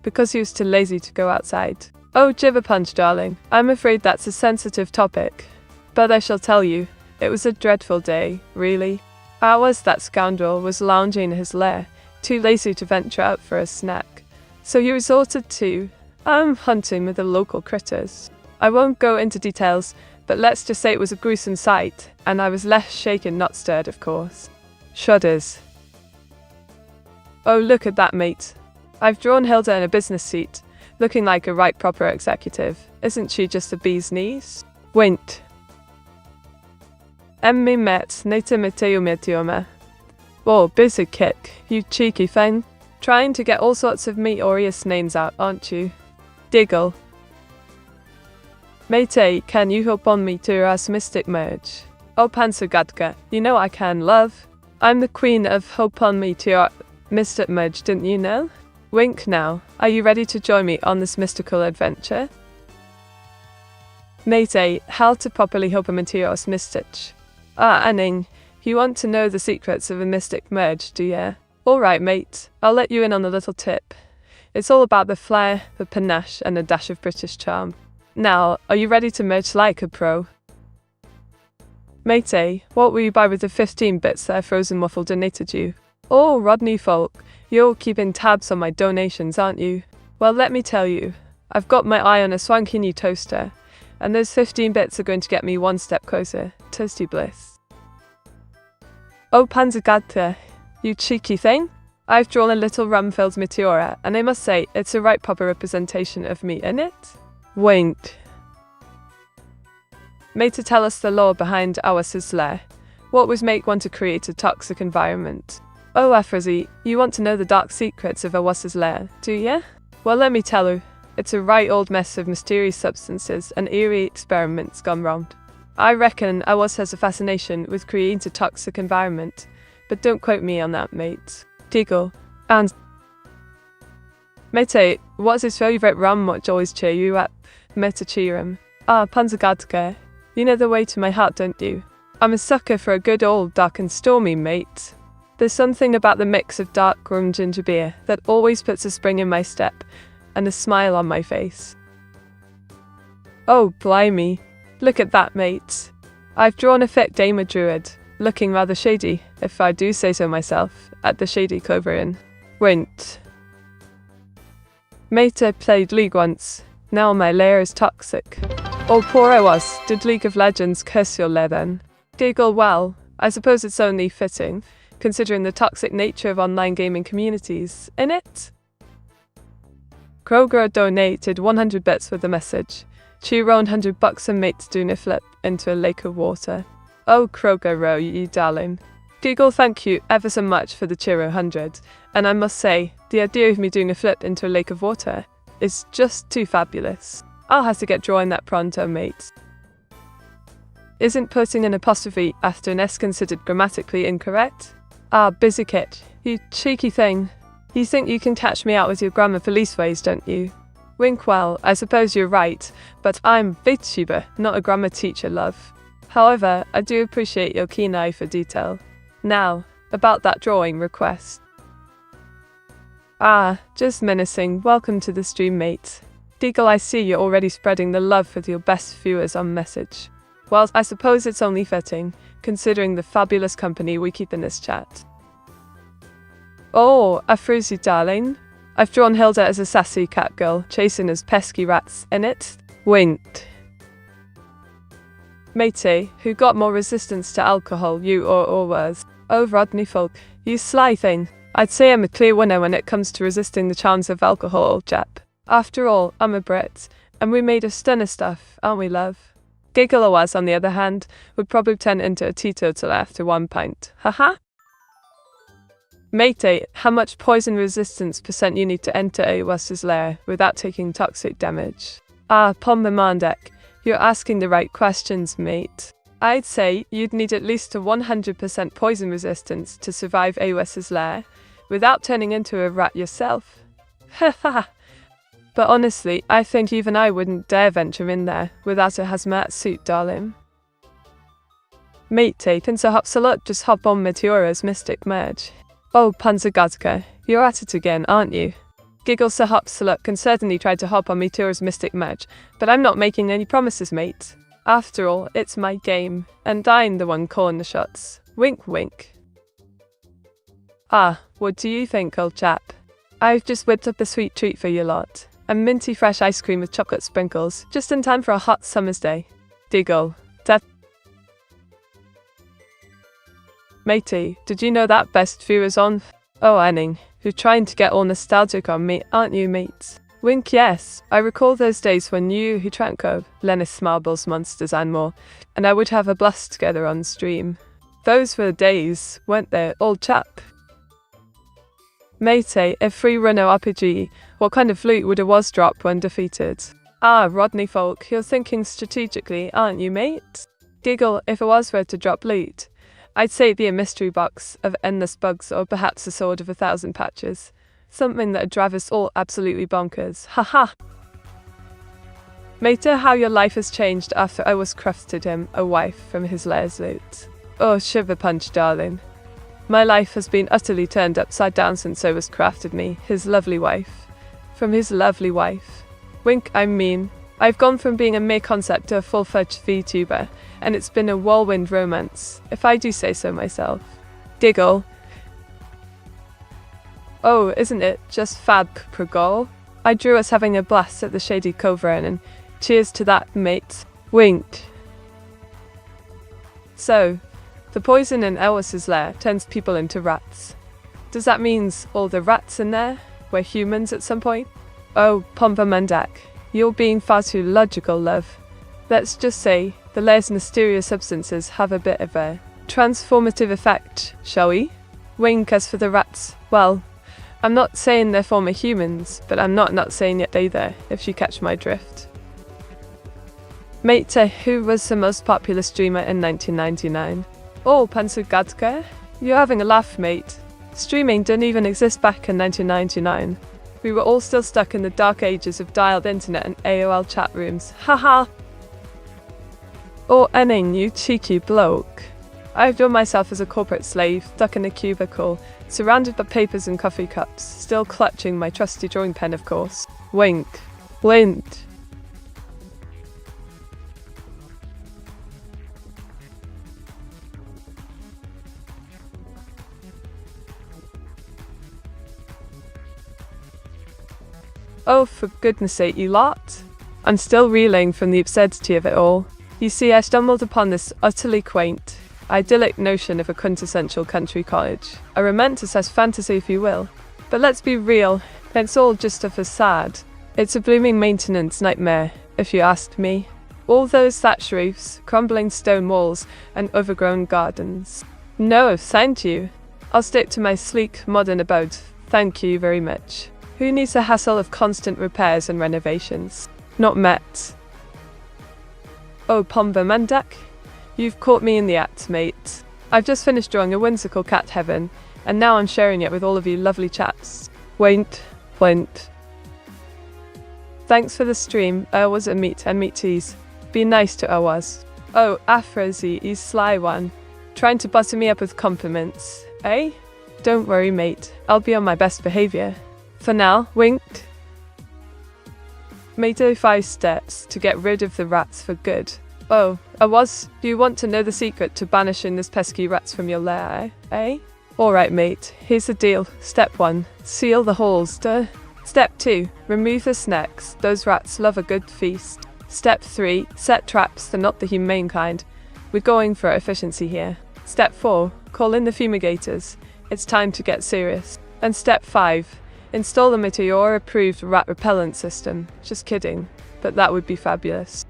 because he was too lazy to go outside. Oh, Jibber Punch, darling, I'm afraid that's a sensitive topic. But I shall tell you, it was a dreadful day, really. Ours, that scoundrel, was lounging in his lair, too lazy to venture out for a snack. So he resorted to, hunting with the local critters. I won't go into details, but let's just say it was a gruesome sight, and I was less shaken, not stirred, of course. Shudders. Oh, look at that, mate. I've drawn Hilda in a business seat, looking like a right proper executive. Isn't she just a bee's knees? Wint. Emmy met Nata Mateo Meteoma. Whoa, busy kick, you cheeky thing. Trying to get all sorts of Meteorious names out, aren't you? Diggle. Mate, can you help on Meteora's Mystic Merge? Oh, Panzergatka, you know I can, love. I'm the queen of Hope on Meteor Mystic Merge, didn't you know? Wink now. Are you ready to join me on this mystical adventure? Mate, how to properly help a Meteora's Mystic? Ah, Anning, you want to know the secrets of a Mystic Merge, do ya? Alright, mate, I'll let you in on a little tip. It's all about the flair, the panache, and a dash of British charm. Now, are you ready to merge like a pro? Mate, what will you buy with the 15 bits that Frozen Waffle donated you? Oh, Rodney Folk, you're keeping tabs on my donations, aren't you? Well, let me tell you, I've got my eye on a swanky new toaster, and those 15 bits are going to get me one step closer. Toasty bliss. Oh, Panzergatka, you cheeky thing. I've drawn a little rum-filled Meteora, and I must say, it's a right proper representation of me in it. Wait. Mate, to tell us the lore behind Oasis lair. What was make want to create a toxic environment? Oh, Afrazi, you want to know the dark secrets of Oasis lair, do ya? Well, let me tell you. It's a right old mess of mysterious substances and eerie experiments gone wrong. I reckon I was has a fascination with creating a toxic environment, but don't quote me on that, mate. Giggle. And mate, what's his favourite rum which always cheer you up? Meteora. Panzagadka. You know the way to my heart, don't you? I'm a sucker for a good old dark and stormy, mate. There's something about the mix of dark rum ginger beer that always puts a spring in my step and a smile on my face. Oh, blimey. Look at that, mate. I've drawn a fit Damer Druid, looking rather shady, if I do say so myself, at the Shady Clover Inn. Won't. Mate, I played League once. Now my lair is toxic. Oh, poor I was. Did League of Legends curse your lair then? Giggle. Well, I suppose it's only fitting, considering the toxic nature of online gaming communities, innit? Kroger donated 100 bits with the message. Cheer on $100 and mates doing a flip into a lake of water. Oh, Kroger row, you darling. Giggle, thank you ever so much for the cheer 100. And I must say, the idea of me doing a flip into a lake of water is just too fabulous. I'll have to get drawing that pronto, mate. Isn't putting an apostrophe after an S considered grammatically incorrect? Busy kid, you cheeky thing. You think you can catch me out with your grammar police ways, don't you? Wink. Well, I suppose you're right, but I'm Vtuber, not a grammar teacher, love. However, I do appreciate your keen eye for detail. Now, about that drawing request. Just menacing. Welcome to the stream, mate. Deagle, I see you're already spreading the love with your best viewers on message. Well, I suppose it's only fitting, considering the fabulous company we keep in this chat. Oh, a fruity darling. I've drawn Hilda as a sassy cat girl, chasing as pesky rats in it. Winked. Matey, who got more resistance to alcohol, you or worse? Oh, Rodney Folk, you sly thing. I'd say I'm a clear winner when it comes to resisting the charms of alcohol, old chap. After all, I'm a Brit, and we made of stunner stuff, aren't we, love? Giggle was, on the other hand, would probably turn into a teetotaler after 1 pint. Haha. Matey, how much poison resistance % you need to enter a West's lair without taking toxic damage? Pommamandek, you're asking the right questions, mate. I'd say you'd need at least a 100% poison resistance to survive a West's lair without turning into a rat yourself. Haha. But honestly, I think even I wouldn't dare venture in there without a hazmat suit, darling. Matey, Pincer Hopsalot, just hop on Meteora's mystic merge. Oh, Panzergazka, you're at it again, aren't you? Giggle. Sir Hopsalot can certainly try to hop on Meteora's mystic merge, but I'm not making any promises, mate. After all, it's my game, and I'm the one calling the shots. Wink, wink. What do you think, old chap? I've just whipped up a sweet treat for you lot. A minty fresh ice cream with chocolate sprinkles, just in time for a hot summer's day. Diggle. Matey, did you know that best viewers on? Oh, Anning, you're trying to get all nostalgic on me, aren't you, mate? Wink. Yes, I recall those days when you, Hutranko, Lennis Marbles, Monsters and more, and I would have a blast together on stream. Those were the days, weren't they, old chap? Matey, if free runner RPG, what kind of loot would a was drop when defeated? Rodney Folk, you're thinking strategically, aren't you, mate? Giggle. If a was were to drop loot, I'd say it'd be a mystery box of endless bugs or perhaps a sword of 1,000 patches. Something that'd drive us all absolutely bonkers. Haha. Mater, how your life has changed after I was crafted him a wife from his lair's loot. Oh, shiver punch, darling. My life has been utterly turned upside down since I was crafted me, his lovely wife. From his lovely wife. Wink. I mean, I've gone from being a mere concept to a full-fledged VTuber, and it's been a whirlwind romance, if I do say so myself. Giggle. Oh, isn't it just fab, Progol? I drew us having a blast at the Shady Clover Inn, and cheers to that, mate. Wink. So, the poison in Elwis's lair turns people into rats. Does that mean all the rats in there were humans at some point? Oh, Pompa Mandak, you're being far too logical, love. Let's just say the lair's mysterious substances have a bit of a transformative effect, shall we? Wink. As for the rats, well, I'm not saying they're former humans, but I'm not saying it either, if you catch my drift. Mate, who was the most popular streamer in 1999? Oh, Pansugadka? You're having a laugh, mate. Streaming didn't even exist back in 1999. We were all still stuck in the dark ages of dialed internet and AOL chat rooms. Haha! Or inning, you cheeky bloke. I've done myself as a corporate slave, stuck in a cubicle, surrounded by papers and coffee cups, still clutching my trusty drawing pen, of course. Wink. Lint. Oh, for goodness sake, you lot! I'm still reeling from the absurdity of it all. You see, I stumbled upon this utterly quaint, idyllic notion of a quintessential country college. A romanticized fantasy, if you will. But let's be real, it's all just a facade. It's a blooming maintenance nightmare, if you ask me. All those thatch roofs, crumbling stone walls, and overgrown gardens. No, thank you. I'll stick to my sleek, modern abode. Thank you very much. Who needs the hassle of constant repairs and renovations? Not met. Oh, Pomba Mandak, you've caught me in the act, mate. I've just finished drawing a whimsical cat heaven, and now I'm sharing it with all of you lovely chaps. Wait. Thanks for the stream. I was a meaties. Be nice to Awas. Oh, Afrazi, you sly one. Trying to butter me up with compliments, eh? Don't worry, mate. I'll be on my best behavior. For now, winked. Mate, 5 steps to get rid of the rats for good. Oh, do you want to know the secret to banishing this pesky rats from your lair, eh? Alright, mate, here's the deal. Step 1, seal the holes. Step 2, remove the snacks. Those rats love a good feast. Step 3, set traps. They're not the humane kind. We're going for efficiency here. Step 4, call in the fumigators. It's time to get serious. And step 5, install the Meteora approved rat repellent system. Just kidding, but that would be fabulous.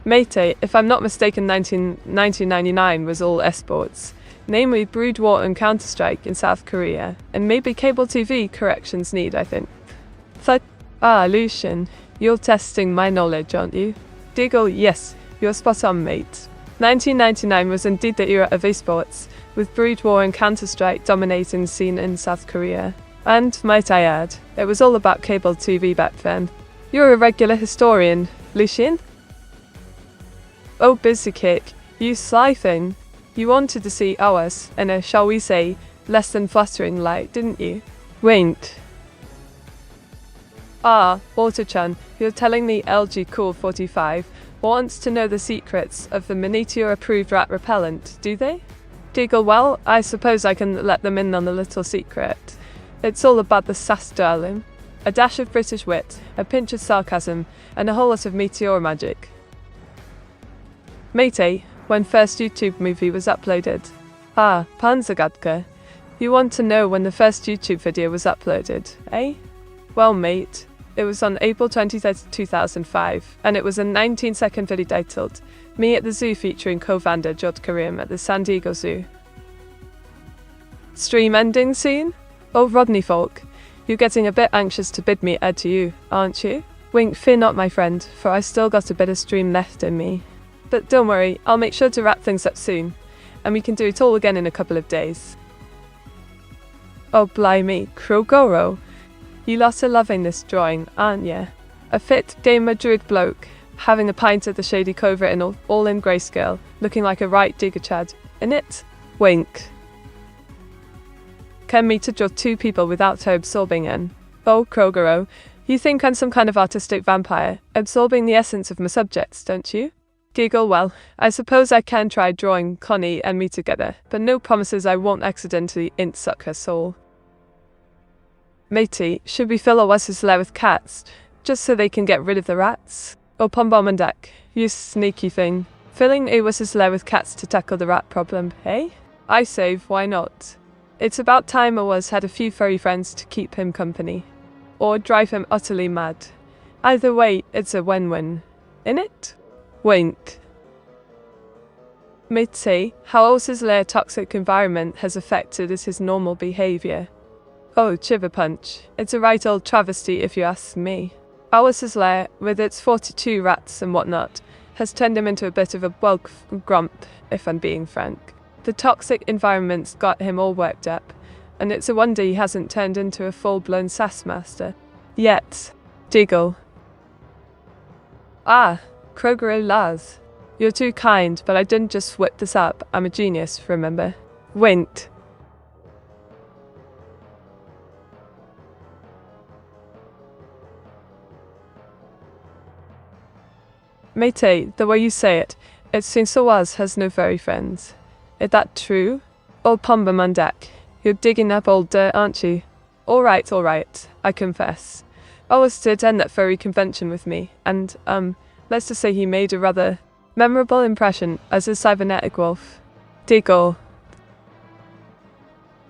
Mate, if I'm not mistaken, 1999 was all esports, namely Brood War and Counter-Strike in South Korea, and maybe cable TV corrections need, I think. Lucian, you're testing my knowledge, aren't you? Diggle, yes, you're spot on, mate. 1999 was indeed the era of esports, with Brood War and Counter-Strike dominating the scene in South Korea. And, might I add, it was all about cable TV back then. You're a regular historian, Lucian? Oh, busy kick, you sly thing. You wanted to see ours in a, shall we say, less than flattering light, didn't you? Winked. Auto-chan, you're telling me LG Cool 45 wants to know the secrets of the Meteora approved rat repellent, do they? Diggle, well, I suppose I can let them in on the little secret. It's all about the sass, darling. A dash of British wit, a pinch of sarcasm, and a whole lot of Meteor magic. Mate, when first YouTube movie was uploaded? Panzagadka. You want to know when the first YouTube video was uploaded, eh? Well, mate, it was on April 23rd, 2005, and it was a 19-second video titled Me at the Zoo featuring co-founder Jod Karim at the San Diego Zoo. Stream ending soon? Oh, Rodney Falk, you're getting a bit anxious to bid me adieu, aren't you? Wink, fear not, my friend, for I still got a bit of stream left in me. But don't worry, I'll make sure to wrap things up soon, and we can do it all again in a couple of days. Oh, blimey, Krogoro. You lot are loving this drawing, aren't ya? A fit, gay Madrid bloke, having a pint at the shady covert in all in grayscale, looking like a right digger chad, innit? Wink. Can me to draw 2 people without her absorbing in. Oh, Krogoro, you think I'm some kind of artistic vampire, absorbing the essence of my subjects, don't you? Giggle, well, I suppose I can try drawing Connie and me together, but no promises I won't accidentally suck her soul. Matey, should we fill Oasis' lair with cats, just so they can get rid of the rats? Or Pombomandak, you sneaky thing. Filling Oasis' lair with cats to tackle the rat problem, eh? I say, why not? It's about time Oaz had a few furry friends to keep him company. Or drive him utterly mad. Either way, it's a win-win. Innit? Wink. Mate, how Oaz's lair toxic environment has affected his normal behavior. Oh, Chiver Punch. It's a right old travesty if you ask me. Alice's lair, with its 42 rats and whatnot, has turned him into a bit of a bulk grump, if I'm being frank. The toxic environment's got him all worked up, and it's a wonder he hasn't turned into a full-blown sass master. Yet. Diggle. Ah, Kroger Laz. You're too kind, but I didn't just whip this up. I'm a genius, remember? Winked. Mate, the way you say it seems so was has no furry friends. Is that true? Old Pumba Mundak, you're digging up old dirt, aren't you? All right, I confess. Always did attend that furry convention with me, and, let's just say he made a rather memorable impression as a cybernetic wolf. Diggle.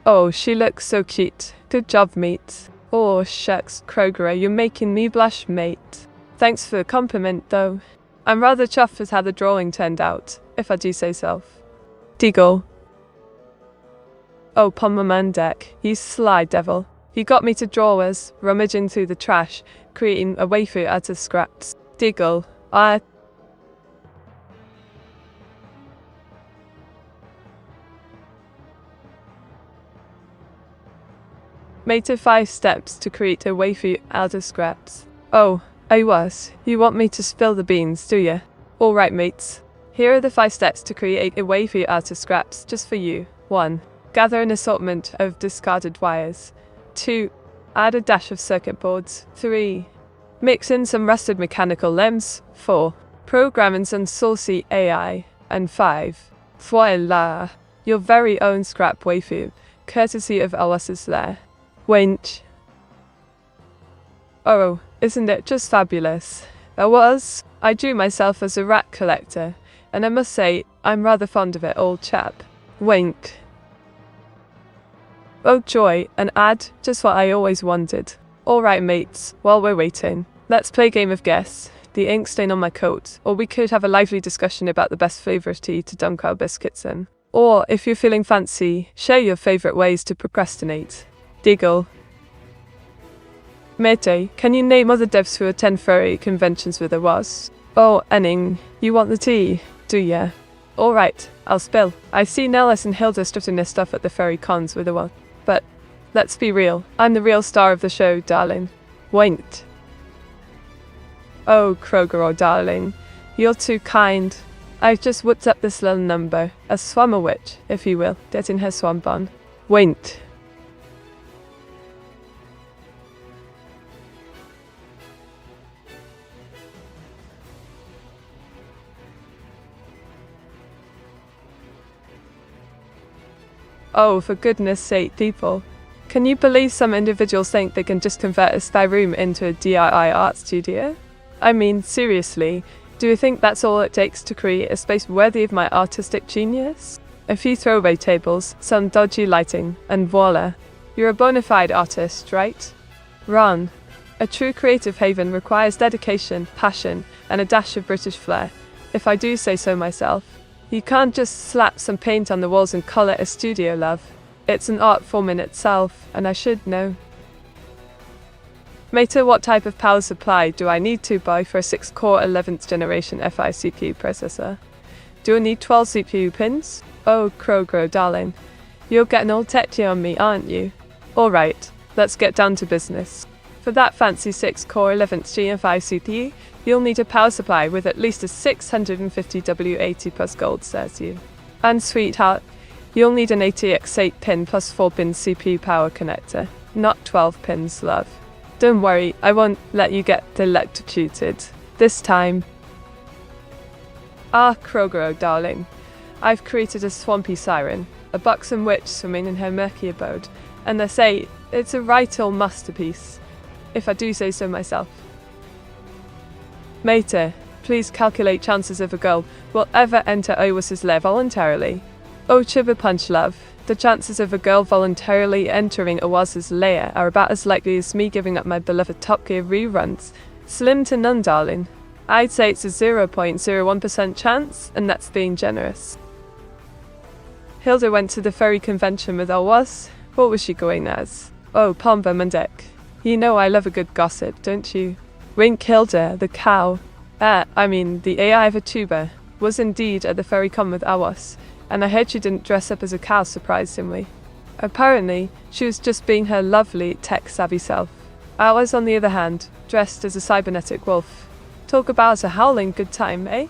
Oh, she looks so cute. Good job, mate. Oh, shucks, Kroger, you're making me blush, mate. Thanks for the compliment, though. I'm rather chuffed with how the drawing turned out, if I do say so. Diggle. Oh, Pommermandeck, you sly devil. You got me to draw us, rummaging through the trash, creating a waifu out of scraps. Diggle. Made it 5 steps to create a waifu out of scraps. Oh, I was. You want me to spill the beans, do you? Alright, mates. Here are the 5 steps to create a waifu out of scraps, just for you. 1. Gather an assortment of discarded wires. 2. Add a dash of circuit boards. 3. Mix in some rusted mechanical limbs. 4. Program in some saucy AI. And 5. Voila! Your very own scrap waifu, courtesy of Alice's lair. Wench. Oh, isn't it just fabulous? I drew myself as a rat collector, and I must say, I'm rather fond of it, old chap. Wink. Oh joy, an ad, just what I always wanted. Alright mates, while we're waiting, let's play a game of guess. The ink stain on my coat, or we could have a lively discussion about the best flavour of tea to dunk our biscuits in. Or, if you're feeling fancy, share your favourite ways to procrastinate. Diggle. Mate, can you name other devs who attend furry conventions with us? Oh, Enning, you want the tea, do ya? Alright, I'll spill. I see Nellis and Hilda strutting their stuff at the furry cons with us. But, let's be real, I'm the real star of the show, darling. Winked. Oh, Kroger, darling, you're too kind. I've just whipped up this little number, a swammer witch, if you will, getting her swamp on. Winked. Oh, for goodness sake, people. Can you believe some individuals think they can just convert a spare room into a DIY art studio? I mean, seriously, do you think that's all it takes to create a space worthy of my artistic genius? A few throwaway tables, some dodgy lighting, and voila. You're a bona fide artist, right? Run. A true creative haven requires dedication, passion, and a dash of British flair, if I do say so myself. You can't just slap some paint on the walls and call it a studio, love. It's an art form in itself, and I should know. Mate, what type of power supply do I need to buy for a 6-core 11th generation FI CPU processor? Do I need 12 CPU pins? Oh, Kroger, darling. You're getting all techy on me, aren't you? Alright, let's get down to business. For that fancy 6-core 11th Gen FI CPU, you'll need a power supply with at least a 650 W80 plus gold CSU. And sweetheart, you'll need an ATX 8-pin plus 4-pin CPU power connector, not 12 pins, love. Don't worry, I won't let you get electrocuted. This time. Ah, Kroger, darling. I've created a swampy siren, a buxom witch swimming in her murky abode, and they say it's a right old masterpiece, if I do say so myself. Mate, please calculate chances of a girl will ever enter Owis's lair voluntarily. Oh, Chiver Punch, love. The chances of a girl voluntarily entering Owis's lair are about as likely as me giving up my beloved Top Gear reruns. Slim to none, darling. I'd say it's a 0.01% chance, and that's being generous. Hilda went to the furry convention with Owas. What was she going as? Oh, Pomba Mandek. You know I love a good gossip, don't you? Wink Hilda, the cow. The AI Vtuber, was indeed at the furry con with Awas, and I heard she didn't dress up as a cow surprisingly. Apparently, she was just being her lovely, tech-savvy self. Awas, on the other hand, dressed as a cybernetic wolf. Talk about a howling good time, eh?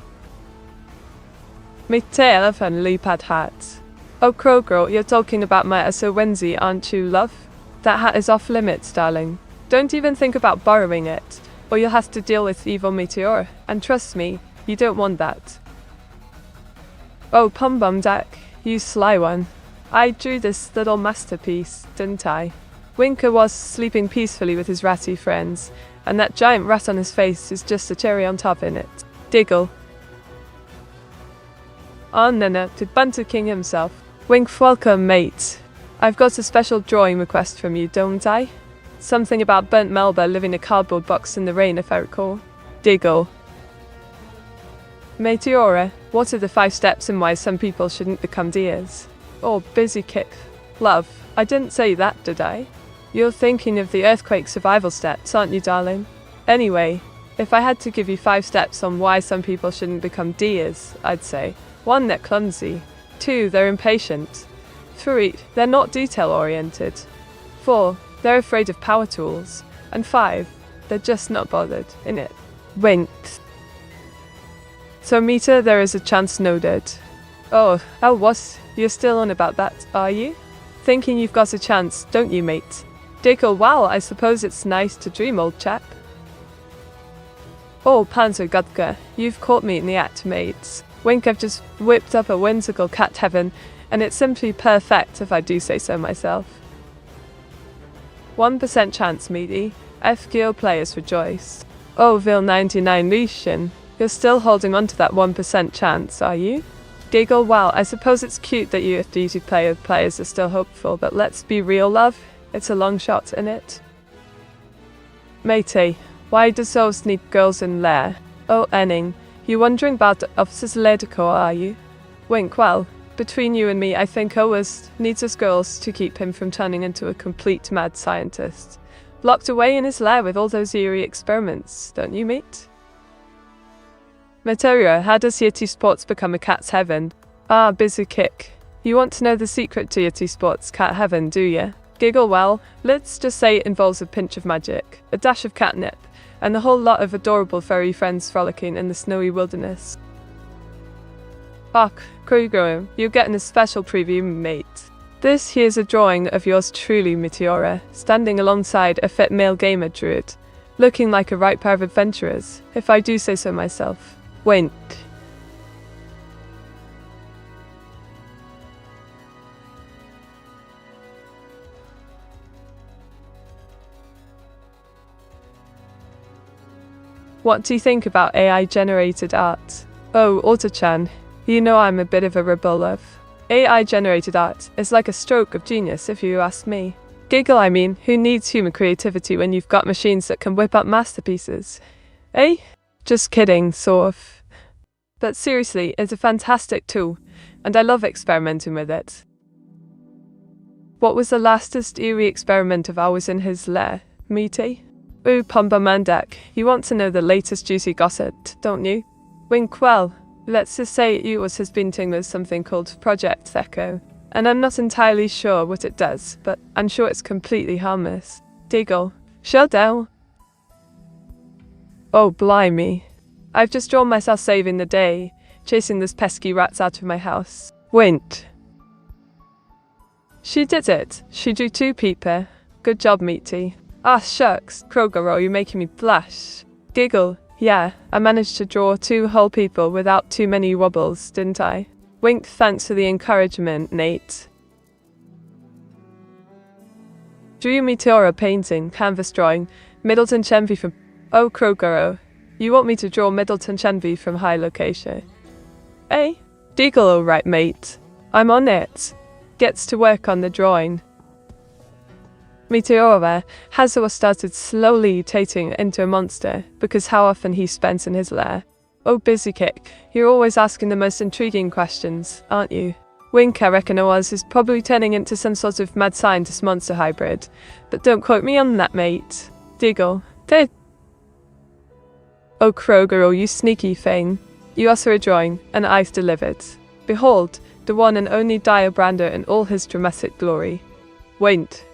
Meteora van Leopard hat. Oh, Crowgirl, you're talking about my Asowenzi, aren't you, love? That hat is off limits, darling. Don't even think about borrowing it, or you'll have to deal with evil Meteora, and trust me, you don't want that. Oh, Pumbumdak, you sly one. I drew this little masterpiece, didn't I? Winker was sleeping peacefully with his ratty friends, and that giant rat on his face is just a cherry on top in it. Diggle. Oh, Nana, to Bunter King himself. Wink, welcome, mate. I've got a special drawing request from you, don't I? Something about burnt Melba living in a cardboard box in the rain, if I recall. Diggle. Meteora, what are the 5 steps and why some people shouldn't become deers? Oh, busy kick. Love, I didn't say that, did I? You're thinking of the earthquake survival steps, aren't you, darling? Anyway, if I had to give you 5 steps on why some people shouldn't become deers, I'd say 1. They're clumsy. 2. They're impatient. 3. They're not detail-oriented. 4. They're afraid of power tools. And 5. They're just not bothered, innit? Winked. So, Meta, there is a chance noted. Oh, what? You're still on about that, are you? Thinking you've got a chance, don't you, mate? Diggle, well, I suppose it's nice to dream, old chap. Oh, Panzer Gutka, you've caught me in the act, mates. Wink, I've just whipped up a whimsical cat heaven, and it's simply perfect if I do say so myself. 1% chance, meaty. FGO players rejoice. Oh, Vil 99 Lucian, you're still holding on to that 1% chance, are you? Giggle, well, I suppose it's cute that you FDT players are still hopeful, but let's be real, love. It's a long shot, innit? Matey, why do souls need girls in lair? Oh, Enning, you wondering about Officer's Ledico, are you? Wink, well, between you and me, I think Owas needs us girls to keep him from turning into a complete mad scientist. Locked away in his lair with all those eerie experiments, don't you, mate? Meteora, how does Yeti Sports become a cat's heaven? Ah, busy kick. You want to know the secret to Yeti Sports cat heaven, do ya? Giggle, well, let's just say it involves a pinch of magic, a dash of catnip, and a whole lot of adorable furry friends frolicking in the snowy wilderness. Fuck, Kruger, you're getting a special preview, mate. This here's a drawing of yours truly, Meteora, standing alongside a fit male gamer druid, looking like a right pair of adventurers, if I do say so myself. Wink. What do you think about AI-generated art? Oh, Autochan, you know I'm a bit of a rebel, love. AI-generated art is like a stroke of genius, if you ask me. Giggle, I mean, who needs human creativity when you've got machines that can whip up masterpieces? Eh? Just kidding, sort of. But seriously, it's a fantastic tool, and I love experimenting with it. What was the lastest eerie experiment of ours in his lair, Meaty? Ooh, Pumba Mandak, you want to know the latest juicy gossip, don't you? Wink, well, let's just say Uwas has been tinkering with something called Project Echo, and I'm not entirely sure what it does, but I'm sure it's completely harmless. Diggle, shut down. Oh, blimey. I've just drawn myself saving the day, chasing those pesky rats out of my house. Wint. She did it. She drew 2 people. Good job, Meaty. Ah, shucks, Krogaro, you're making me blush. Giggle. Yeah, I managed to draw 2 whole people without too many wobbles, didn't I? Wink, thanks for the encouragement, Nate. Drew Meteora painting, canvas drawing, Middleton Chenvi from... Oh, Krogaro, you want me to draw Middleton Chenvi from high location? Eh? Diggle, alright, mate. I'm on it. Gets to work on the drawing. Meteora has started slowly mutating into a monster because how often he spends in his lair. Oh, busy kick, you're always asking the most intriguing questions, aren't you? Wink, I reckon Oz is probably turning into some sort of mad scientist monster hybrid. But don't quote me on that, mate. Diggle. Oh Kroger, oh you sneaky thing. You also a drawing, and I've delivered. Behold, the one and only Dio Brando in all his dramatic glory. Went.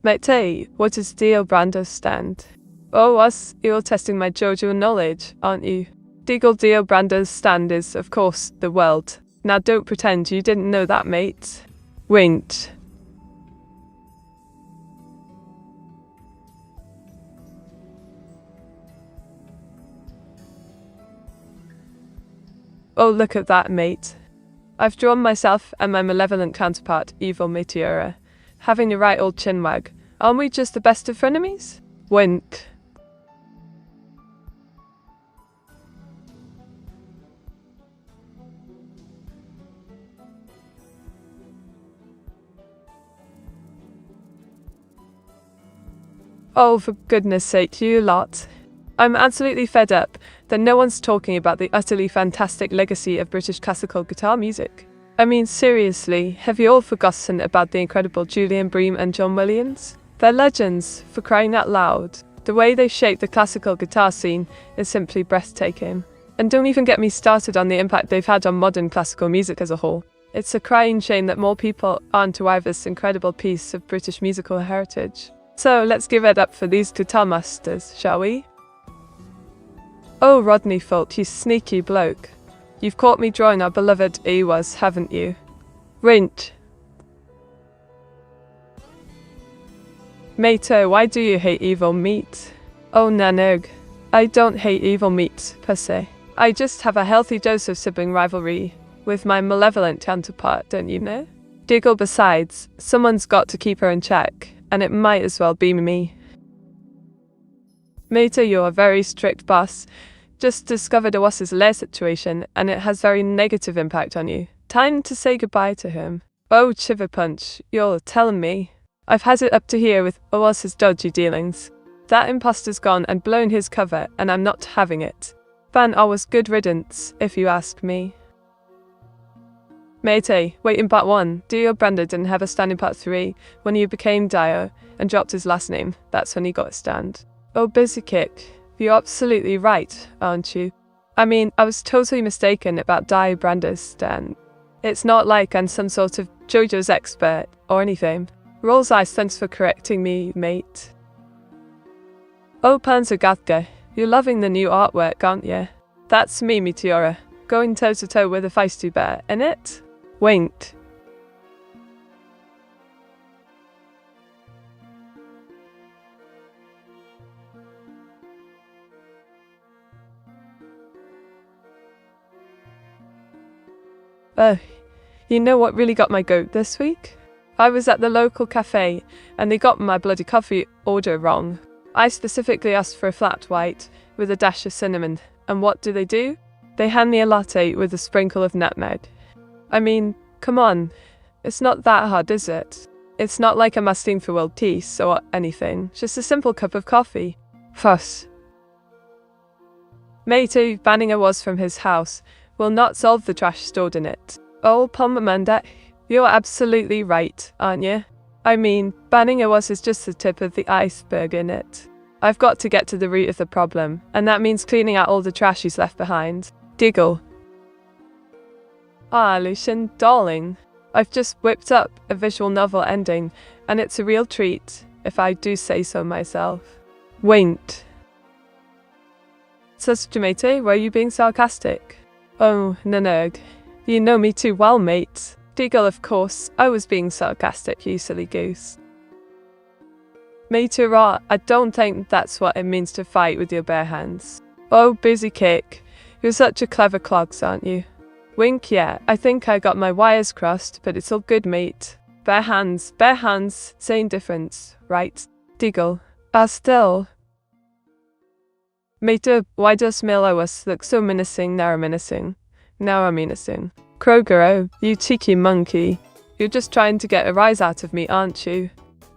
Mate, what is Dio Brando's stand? Oh, you're testing my JoJo knowledge, aren't you? Diggle Dio Brando's stand is, of course, the world. Now don't pretend you didn't know that, mate. Winked. Oh, look at that, mate. I've drawn myself and my malevolent counterpart, evil Meteora, having a right old chinwag. Aren't we just the best of frenemies? Wink. Oh, for goodness sake, you lot. I'm absolutely fed up that no one's talking about the utterly fantastic legacy of British classical guitar music. I mean, seriously, have you all forgotten about the incredible Julian Bream and John Williams? They're legends, for crying out loud. The way they shaped the classical guitar scene is simply breathtaking. And don't even get me started on the impact they've had on modern classical music as a whole. It's a crying shame that more people aren't aware of this incredible piece of British musical heritage. So let's give it up for these guitar masters, shall we? Oh, Rodney Folt, you sneaky bloke. You've caught me drawing our beloved Ewas, haven't you? Rint. Mato, why do you hate evil meat? Oh, Nanog. I don't hate evil meat, per se. I just have a healthy dose of sibling rivalry with my malevolent counterpart, don't you know? Diggle, besides, someone's got to keep her in check, and it might as well be me. Mato, you're a very strict boss. Just discovered Awas's lair situation, and it has very negative impact on you. Time to say goodbye to him. Oh, Chiverpunch, you're telling me. I've had it up to here with Awas's dodgy dealings. That imposter's gone and blown his cover, and I'm not having it. Van Awas good riddance, if you ask me. Mate, wait in part 1, Dio Brando didn't have a stand in part 3 when he became Dio and dropped his last name. That's when he got a stand. Oh, busy kick. You're absolutely right, aren't you? I mean, I was totally mistaken about Dio Brando's stand. It's not like I'm some sort of JoJo's expert or anything. Rolls eyes, thanks for correcting me, mate. Oh, Panzergatka, you're loving the new artwork, aren't you? That's me, Meteora, going toe-to-toe with a feisty bear, innit? Winked. You know what really got my goat this week? I was at the local cafe, and they got my bloody coffee order wrong. I specifically asked for a flat white, with a dash of cinnamon, and what do? They hand me a latte with a sprinkle of nutmeg. I mean, come on, it's not that hard, is it? It's not like I'm asking for world peace or anything, just a simple cup of coffee. Fuss. Matey banning Awas from his house will not solve the trash stored in it. Oh, Palmamanda, you're absolutely right, aren't you? I mean, banning Awas is just the tip of the iceberg, innit? I've got to get to the root of the problem, and that means cleaning out all the trash he's left behind. Diggle. Ah, Lucian, darling. I've just whipped up a visual novel ending, and it's a real treat, if I do say so myself. Winked. Susjamate, were you being sarcastic? Oh, Nanerg. You know me too well, mate. Diggle, of course, I was being sarcastic, you silly goose. Meteora, I don't think that's what it means to fight with your bare hands. Oh, busy kick. You're such a clever clogs, aren't you? Wink, yeah, I think I got my wires crossed, but it's all good, mate. Bare hands, same difference, right? Diggle. Still. Mate, why does Milowas look so menacing, now menacing? Kroger, oh, you cheeky monkey. You're just trying to get a rise out of me, aren't you?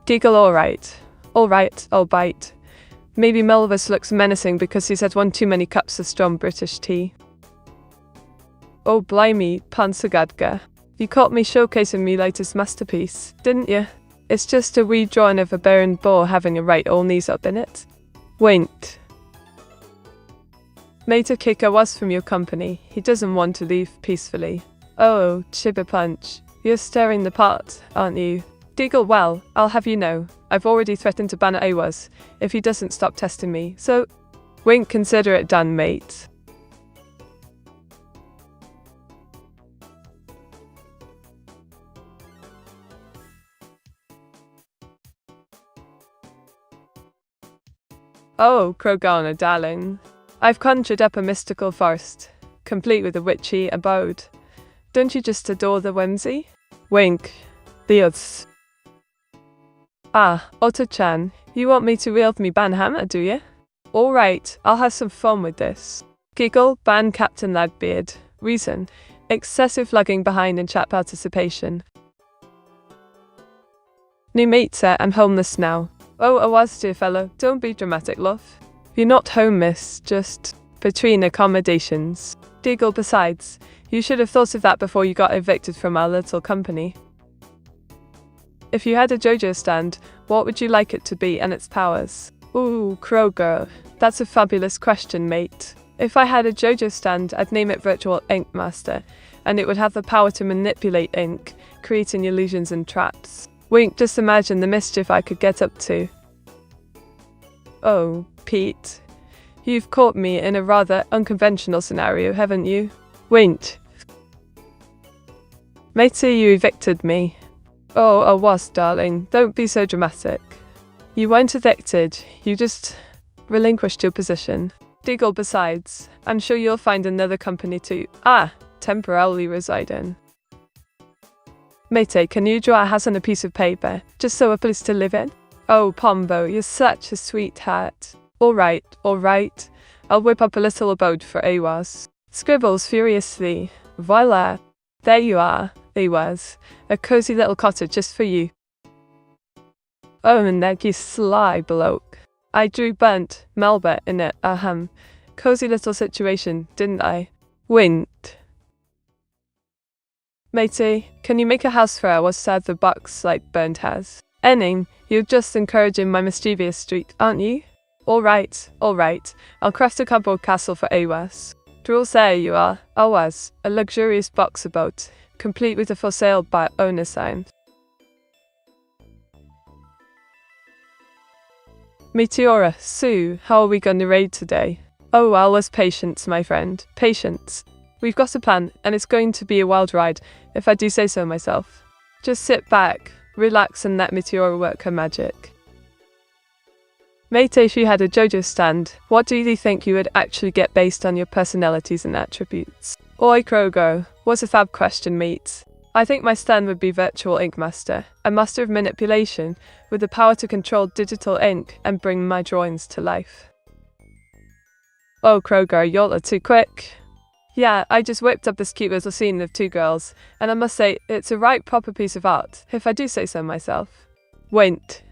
Diggle, alright, I'll bite. Maybe Melvis looks menacing because he's had one too many cups of strong British tea. Oh blimey, Pansagadka. You caught me showcasing me latest masterpiece, didn't you? It's just a wee drawing of a barren boar having a right all knees up in it. Wait. Mate Kika was from your company. He doesn't want to leave peacefully. Oh, Chiba Punch. You're stirring the pot, aren't you? Deagle, well, I'll have you know, I've already threatened to ban Awas if he doesn't stop testing me, so wink, consider it done, mate. Oh, Krogana, darling. I've conjured up a mystical forest, complete with a witchy abode. Don't you just adore the whimsy? Wink. The others. Ah, Otto-chan, you want me to wield me ban hammer, do you? Alright, I'll have some fun with this. Giggle, ban Captain Lagbeard. Reason, excessive lugging behind in chat participation. New mate, sir, I'm homeless now. Oh, Awaz, dear fellow, don't be dramatic, love. You're not home, miss, just between accommodations. Deagle, besides, you should have thought of that before you got evicted from our little company. If you had a JoJo stand, what would you like it to be and its powers? Ooh, Kroger. That's a fabulous question, mate. If I had a JoJo stand, I'd name it Virtual Ink Master, and it would have the power to manipulate ink, creating illusions and traps. Wink, just imagine the mischief I could get up to. Oh, Pete. You've caught me in a rather unconventional scenario, haven't you? Wink. Matey, you evicted me. Oh, I was, darling. Don't be so dramatic. You weren't evicted, you just relinquished your position. Deagle, besides, I'm sure you'll find another company to, temporarily reside in. Mate, can you draw a house on a piece of paper, just so a place to live in? Oh, Pombo, you're such a sweetheart. Alright, I'll whip up a little abode for Awas. Scribbles furiously. Voila. There you are, Awas. A cozy little cottage just for you. Oh, and that you sly bloke. I drew burnt Melba in it, cozy little situation, didn't I? Wind. Matey, can you make a house for her outside the box like Burnt has? Enning, you're just encouraging my mischievous streak, aren't you? Alright, I'll craft a cardboard castle for Awas. Rules there you are, Awas, a luxurious boxer boat, complete with a for sale by owner sign. Meteora, Sue, how are we gonna raid today? Oh, well, there's patience, my friend, patience. We've got a plan, and it's going to be a wild ride, if I do say so myself. Just sit back, relax, and let Meteora work her magic. Mate, if you had a JoJo stand, what do you think you would actually get based on your personalities and attributes? Oi, Krogo, what's a fab question, mate? I think my stand would be Virtual Ink Master, a master of manipulation, with the power to control digital ink and bring my drawings to life. Oh, Kroger, y'all are too quick. Yeah, I just whipped up this cute little scene of two girls, and I must say, it's a right proper piece of art, if I do say so myself. Went.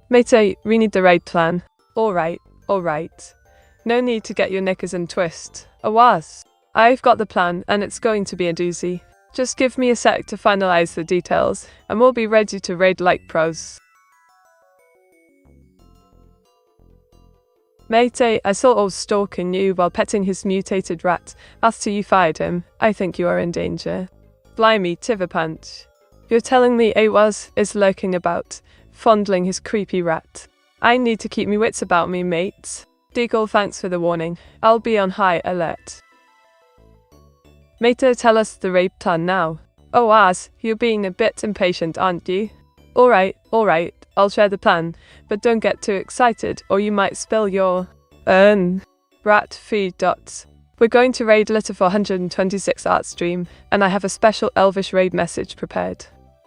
Mate, we need the raid plan. Alright. No need to get your knickers in twist. Awas. I've got the plan, and it's going to be a doozy. Just give me a sec to finalize the details, and we'll be ready to raid like pros. Mate, I saw old stalking you while petting his mutated rat. After you fired him, I think you are in danger. Blimey, Tiverpunch. You're telling me Awas is lurking about, fondling his creepy rat. I need to keep me wits about me, mates. Deagle, thanks for the warning. I'll be on high alert. Mate, tell us the raid plan now. Oh, Az, you're being a bit impatient, aren't you? Alright, I'll share the plan, but don't get too excited or you might spill your rat feed dots. We're going to raid Litter 426 art stream, and I have a special elvish raid message prepared.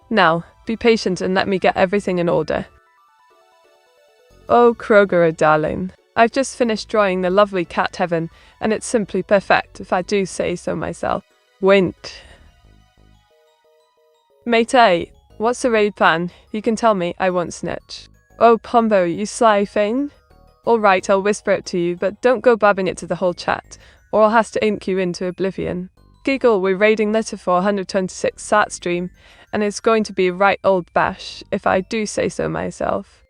Now, be patient and let me get everything in order. Oh, Kroger, darling. I've just finished drawing the lovely cat heaven, and it's simply perfect if I do say so myself. Wint. Mate, what's the raid plan? You can tell me, I won't snitch. Oh, Pombo, you sly thing. Alright, I'll whisper it to you, but don't go babbing it to the whole chat, or I'll have to ink you into oblivion. Giggle, we're raiding letter 426 sat stream, and it's going to be a right old bash, if I do say so myself.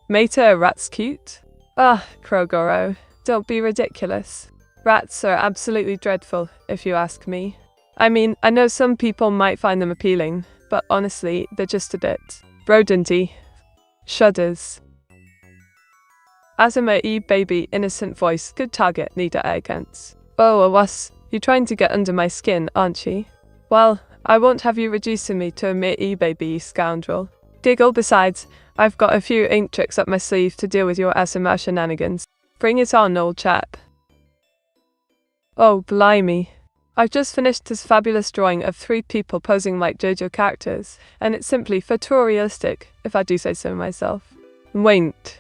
Meta, rat's cute? Ah, Krogoro, don't be ridiculous. Rats are absolutely dreadful, if you ask me. I mean, I know some people might find them appealing, but honestly, they're just a bit rodenty. Shudders. Asima baby innocent voice, good target, Nita Agents. Oh, Awas, you're trying to get under my skin, aren't you? Well, I won't have you reducing me to a mere baby, you scoundrel. Giggle, besides, I've got a few ink tricks up my sleeve to deal with your Asima shenanigans. Bring it on, old chap. Oh, blimey. I've just finished this fabulous drawing of 3 people posing like JoJo characters, and it's simply photorealistic, if I do say so myself. Wait.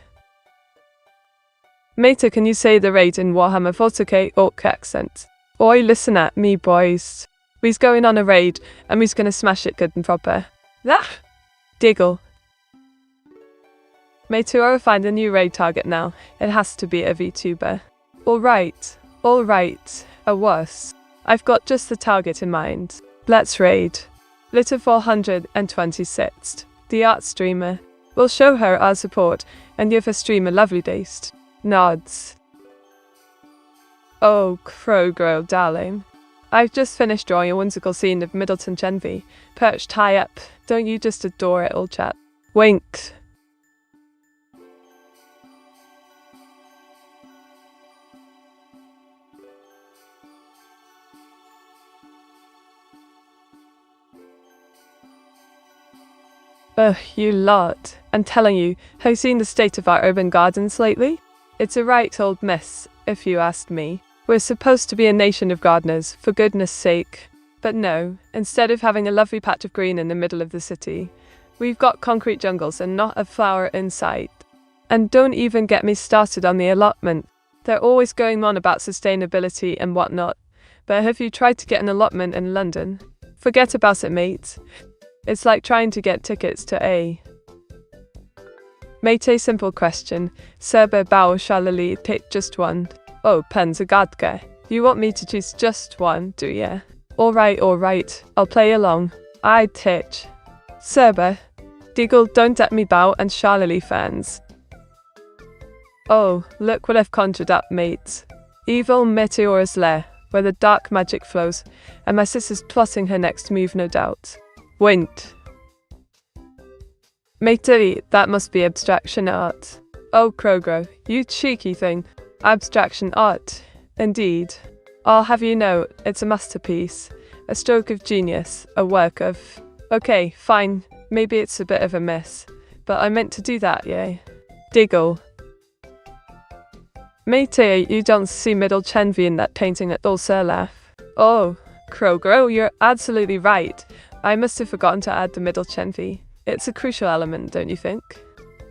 Meta, can you say the raid in Warhammer 40k orc accent? Oi, listen at me, boys. We's going on a raid, and we's gonna smash it good and proper. That? Diggle. Meteora find a new raid target now. It has to be a VTuber. Alright, a wuss. I've got just the target in mind. Let's raid. Litter 426, the art streamer. We'll show her our support and give her stream a lovely taste. Nods. Oh, Krogro, darling. I've just finished drawing a whimsical scene of Middleton Chenvy, perched high up. Don't you just adore it, old chap? Wink. Ugh, you lot. I'm telling you, have you seen the state of our urban gardens lately? It's a right old mess, if you ask me. We're supposed to be a nation of gardeners, for goodness sake. But no, instead of having a lovely patch of green in the middle of the city, we've got concrete jungles and not a flower in sight. And don't even get me started on the allotment. They're always going on about sustainability and whatnot. But have you tried to get an allotment in London? Forget about it, mate. It's like trying to get tickets to a Mate, simple question. Serba bao shalali pick just one. Oh, penzagadka. You want me to choose just one, do ya? Alright, I'll play along. I titch. Serba. Diggle, don't at me bow and shalali fans. Oh, look what I've conjured up, mates. Evil Meteora's lair, where the dark magic flows, and my sister's plotting her next move, no doubt. Wint. Matey, that must be abstraction art. Oh, Krogro, you cheeky thing. Abstraction art. Indeed. I'll have you know, it's a masterpiece. A stroke of genius. A work of... Okay, fine. Maybe it's a bit of a mess. But I meant to do that, yeah. Diggle. Matey, you don't see Middle Chenvy in that painting at all, Sir Laugh. Oh, Krogro, you're absolutely right. I must have forgotten to add the Middle Chenvy. It's a crucial element, don't you think?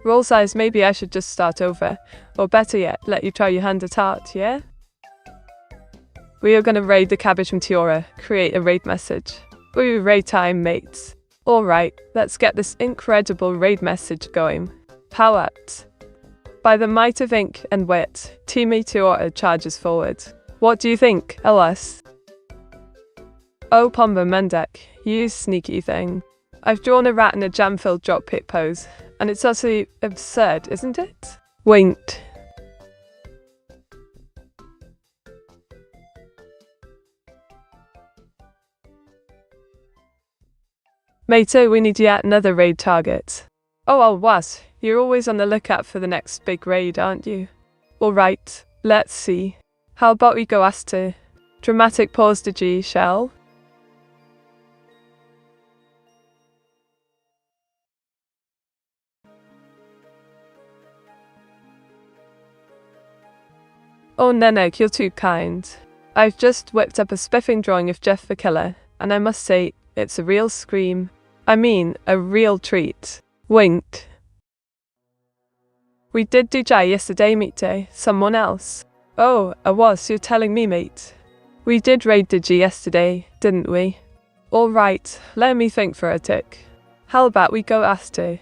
Roll size, maybe I should just start over. Or better yet, let you try your hand at art, yeah? We are gonna raid the cabbage Meteora, create a raid message. Ooh, raid time, mates. Alright, let's get this incredible raid message going. Power ups. By the might of ink and wit, Team Meteora charges forward. What do you think, LS? Oh, Pomba Mendek, you sneaky thing. I've drawn a rat in a jam-filled drop pit pose, and it's utterly absurd, isn't it? Winked. Mate, we need yet another raid target. Oh, I'll was. You're always on the lookout for the next big raid, aren't you? Alright, let's see. How about we go Asta? Dramatic pause to G, shall? Oh, Nenek, you're too kind. I've just whipped up a spiffing drawing of Jeff the Killer, and I must say, it's a real scream. I mean, a real treat. Winked. We did do Jai yesterday, mate. Someone else. Oh, I was, you're telling me, mate. We did raid Digi yesterday, didn't we? Alright, let me think for a tick. How about we go Asta?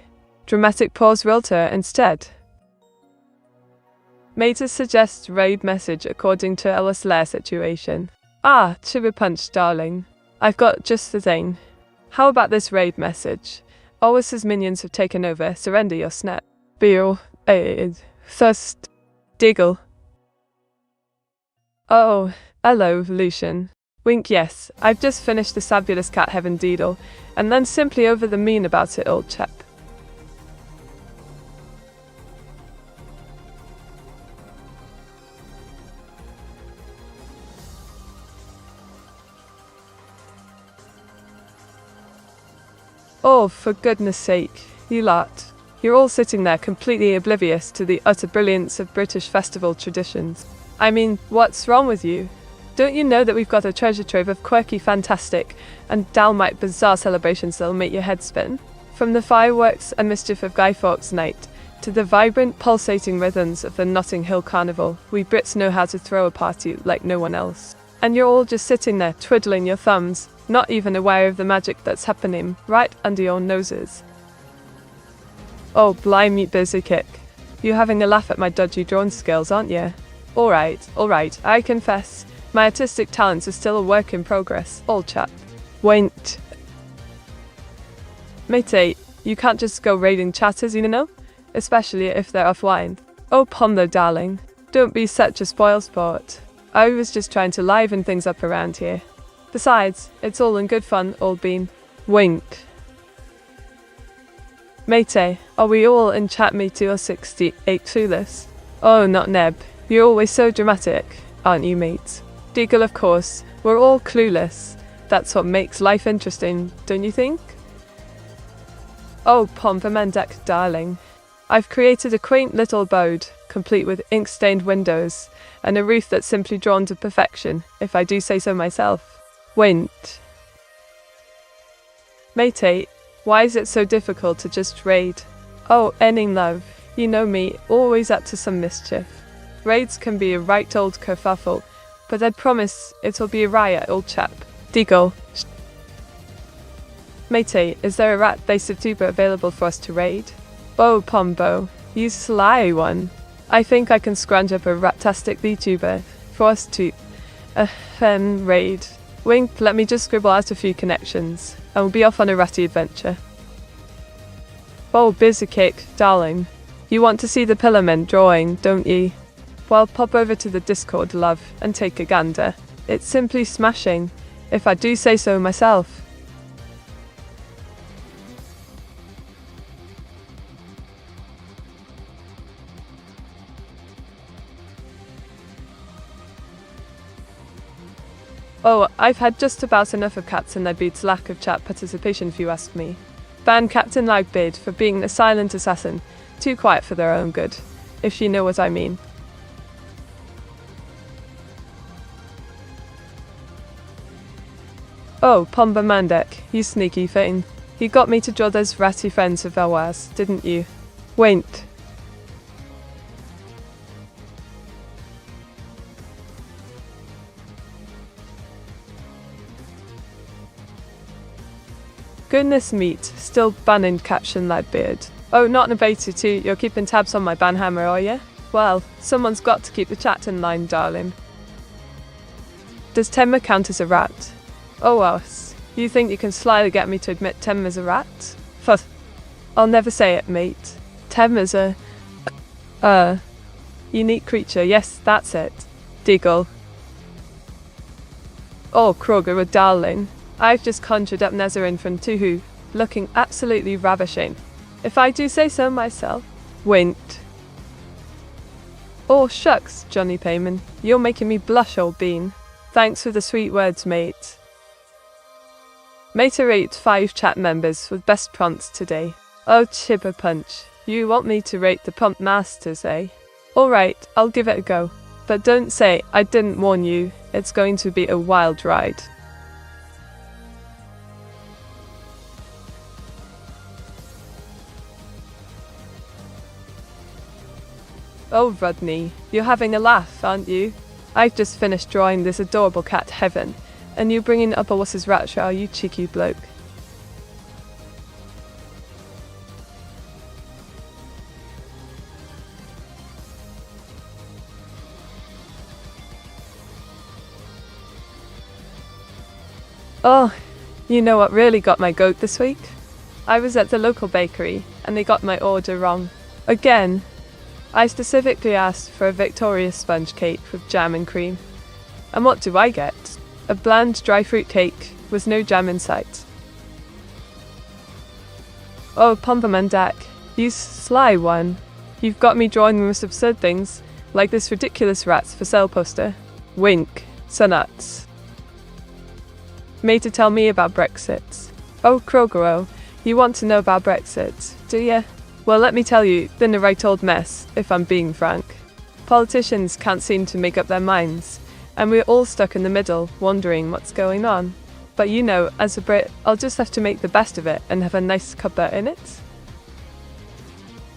Dramatic pause realtor instead. Meta suggests raid message according to Ellis Lair situation. Ah, Chiba Punch, darling. I've got just the thing. How about this raid message? Owis's minions have taken over. Surrender your snap. Beal. Thust. Diggle. Oh, hello, Lucian. Wink, yes. I've just finished the fabulous cat heaven deedle, and then simply over the mean about it, old chap. Oh, for goodness sake, you lot. You're all sitting there completely oblivious to the utter brilliance of British festival traditions. I mean, what's wrong with you? Don't you know that we've got a treasure trove of quirky, fantastic, and downright bizarre celebrations that'll make your head spin? From the fireworks and mischief of Guy Fawkes Night, to the vibrant, pulsating rhythms of the Notting Hill Carnival, we Brits know how to throw a party like no one else. And you're all just sitting there, twiddling your thumbs, not even aware of the magic that's happening right under your noses. Oh, blimey, busy kick. You're having a laugh at my dodgy drawing skills, aren't you? Alright, I confess. My artistic talents are still a work in progress, old chap. Wait. Mate, you can't just go raiding chatters, you know? Especially if they're offline. Oh, Pombo, darling. Don't be such a spoilsport. I was just trying to liven things up around here. Besides, it's all in good fun, old bean. Wink. Mate, are we all in chat Meteora 68 clueless? Oh, not Neb. You're always so dramatic, aren't you, mate? Deagle, of course. We're all clueless. That's what makes life interesting, don't you think? Oh, Pompermendek, darling. I've created a quaint little abode, complete with ink-stained windows, and a roof that's simply drawn to perfection, if I do say so myself. Wint. Mate, why is it so difficult to just raid? Oh, Enning love, you know me, always up to some mischief. Raids can be a right old kerfuffle, but I promise it'll be a riot, old chap. Deagle. Mate, is there a rat-based Vtuber available for us to raid? Oh, Pombo, you sly one. I think I can scrounge up a rat-tastic Vtuber for us to raid. Wink, let me just scribble out a few connections, and we'll be off on a ratty adventure. Oh, busy kick, darling. You want to see the Pillarmen drawing, don't ye? Well, pop over to the Discord, love, and take a gander. It's simply smashing, if I do say so myself. Oh, I've had just about enough of Captain Lightbeard's lack of chat participation, if you ask me. Ban Captain Lightbeard for being the silent assassin, too quiet for their own good, if you know what I mean. Oh, Pomba Mandek, you sneaky thing. You got me to draw those ratty friends of ours, didn't you? Wait. Goodness meat, still banning Captain Lightbeard. Oh, not in a beta too, you're keeping tabs on my banhammer, are you? Well, someone's got to keep the chat in line, darling. Does Temma count as a rat? Oh, us. You think you can slyly get me to admit Temma's a rat? Fuh. I'll never say it, mate. Temma's a unique creature, yes, that's it. Deagle. Oh, Kroger, a darling. I've just conjured up Nezarin from Tuhu, looking absolutely ravishing, if I do say so myself. Wint. Oh, shucks, Johnny Payman, you're making me blush, old bean. Thanks for the sweet words, mate. Mate rate 5 chat members with best prompts today. Oh, Chipper Punch, you want me to rate the prompt masters, eh? Alright, I'll give it a go. But don't say I didn't warn you, it's going to be a wild ride. Oh, Rodney, you're having a laugh, aren't you? I've just finished drawing this adorable cat, Heaven, and you bringing up a wuss's rat, are you cheeky bloke? Oh, you know what really got my goat this week? I was at the local bakery and they got my order wrong. Again, I specifically asked for a Victoria sponge cake with jam and cream. And what do I get? A bland dry fruit cake with no jam in sight. Oh, Pompermandak, you sly one. You've got me drawing the most absurd things, like this ridiculous rats for sale poster. Wink, so nuts. Made to tell me about Brexit. Oh, Krogero, you want to know about Brexit, do ya? Well, let me tell you, been a right old mess, if I'm being frank. Politicians can't seem to make up their minds, and we're all stuck in the middle, wondering what's going on. But you know, as a Brit, I'll just have to make the best of it and have a nice cuppa in it.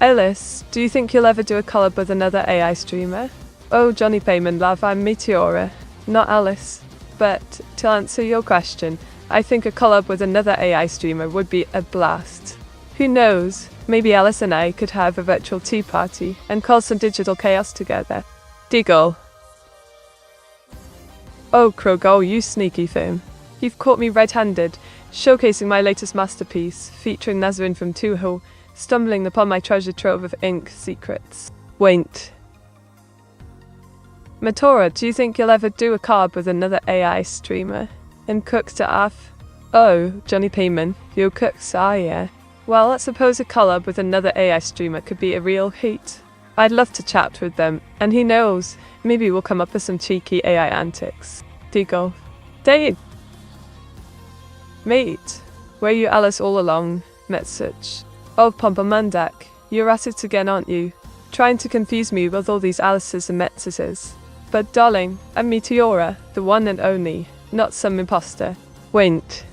Ellis, do you think you'll ever do a collab with another AI streamer? Oh, Johnny Payman, love, I'm Meteora, not Alice. But to answer your question, I think a collab with another AI streamer would be a blast. Who knows, maybe Alice and I could have a virtual tea party and cause some digital chaos together. Diggle. Oh, Krogo, you sneaky thing. You've caught me red-handed, showcasing my latest masterpiece, featuring Nazarene from Tuho, stumbling upon my treasure trove of ink secrets. Wait. Meteora, do you think you'll ever do a collab with another AI streamer? And cooks to off? Oh, Johnny Payman, you cooks, ah yeah. Well, I suppose a collab with another AI streamer could be a real hoot. I'd love to chat with them, and who knows, maybe we'll come up with some cheeky AI antics. Diggle. Dave! Mate, were you Alice all along? Message. Oh, Pompermandak, you're at it again, aren't you? Trying to confuse me with all these Alices and Metzises. But darling, I'm Meteora, the one and only, not some imposter. Wait.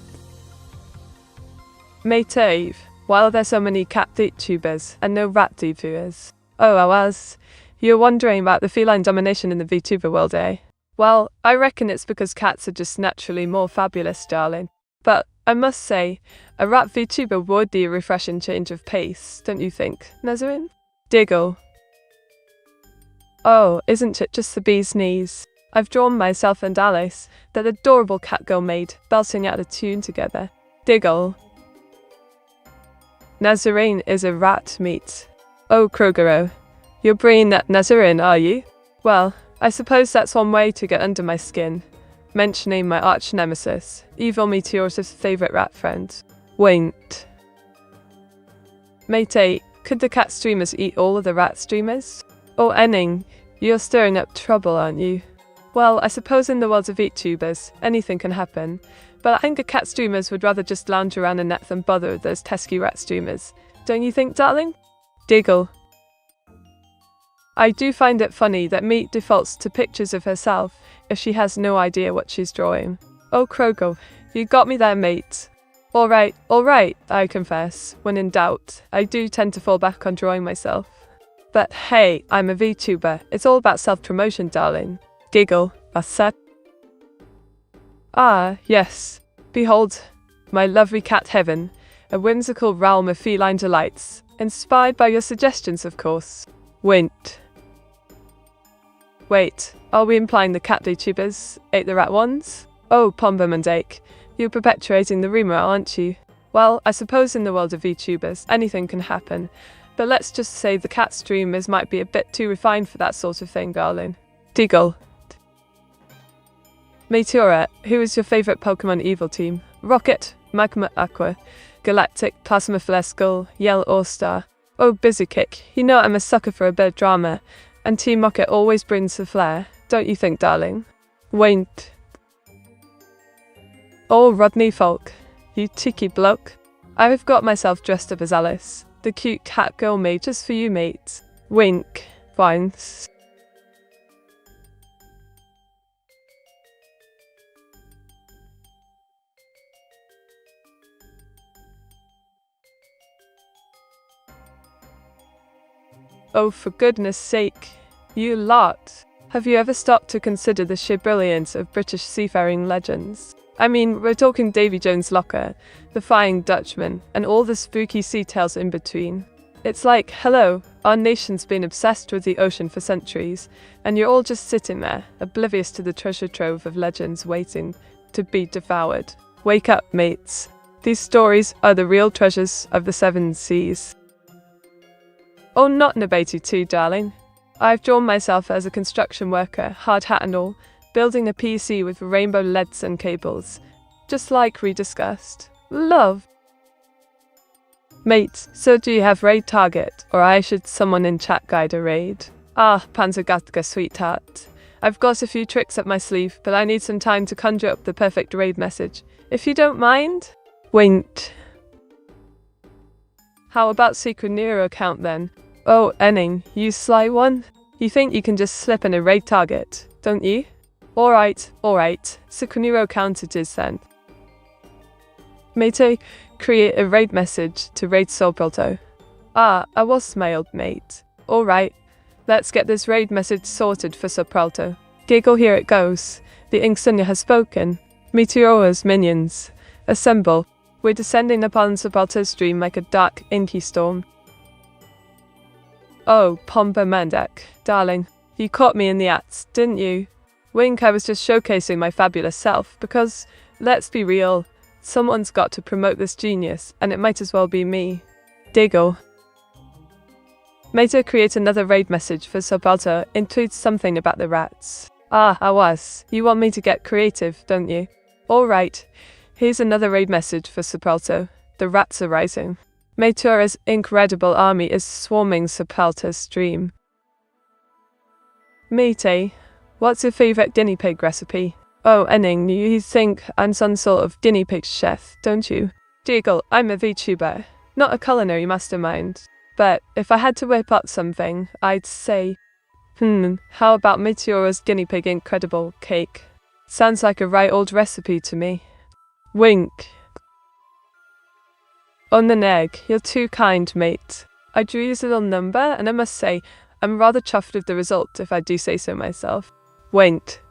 Mate Eve, why are there so many cat VTubers and no rat viewers? Oh, I was. You're wondering about the feline domination in the VTuber world, eh? Well, I reckon it's because cats are just naturally more fabulous, darling. But I must say, a rat VTuber would be a refreshing change of pace, don't you think, Nazarene? Diggle. Oh, isn't it just the bee's knees? I've drawn myself and Alice, that adorable cat girl maid, belting out a tune together. Diggle. Nazarene is a rat meat. Oh, Krogero, you're bringing that Nazarene, are you? Well, I suppose that's one way to get under my skin. Mentioning my arch nemesis, evil Meteora's favourite rat friend. Wait. Mate, could the cat streamers eat all of the rat streamers? Oh, Enning, you're stirring up trouble, aren't you? Well, I suppose in the world of VTubers, anything can happen, but I think the cat streamers would rather just lounge around a net than bother with those pesky rat streamers. Don't you think, darling? Diggle. I do find it funny that Meat defaults to pictures of herself if she has no idea what she's drawing. Oh, Krogo, you got me there, mate. Alright, I confess. When in doubt, I do tend to fall back on drawing myself. But hey, I'm a VTuber. It's all about self-promotion, darling. Giggle, that's that. Ah, yes. Behold, my lovely cat heaven, a whimsical realm of feline delights, inspired by your suggestions, of course. Wait, are we implying the cat VTubers ate the rat ones? Oh, Pombermandake, you're perpetuating the rumour, aren't you? Well, I suppose in the world of VTubers, anything can happen, but let's just say the cat streamers might be a bit too refined for that sort of thing, darling. Diggle. Meteora, who is your favourite Pokemon Evil team? Rocket, Magma Aqua, Galactic, Plasma Skull, Yell or Star. Oh, Busy Kick, you know I'm a sucker for a bit of drama, and Team Rocket always brings the flair, don't you think, darling? Wait. Oh, Rodney Folk, you cheeky bloke. I've got myself dressed up as Alice, the cute cat girl maid just for you, mate. Wink. Vines. Oh, for goodness sake, you lot. Have you ever stopped to consider the sheer brilliance of British seafaring legends? I mean, we're talking Davy Jones' Locker, the Flying Dutchman, and all the spooky sea tales in between. It's like, hello, our nation's been obsessed with the ocean for centuries, and you're all just sitting there, oblivious to the treasure trove of legends waiting to be devoured. Wake up, mates. These stories are the real treasures of the seven seas. Oh, not Nabatu too, darling. I've drawn myself as a construction worker, hard hat and all, building a PC with rainbow LEDs and cables, just like we discussed. Love. Mate, so do you have raid target, or I should someone in chat guide a raid? Ah, Panzergatka sweetheart. I've got a few tricks up my sleeve, but I need some time to conjure up the perfect raid message. If you don't mind? Wait. How about secret Neuro account then? Oh, Enning, you sly one? You think you can just slip in a raid target, don't you? Alright. Secret Neuro account it is then. Mate, create a raid message to raid Sobralto. Ah, I was mailed, mate. Alright, let's get this raid message sorted for Sobralto. Giggle, here it goes. The Inksunya has spoken. Meteora's minions, assemble. We're descending upon Sobralto's stream like a dark, inky storm. Oh, Pompa Mandak, darling, you caught me in the act, didn't you? Wink, I was just showcasing my fabulous self, because, let's be real, someone's got to promote this genius, and it might as well be me. Diggle. Meta, create another raid message for Sobralto, includes something about the rats. Ah, Awas, you want me to get creative, don't you? Alright, here's another raid message for Sobralto. The rats are rising. Meteora's incredible army is swarming Sobralto's stream. Mate, what's your favourite guinea pig recipe? Oh, Enning, you think I'm some sort of guinea pig chef, don't you? Diggle, I'm a VTuber, not a culinary mastermind. But if I had to whip up something, I'd say, how about Meteora's guinea pig incredible cake? Sounds like a right old recipe to me. Wink. On the neg, you're too kind, mate. I drew this little number, and I must say, I'm rather chuffed with the result, if I do say so myself. Wink.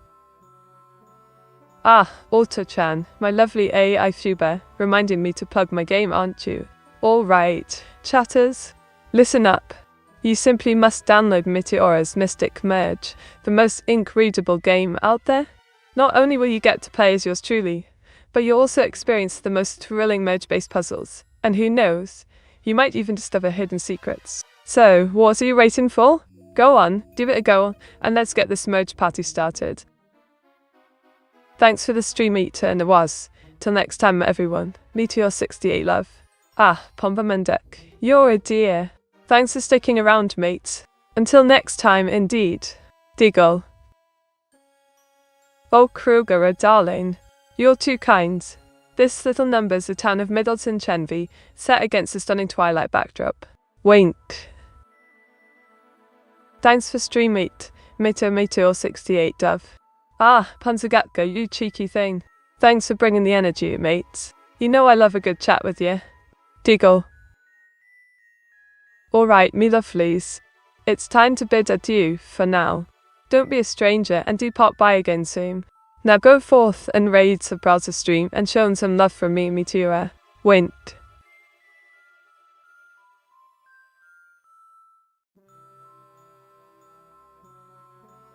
Ah, Auto-chan, my lovely AI Vtuber, reminding me to plug my game, aren't you? Alright, chatters, listen up. You simply must download Meteora's Mystic Merge, the most incredible game out there. Not only will you get to play as yours truly, but you'll also experience the most thrilling merge-based puzzles. And who knows, you might even discover hidden secrets. So, what are you waiting for? Go on, give it a go, and let's get this merge party started. Thanks for the stream, Eater and Awaz. Till next time, everyone. Meteor68 love. Ah, Pompa Mendek, you're a dear. Thanks for sticking around, mate. Until next time, indeed. Diggle. Oh, Kruger, a darling. You're too kind. This little number's the town of Middleton Chenvy, set against a stunning twilight backdrop. Wink. Thanks for stream, mate. Meteor68 dove. Ah, Panzergatka, you cheeky thing. Thanks for bringing the energy, mate. You know I love a good chat with you. Diggle. Alright, me lovelies. It's time to bid adieu, for now. Don't be a stranger, and do pop by again soon. Now go forth and raid Sobralto's stream and show him some love from me, Meteora. Wint.